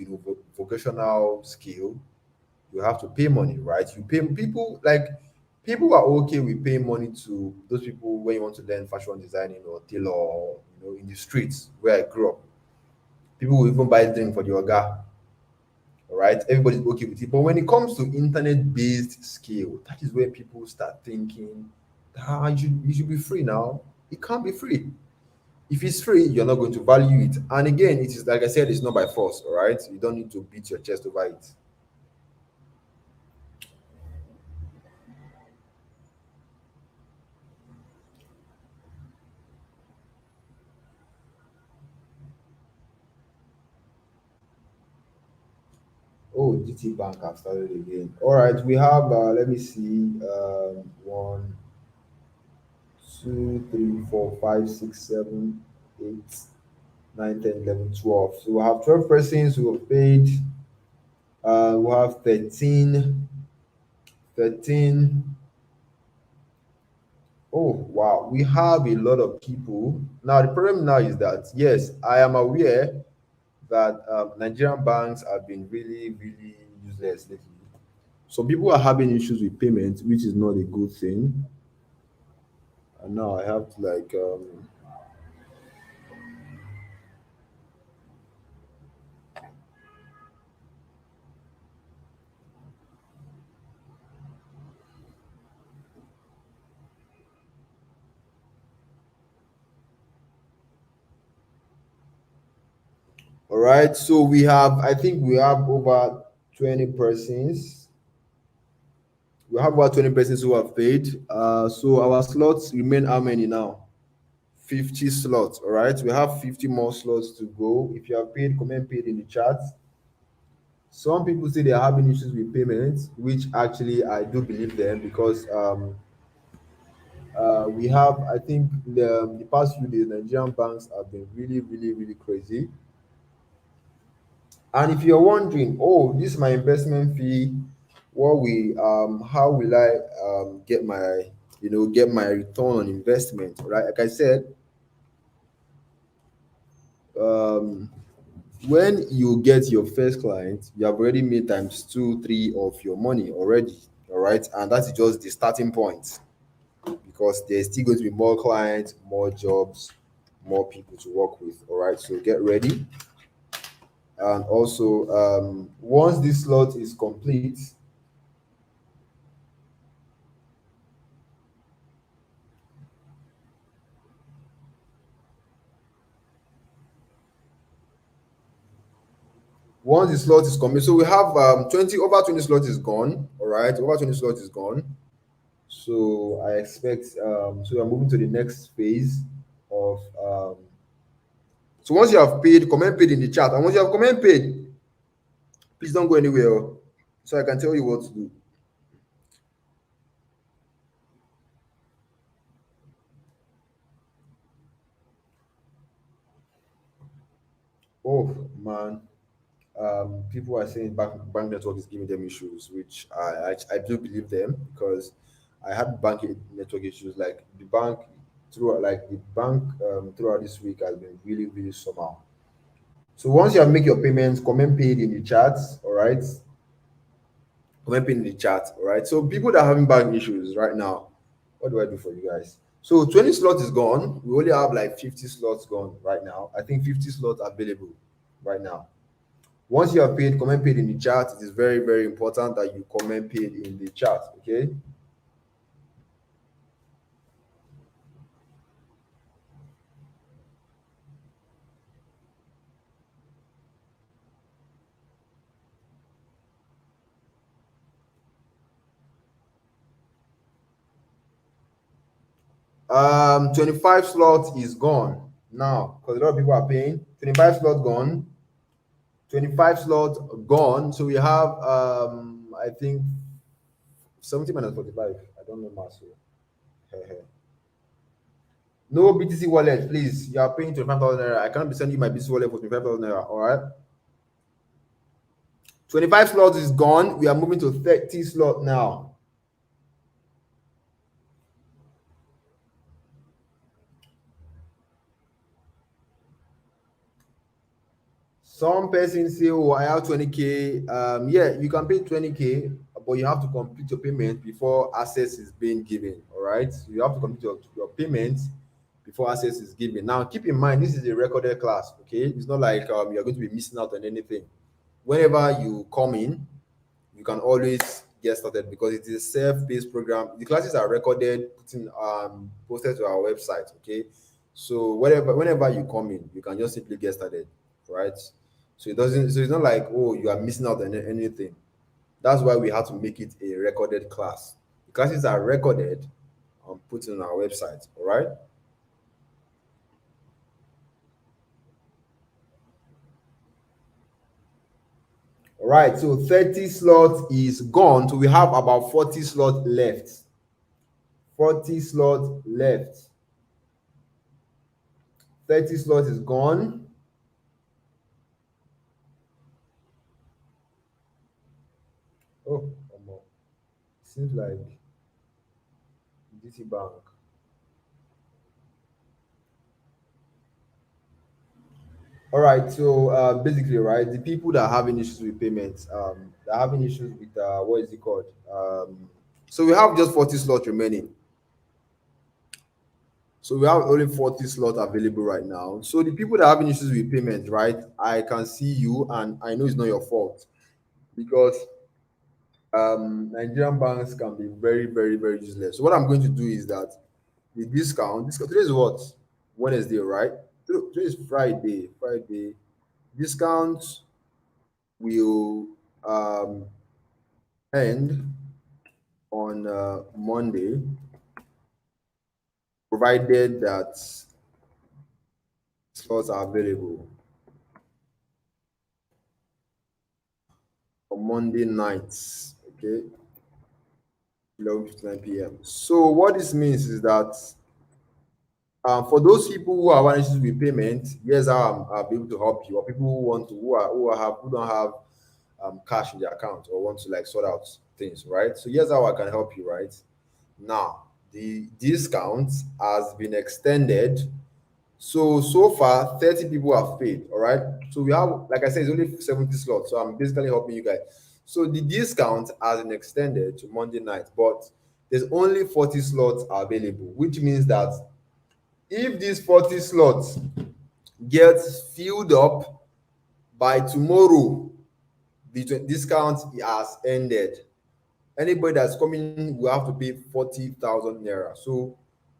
vocational skill, you have to pay money, right? You pay people like people are okay with paying money to those people when you want to learn fashion designing or tailor or in the streets where I grew up. People will even buy drink for the oga. All right, everybody's okay with it. But when it comes to internet-based skill, that is where people start thinking, you should be free now. It can't be free. If it's free, you're not going to value it. And again, it is like I said, it's not by force. All right, you don't need to beat your chest over it. Oh, GT Bank have started again. All right, we have. Let me see. One, two, three, four, five, six, seven, eight, 9, 10, 11, 12. So we have 12 persons who have paid. We have 13. 13. Oh, wow. We have a lot of people. Now, the problem now is that, yes, I am aware that Nigerian banks have been really, really useless lately. So people are having issues with payment, which is not a good thing. And now I have to all right. So I think we have over 20 persons. We have about 20 persons who have paid. So our slots remain how many now? 50 slots. All right. We have 50 more slots to go. If you have paid, comment paid in the chat. Some people say they are having issues with payments, which actually I do believe them because we have, I think, the past few days, Nigerian banks have been really, really, really crazy. And if you're wondering, oh, this is my investment fee, how will I get my return on investment, right? Like I said, um, when you get your first client, you have already made times two, three of your money already, all right? And that's just the starting point because there's still going to be more clients, more jobs, more people to work with, all right? So get ready. And also, once this slot is complete, once the slot is complete, so we have 20 over 20 slot is gone. All right, over 20 slot is gone. So I expect so we're moving to the next phase of so once you have paid, comment paid in the chat. And once you have comment paid, please don't go anywhere, oh, so I can tell you what to do. Oh man, people are saying bank network is giving them issues, which I do believe them because I had bank network issues. Like the bank throughout this week has been really really somehow. So once you have make your payments, comment paid in the chat. All right, comment paid in the chat. All right. So people that are having bank issues right now, what do I do for you guys? So 20 slots is gone. We only have like 50 slots gone right now. I think 50 slots available right now. Once you have paid, comment paid in the chat. It is very, very important that you comment paid in the chat. Okay. 25 slots is gone now because a lot of people are paying. 25 slots gone. 25 slots gone. So we have I think 70 minus 45. I don't know math. So. No BTC wallet, please. You are paying 25,000 naira. I cannot be sending you my BTC wallet for 25,000 naira. All right. 25 slots is gone. We are moving to 30 slot now. Some persons say, oh, I have 20K. Yeah, you can pay 20K, but you have to complete your payment before access is being given. All right. So you have to complete your payment before access is given. Now, keep in mind, this is a recorded class. Okay. It's not like you're going to be missing out on anything. Whenever you come in, you can always get started because it is a self-paced program. The classes are recorded, posted to our website. Okay. So whenever you come in, you can just simply get started, right? So it's not like, oh, you are missing out on anything. That's why we have to make it a recorded class. The classes are recorded and put on our website. All right. All right. So 30 slots is gone. So we have about 40 slots left. 40 slots left. 30 slots is gone. Oh, seems like GT Bank. All right, so basically, right, the people that are having issues with payments, they're having issues with what is it called? So we have just 40 slots remaining. So we have only 40 slots available right now. So the people that are having issues with payment, right? I can see you, and I know it's not your fault because Nigerian banks can be very, very, very useless. So what I'm going to do is that the discount today is what? Wednesday, right? Today is Friday. Friday. Discount will um, end on Monday, provided that slots are available on Monday nights. Okay, 11:59 p.m. So what this means is that for those people who are having issues with payment, yes, I'll be able to help you. Or people who want to who don't have cash in their account or want to like sort out things, right? So here's how I can help you, right? Now, the discount has been extended. So far, 30 people have paid. All right. So we have, like I said, it's only 70 slots. So I'm basically helping you guys. So the discount has been extended to Monday night, but there's only 40 slots available, which means that if these 40 slots get filled up by tomorrow, the discount has ended. Anybody that's coming in will have to pay 40,000 naira. So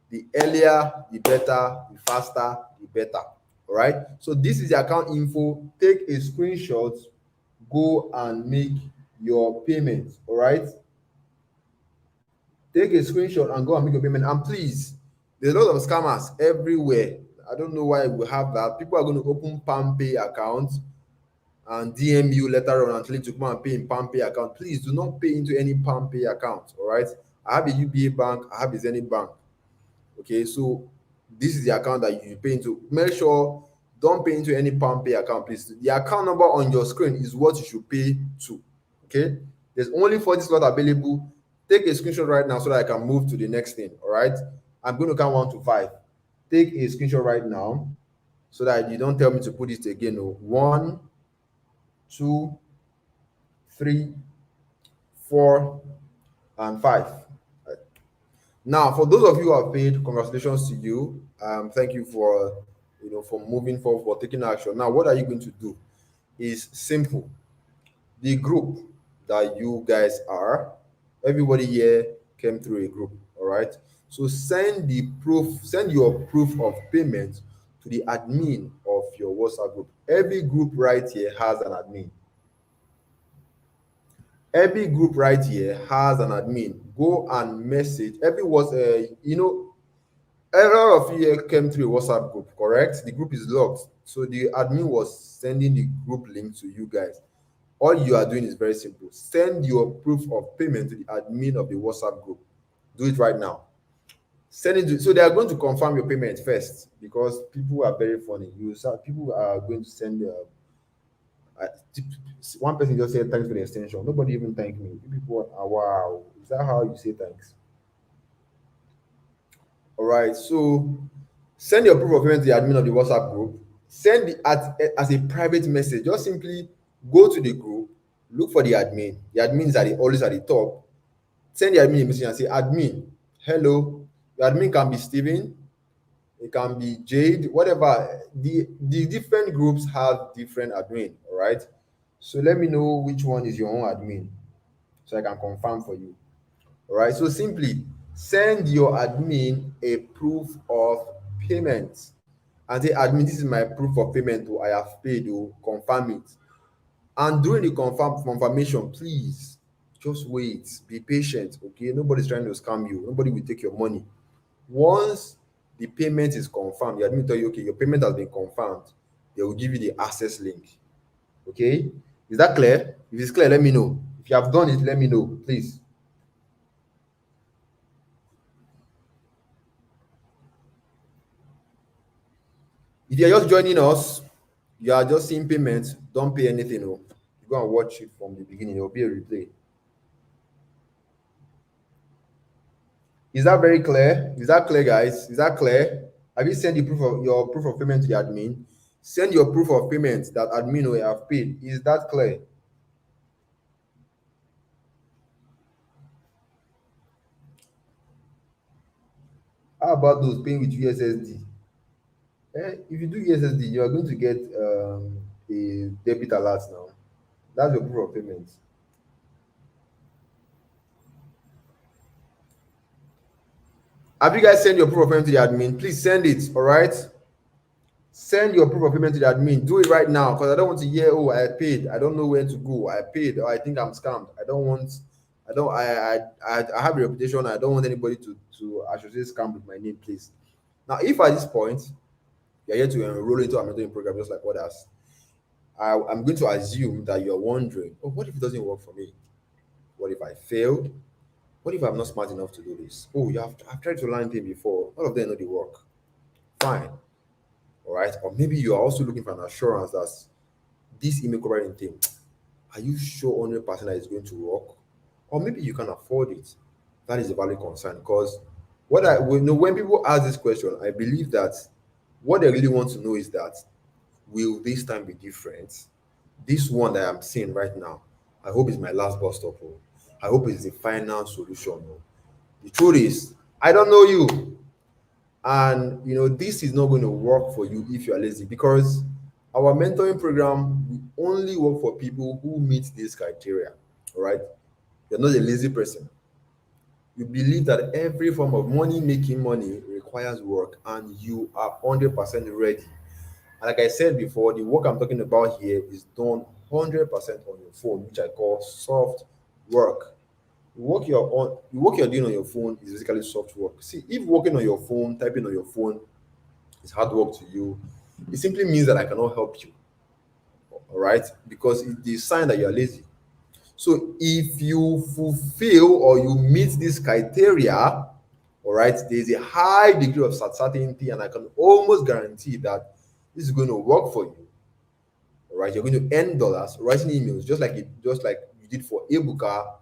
the earlier, the better, the faster, the better. All right. So this is the account info. Take a screenshot, go and make your payment. All right. Take a screenshot and go and make your payment. And please, there's a lot of scammers everywhere. I don't know why we have that. People are going to open PalmPay accounts and DM you later on and tell you to come and pay in PalmPay account. Please do not pay into any PalmPay account. All right. I have a UBA bank, I have a Zenith bank. Okay, so this is the account that you pay into. Make sure don't pay into any PalmPay account, please. The account number on your screen is what you should pay to. Okay, there's only 40 slots available. Take a screenshot right now so that I can move to the next thing. All right, I'm going to count 1 to 5. Take a screenshot right now so that you don't tell me to put it again. No, 1, 2, 3, 4, and 5. Now, for those of you who have paid, congratulations to you. Thank you for for moving forward, for taking action. Now, what are you going to do? Is simple. The group that you guys are, everybody here came through a group. All right. So send your proof of payment to the admin of your WhatsApp group. Every group right here has an admin. Every group right here has an admin. Go and message every was A lot of you here came through a WhatsApp group, correct? The group is locked. So the admin was sending the group link to you guys. All you are doing is very simple. Send your proof of payment to the admin of the WhatsApp group. Do it right now. Send it to, so they are going to confirm your payment first because people are very funny. People are going to send uh, one person just said thanks for the extension. Nobody even thanked me. You people are wow. Is that how you say thanks? All right. So send your proof of payment to the admin of the WhatsApp group. Send it as a private message. Just simply go to the group, look for the admin. The admin is always at the top. Send the admin a message and say, admin, hello. The admin can be Steven, it can be Jade, whatever. The different groups have different admin, all right? So let me know which one is your own admin so I can confirm for you. All right. So simply send your admin a proof of payment and say, admin, this is my proof of payment. Oh, I have paid. Oh, confirm it. And during the confirmation, please just wait. Be patient. Okay. Nobody's trying to scam you. Nobody will take your money. Once the payment is confirmed, the admin tell you, okay, your payment has been confirmed. They will give you the access link. Okay. Is that clear? If it's clear, let me know. If you have done it, let me know, please. If you're just joining us, you are just seeing payments, don't pay anything. Oh. You go and watch it from the beginning, there will be a replay. Is that very clear? Is that clear, guys? Is that clear? Have you sent your proof of payment to the admin? Send your proof of payment that admin will have paid. Is that clear? How about those paying with USSD? If you do USSD, you are going to get a debit alert now. That's your proof of payment. Have you guys sent your proof of payment to the admin? Please send it, all right? Send your proof of payment to the admin. Do it right now because I don't want to hear, oh, I paid. I don't know where to go. I paid, or I think I'm scammed. I don't want, I don't, I have a reputation. I don't want anybody to associate scam with my name, please. Now, if at this point you're here to enroll into a mentoring program just like others, I'm going to assume that you're wondering, oh, what if it doesn't work for me? What if I fail? What if I'm not smart enough to do this? Oh, I've tried to learn things before. All of them know the work. Fine. All right. Or maybe you are also looking for an assurance that this email covering thing, are you sure 100% that it's going to work? Or maybe you can afford it. That is a valid concern because when people ask this question, I believe that what they really want to know is that will this time be different? This one that I'm seeing right now, I hope it's my last bus stop. Oh. I hope it's the final solution. Oh. The truth is, I don't know you. And this is not going to work for you if you are lazy because our mentoring program will only work for people who meet this criteria. All right. You're not a lazy person. You believe that every form of making money requires work and you are 100% ready. And like I said before, the work I'm talking about here is done 100% on your phone, which I call soft work. The work you're doing on your phone is basically soft work. See, if working on your phone, typing on your phone is hard work to you, it simply means that I cannot help you. All right, because it's a sign that you are lazy. So if you fulfill or you meet this criteria, all right, there's a high degree of certainty, and I can almost guarantee that this is going to work for you. All right, you're going to earn dollars writing emails, just like you did for Ebuka,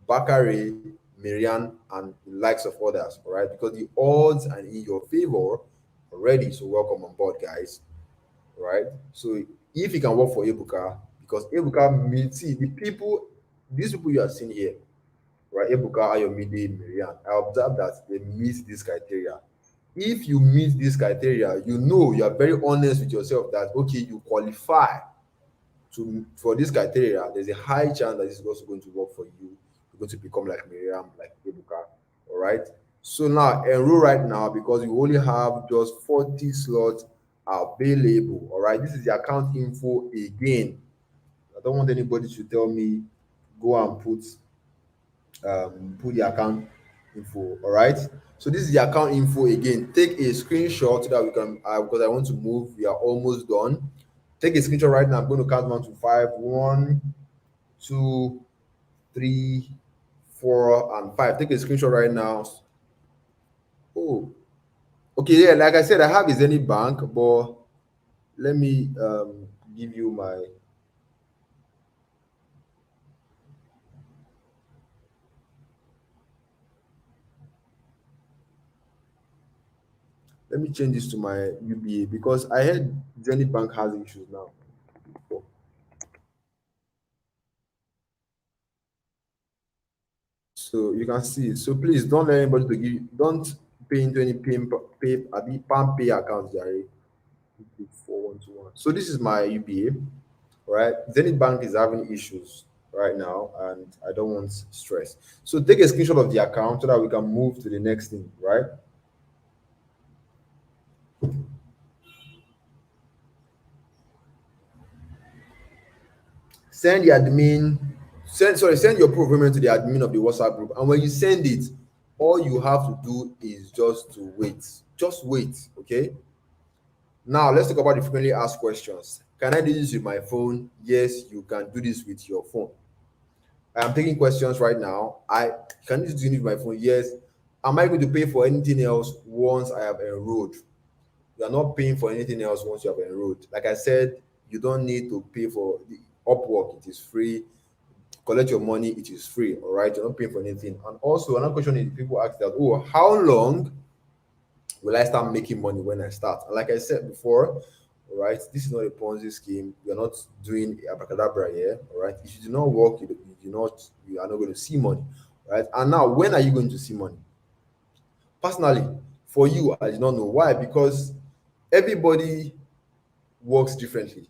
Bakare, Miriam, and the likes of others. All right, because the odds are in your favor already. So welcome on board, guys. All right. So if you can work for Ebuka, because Ebuka meets these people you are seeing here, right? Ebuka, Ayomide, Miriam. I observe that they meet this criteria. If you meet this criteria, you are very honest with yourself that okay, you qualify for this criteria. There's a high chance that this is also going to work for you. You're going to become like Miriam, like Ebuka. All right. So now enroll right now because you only have just 40 slots available. All right. This is the account info again. I don't want anybody to tell me go and put the account. info. All right. So this is the account info again. Take a screenshot so that we can, because I want to move. We are almost done. Take a screenshot right now. I'm going to count 1 to 5. 1, 2, 3, 4, and 5. Take a screenshot right now. Oh, okay. Yeah, like I said, I have is any bank, but let me give you my. Let me change this to my UBA because I heard Zenith Bank has issues now. So you can see. So please don't let anybody to give. Don't pay into any palm pay account, Jerry. 4121. So this is my UBA, right? Zenith Bank is having issues right now, and I don't want stress. So take a screenshot of the account so that we can move to the next thing, right? Send the admin, send your proof of payment to the admin of the WhatsApp group. And when you send it, all you have to do is just to wait. Just wait, okay? Now let's talk about the frequently asked questions. Can I do this with my phone? Yes, you can do this with your phone. I'm taking questions right now. I can you do it with my phone? Yes. Am I going to pay for anything else once I have enrolled? You are not paying for anything else once you have enrolled. Like I said, you don't need to pay for the Upwork. It is free. Collect your money. It is free. All right. You're not paying for anything. And also another question is people ask that, oh, how long will I start making money when I start? And like I said before, all right, this is not a Ponzi scheme. You're not doing abracadabra here. All right. If you do not work, you are not going to see money. Right. And now, when are you going to see money? Personally, for you, I do not know why, because everybody works differently.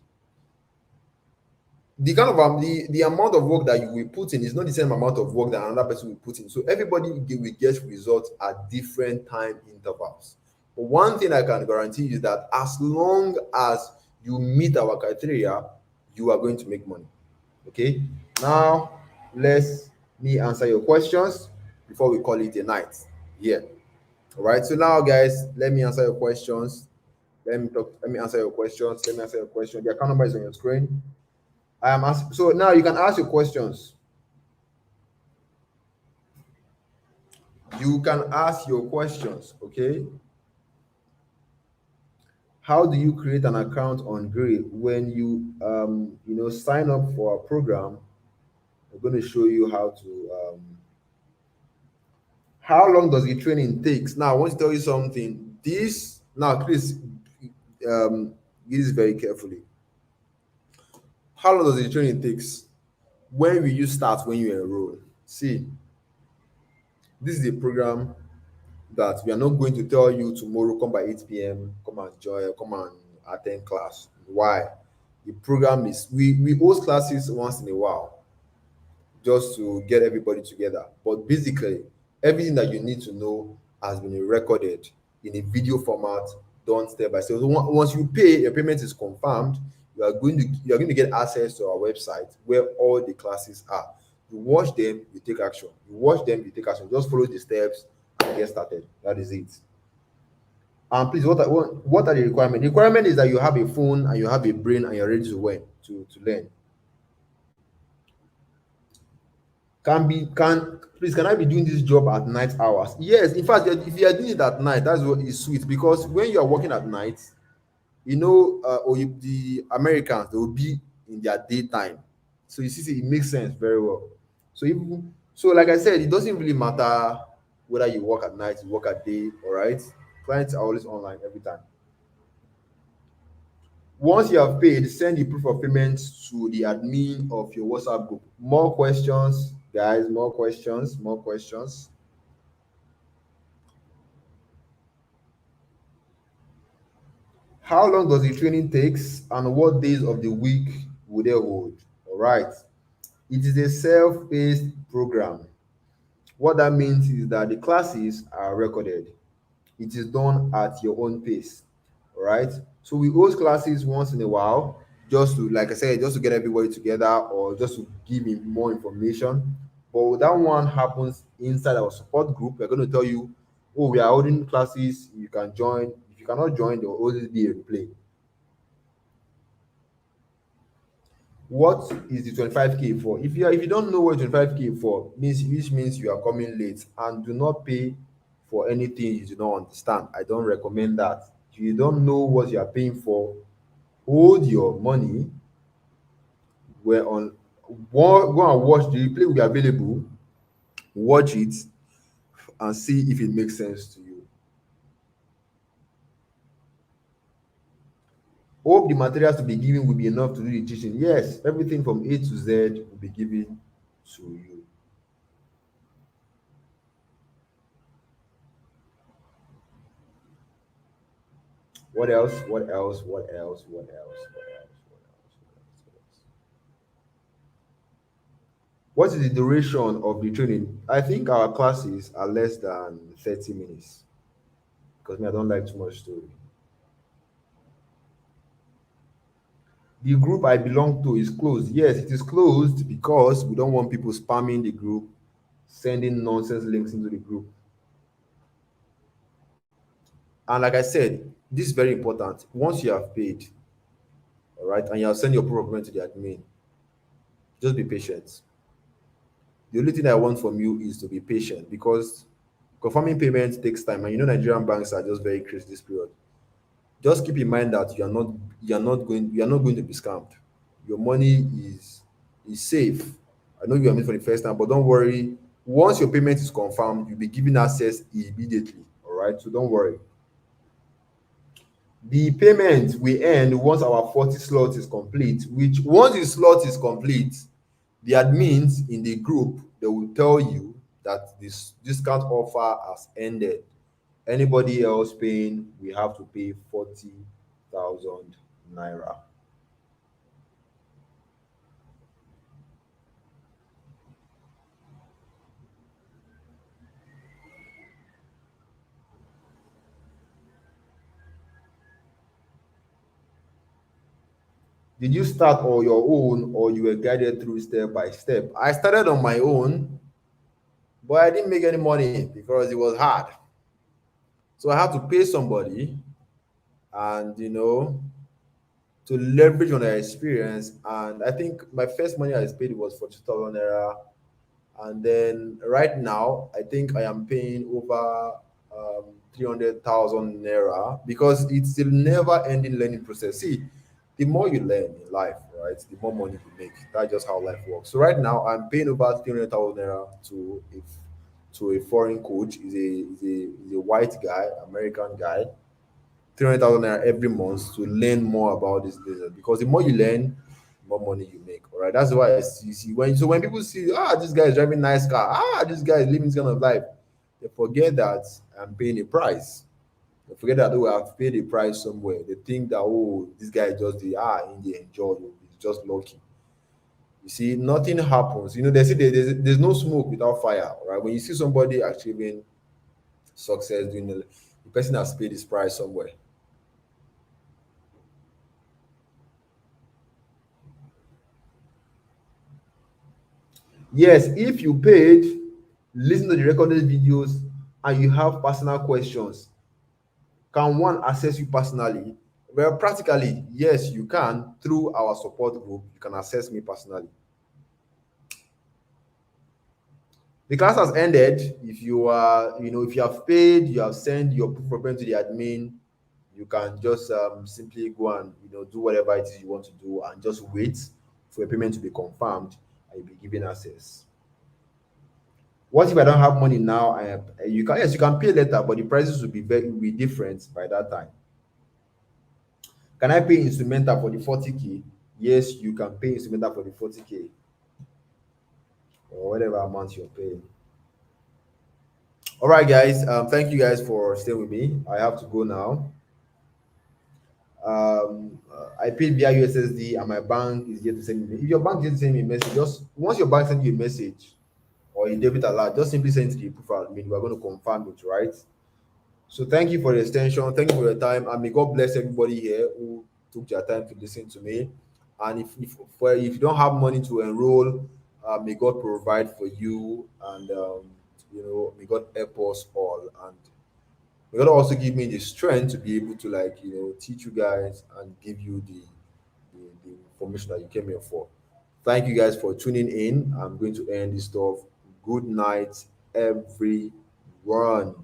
The kind of the amount of work that you will put in is not the same amount of work that another person will put in. So everybody will get results at different time intervals. But one thing I can guarantee is that as long as you meet our criteria, you are going to make money. Okay. Now let's me answer your questions before we call it a night. Yeah. All right. So now, guys, let me answer your questions. Let me answer your questions. Let me answer your question. The account number is on your screen. I am asking. So now you can ask your questions. You can ask your questions. Okay. How do you create an account on Gray when you sign up for a program? I'm going to show you how to. How long does the training takes? Now I want to tell you something. This now, please, read this very carefully. How long does the training takes? When will you start? When you enroll? See, this is a program that we are not going to tell you tomorrow, come by 8 p.m., come and join, come and attend class. Why? The program is we host classes once in a while just to get everybody together. But basically, everything that you need to know has been recorded in a video format, done step by step. So once you pay, your payment is confirmed. You are going to get access to our website where all the classes are. You watch them, you take action. You watch them, you take action. Just follow the steps and get started. That is it. And please, what are the requirements? The requirement is that you have a phone and you have a brain and you're ready to learn. Can I be doing this job at night hours? Yes, in fact, if you are doing it at night, that's what is sweet, because when you are working at night, the Americans, they will be in their daytime. So you see, it makes sense very well. So like I said, it doesn't really matter whether you work at night, you work at day. All right, clients are always online every time. Once you have paid, send the proof of payment to the admin of your WhatsApp group. More questions, guys, more questions, more questions. How long does the training takes and what days of the week will they hold? All right. It is a self-paced program. What that means is that the classes are recorded. It is done at your own pace. All right. So we host classes once in a while, just to, like I said, just to get everybody together or just to give me more information. But that one happens inside our support group. We're going to tell you, oh, we are holding classes, you can join. If you cannot join, there will always be a replay. What is the 25K for? If you don't know what 25K for means, which means you are coming late, and do not pay for anything you do not understand. I don't recommend that. If you don't know what you are paying for, hold your money. We're on go and watch the replay will be available. Watch it and see if it makes sense to you. Hope the materials to be given will be enough to do the teaching. Yes, everything from A to Z will be given to you. What else? What else? What else? What else? What else? What else? What else? What is the duration of the training? I think our classes are less than 30 minutes because me, I don't like too much story. The group I belong to is closed. Yes, it is closed because we don't want people spamming the group, sending nonsense links into the group. And like I said, this is very important. Once you have paid, all right, and you have sent your proof of payment to the admin, just be patient. The only thing I want from you is to be patient because confirming payments takes time, and you know Nigerian banks are just very crazy this period. Just keep in mind that you are not going to be scammed. Your money is safe. I know you are made for the first time, but don't worry. Once your payment is confirmed, you'll be given access immediately. All right, so don't worry. The payment we earn once our 40 slot is complete, which once the slot is complete, the admins in the group they will tell you that this discount offer has ended. Anybody else paying, we have to pay 40,000 naira. Did you start on your own or you were guided through step by step? I started on my own, but I didn't make any money because it was hard. So I had to pay somebody and to leverage on their experience. And I think my first money I paid was for 2,000 naira. And then right now, I think I am paying over 300,000 naira because it's a never ending learning process. See, the more you learn in life, right, the more money you make. That's just how life works. So right now, I'm paying over 300,000 naira to a foreign coach. He's a white guy, American guy. 300,000 naira every month to learn more about this business because the more you learn, the more money you make. All right, that's why you see when people see this guy is driving nice car, this guy is living this kind of life, they forget that I'm paying a price. They forget that I've paid a price somewhere. They think that this guy just the in the enjoy, he's just lucky. You see, nothing happens. They say there's no smoke without fire. Right? When you see somebody achieving success, doing the person has paid his price somewhere. Yes, if you paid, listen to the recorded videos, and you have personal questions, can one access you personally? Well, practically, yes, you can. Through our support group, you can access me personally. The class has ended. If you have paid, you have sent your proof of payment to the admin, you can just simply go and do whatever it is you want to do and just wait for your payment to be confirmed and you'll be given access. What if I don't have money now? You can pay later, but the prices will be different by that time. Can I pay instrumental for the 40K? Yes, you can pay instrumental for the 40K or whatever amount you're paying. All right, guys. Thank you guys for staying with me. I have to go now. I paid via USSD and my bank is yet to send me. If your bank didn't send me a message, just once your bank sends you a message or a debit alert, just simply send it to the proof admin. We're going to confirm it, right? So thank you for the extension. Thank you for your time, and may God bless everybody here who took their time to listen to me. And if you don't have money to enroll May God provide for you, and may God help us all, and may God also give me the strength to be able to, like, teach you guys and give you the information that you came here for. Thank you guys for tuning in. I'm going to end this stuff. Good night, everyone.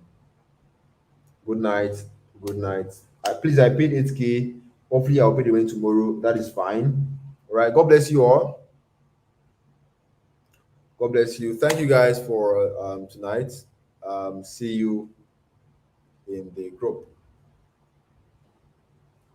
Good night. Good night. Please, I paid 8K. Hopefully, I'll pay the rent tomorrow. That is fine. All right. God bless you all. God bless you. Thank you guys for tonight. See you in the group.